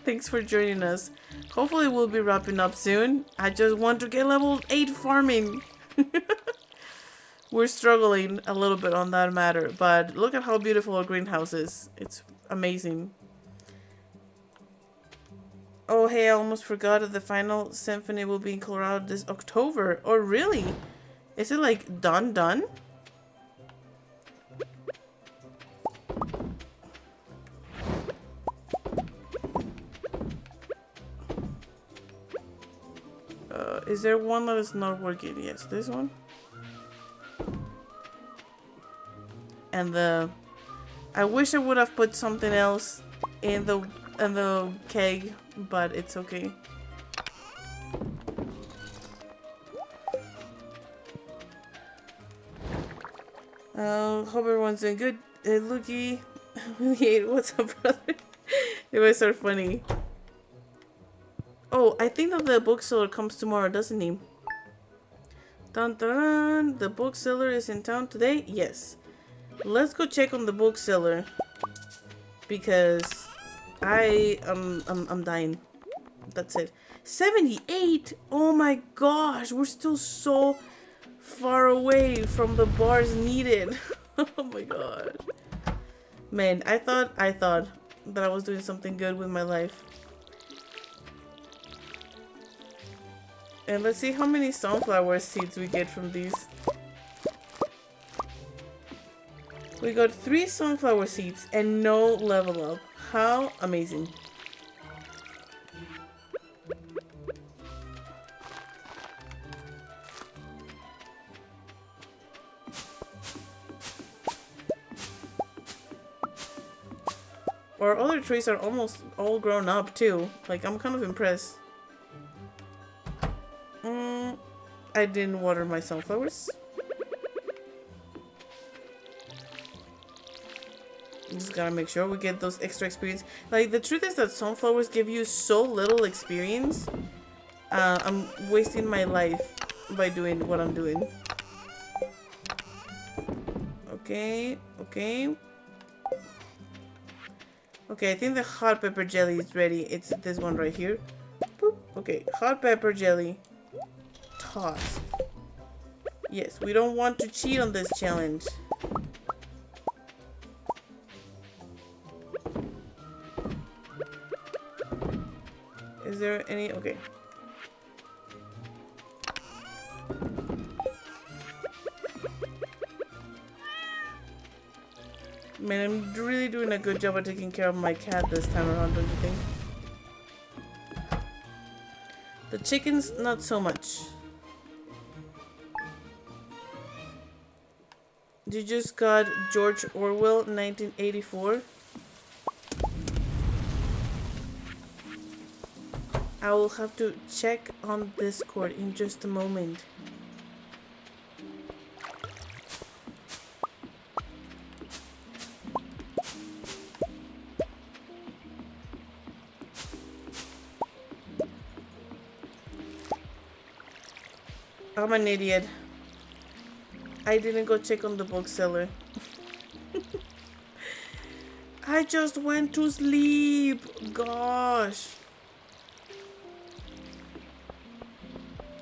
Thanks for joining us. Hopefully we'll be wrapping up soon. I just want to get level 8 farming. We're struggling a little bit on that matter, but look at how beautiful our greenhouse is. It's amazing. Oh hey, I almost forgot that the final symphony will be in Colorado this October. Oh really? Is it like done? Is there one that is not working? Yes, this one. And I wish I would have put something else in the keg, but it's okay. Hope everyone's doing good. Looky, what's up, brother? It was so funny. Oh, I think that the bookseller comes tomorrow, doesn't he? Dun dun dun! The bookseller is in town today? Yes. Let's go check on the bookseller. Because I'm dying. That's it. 78! Oh my gosh, we're still so far away from the bars needed. Oh my god. Man, I thought that I was doing something good with my life. And let's see how many sunflower seeds we get from these. We got 3 sunflower seeds and no level up. How amazing. Our other trees are almost all grown up too. Like, I'm kind of impressed. I didn't water my sunflowers. Just gotta make sure we get those extra experience. Like, the truth is that sunflowers give you so little experience. I'm wasting my life by doing what I'm doing. Okay, okay. Okay, I think the hot pepper jelly is ready. It's this one right here. Boop. Okay, hot pepper jelly. Toss. Yes, we don't want to cheat on this challenge. Is there any? Okay. Man, I'm really doing a good job of taking care of my cat this time around, don't you think? The chickens, not so much. You just got George Orwell, 1984. I will have to check on Discord in just a moment. I'm an idiot. I didn't go check on the bookseller. I just went to sleep. Gosh.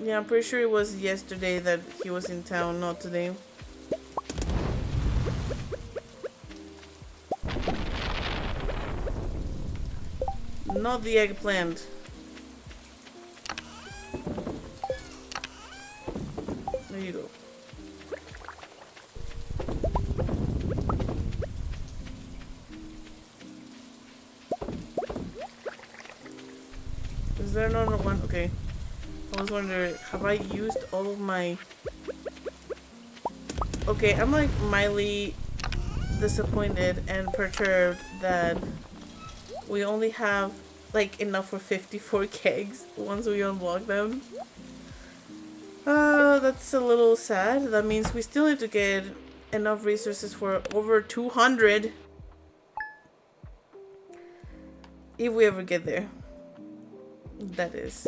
Yeah, I'm pretty sure it was yesterday that he was in town, not today. Not the eggplant. There you go. Is there another one? Okay. I was wondering, have I used all of my... Okay, I'm like mildly disappointed and perturbed that we only have like enough for 54 kegs once we unlock them. That's a little sad. That means we still need to get enough resources for over 200. If we ever get there. That is.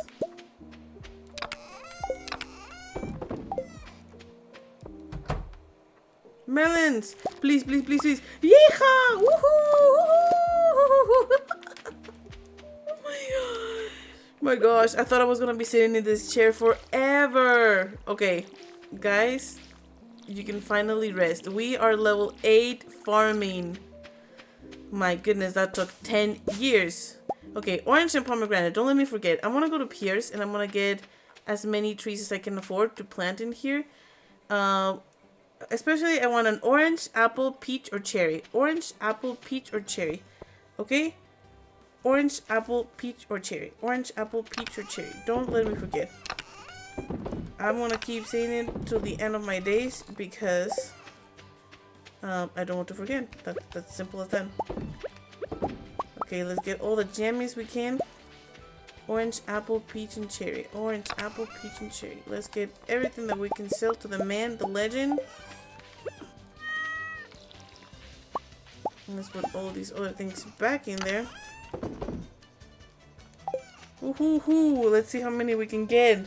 Melons! Please, please, please, please. Yeehaw! Woohoo! My gosh, I thought I was gonna be sitting in this chair forever. Okay, guys, you can finally rest. We are level 8 farming. My goodness, that took 10 years. Okay, orange and pomegranate. Don't let me forget. I'm gonna go to Pierce and I'm gonna get as many trees as I can afford to plant in here. Especially I want an orange, apple, peach, or cherry. Orange, apple, peach, or cherry. Okay? Orange, apple, peach, or cherry. Orange, apple, peach, or cherry. Don't let me forget. I'm gonna keep saying it till the end of my days because I don't want to forget. That's simple as that. Okay, let's get all the jammies we can. Orange, apple, peach, and cherry. Orange, apple, peach, and cherry. Let's get everything that we can sell to the man, the legend. Let's put all these other things back in there. Ooh, let's see how many we can get.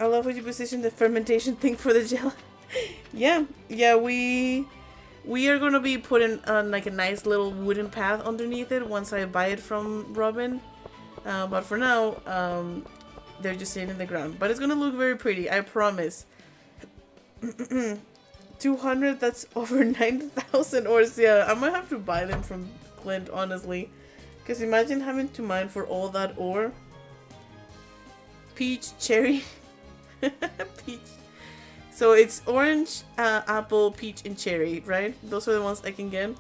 I love how you position the fermentation thing for the gel. yeah, we are gonna be putting like a nice little wooden path underneath it once I buy it from Robin. But for now, they're just sitting in the ground. But it's gonna look very pretty, I promise. 200, that's over 9,000 ores. Yeah, I might have to buy them from Clint, honestly. Because imagine having to mine for all that ore. Peach, cherry. Peach. So it's orange, apple, peach, and cherry, right? Those are the ones I can get.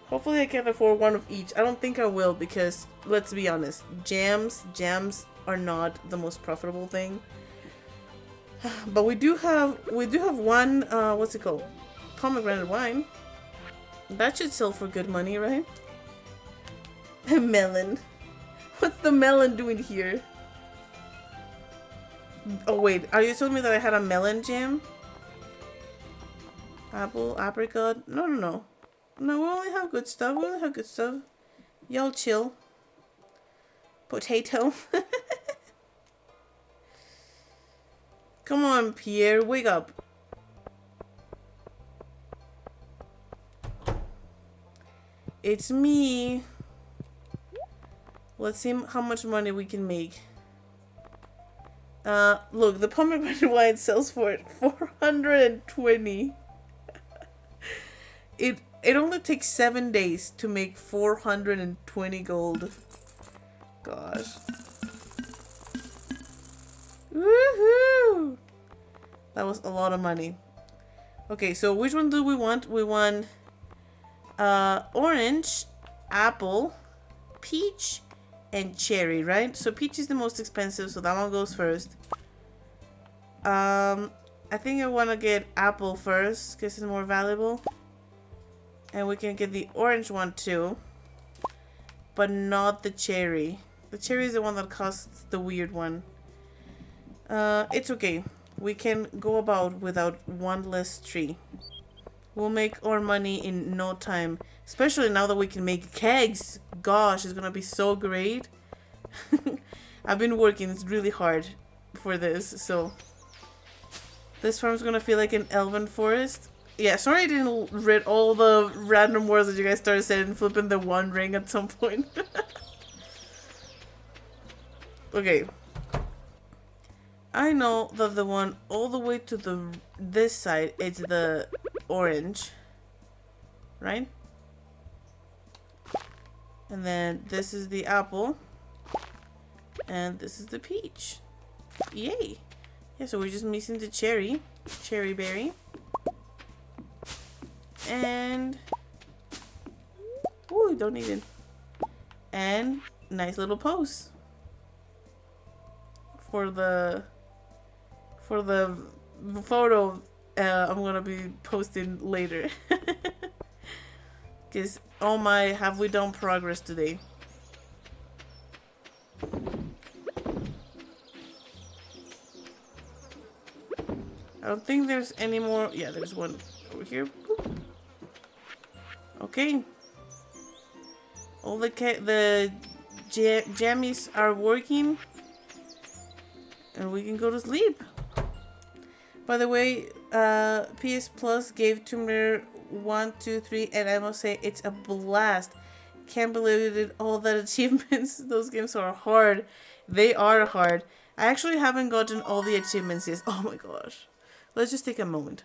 Hopefully I can afford one of each. I don't think I will because, let's be honest, jams are not the most profitable thing. But we do have one, what's it called? Pomegranate wine. That should sell for good money, right? A melon. What's the melon doing here? Oh wait, are you telling me that I had a melon jam? Apple, apricot. No. No, we only have good stuff. Y'all chill. Potato. Come on, Pierre, wake up. It's me. Let's see how much money we can make. Look, the pomegranate wine sells for 420. It only takes 7 days to make 420 gold. Gosh. Woohoo! That was a lot of money. Okay, so which one do we want? We want orange, apple, peach, and cherry, right? So peach is the most expensive, so that one goes first. I think I want to get apple first because it's more valuable. And we can get the orange one too. But not the cherry. The cherry is the one that costs the weird one. It's okay. We can go about without one less tree. We'll make our money in no time. Especially now that we can make kegs. Gosh, it's gonna be so great. I've been working really hard for this, so this farm's gonna feel like an elven forest. Yeah, sorry I didn't read all the random words that you guys started saying, flipping the one ring at some point. Okay. I know that the one all the way to this side is the orange, right? And then this is the apple, and this is the peach. Yay! Yeah, so we're just missing the cherry berry, and ooh, don't need it. And nice little pose for the photo I'm gonna be posting later. Because oh my, have we done progress today? I don't think there's any more. Yeah, there's one over here. Okay. All the jammies are working. And we can go to sleep. By the way, PS Plus gave Tomb Raider 1, 2, 3, and I must say it's a blast. Can't believe it did all that achievements. Those games are hard. They are hard. I actually haven't gotten all the achievements yet. Oh my gosh. Let's just take a moment.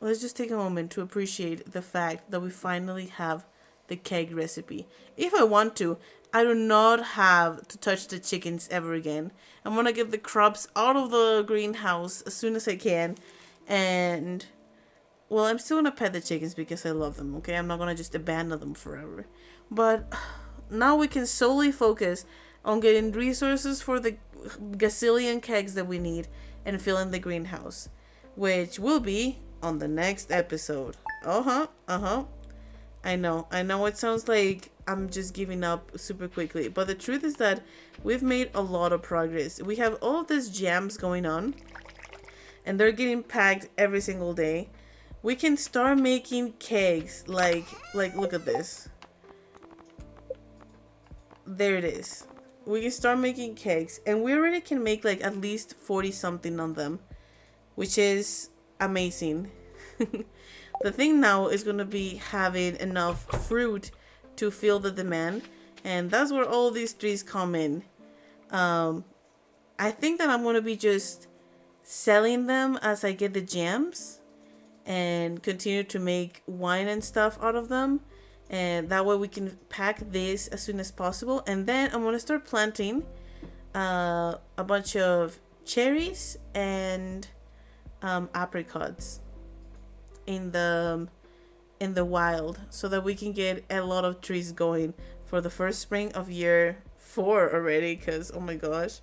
Let's just take a moment to appreciate the fact that we finally have the keg recipe. If I want to, I do not have to touch the chickens ever again. I'm gonna get the crops out of the greenhouse as soon as I can. And, well, I'm still gonna pet the chickens because I love them, okay? I'm not gonna just abandon them forever. But now we can solely focus on getting resources for the gazillion kegs that we need and filling the greenhouse, which will be on the next episode. I know it sounds like I'm just giving up super quickly, but the truth is that we've made a lot of progress. We have all of these jams going on, and they're getting packed every single day. we can start making kegs. Like look at this. There it is. We can start making kegs, and we already can make like at least 40 something on them, which is amazing. The thing now is gonna be having enough fruit to fill the demand, and that's where all these trees come in. I think that I'm gonna be just selling them as I get the gems and continue to make wine and stuff out of them, and that way we can pack this as soon as possible. And then I'm gonna start planting a bunch of cherries and apricots in the wild, so that we can get a lot of trees going for the first spring of year 4 already, because oh my gosh.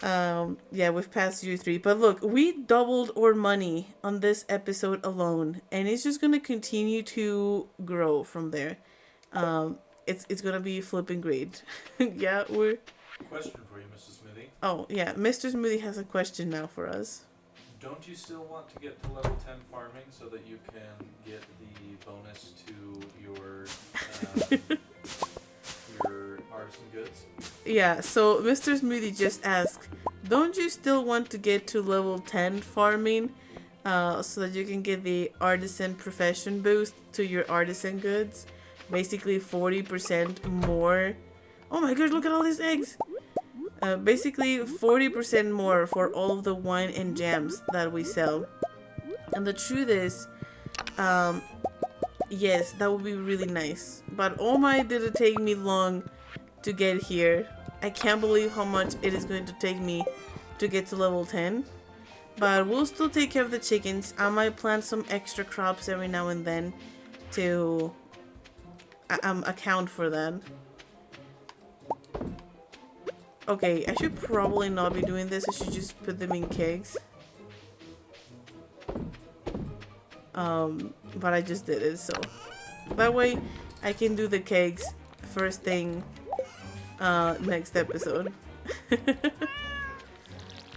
Yeah, we've passed year 3, but look, we doubled our money on this episode alone, and it's just gonna continue to grow from there. It's gonna be flipping great. Yeah, we're... Question for you, Mrs. Smoothie. Oh yeah, Mr. Smoothie has a question now for us. Don't you still want to get to level 10 farming so that you can get the bonus to your your artisan goods? Yeah, so Mr. Smoothie just asked, don't you still want to get to level 10 farming so that you can get the artisan profession boost to your artisan goods? Basically 40% more. Oh my god, look at all these eggs! Basically 40% more for all of the wine and jams that we sell. And the truth is, yes, that would be really nice. But oh my, did it take me long to get here. I can't believe how much it is going to take me to get to level 10. But we'll still take care of the chickens. I might plant some extra crops every now and then to account for that. Okay, I should probably not be doing this. I should just put them in kegs. But I just did it, so that way I can do the kegs first thing next episode.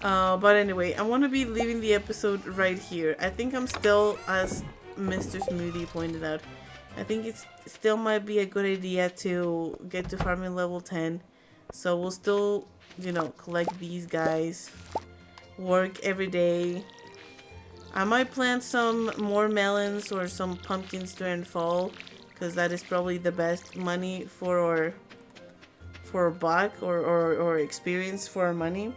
But anyway, I want to be leaving the episode right here. I think I'm still, as Mr. Smoothie pointed out, I think it still might be a good idea to get to farming level 10. So we'll still, you know, collect these guys, work every day. I might plant some more melons or some pumpkins during fall, because that is probably the best money for our buck or experience for our money.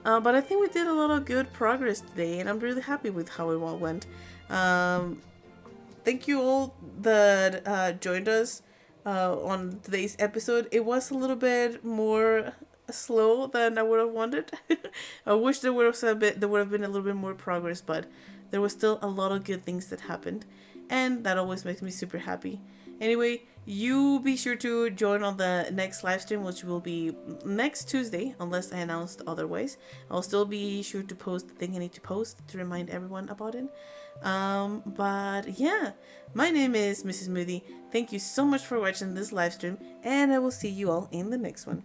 But I think we did a lot of good progress today, and I'm really happy with how it all went. Thank you all that joined us on today's episode. It was a little bit more slow than I would have wanted. I wish there would have been a little bit more progress, but there was still a lot of good things that happened, and that always makes me super happy. Anyway, you be sure to join on the next live stream, which will be next Tuesday, unless I announced otherwise. I'll still be sure to post the thing I need to post to remind everyone about it. But yeah, my name is Mrs. Moody. Thank you so much for watching this live stream, and I will see you all in the next one.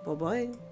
Bye bye.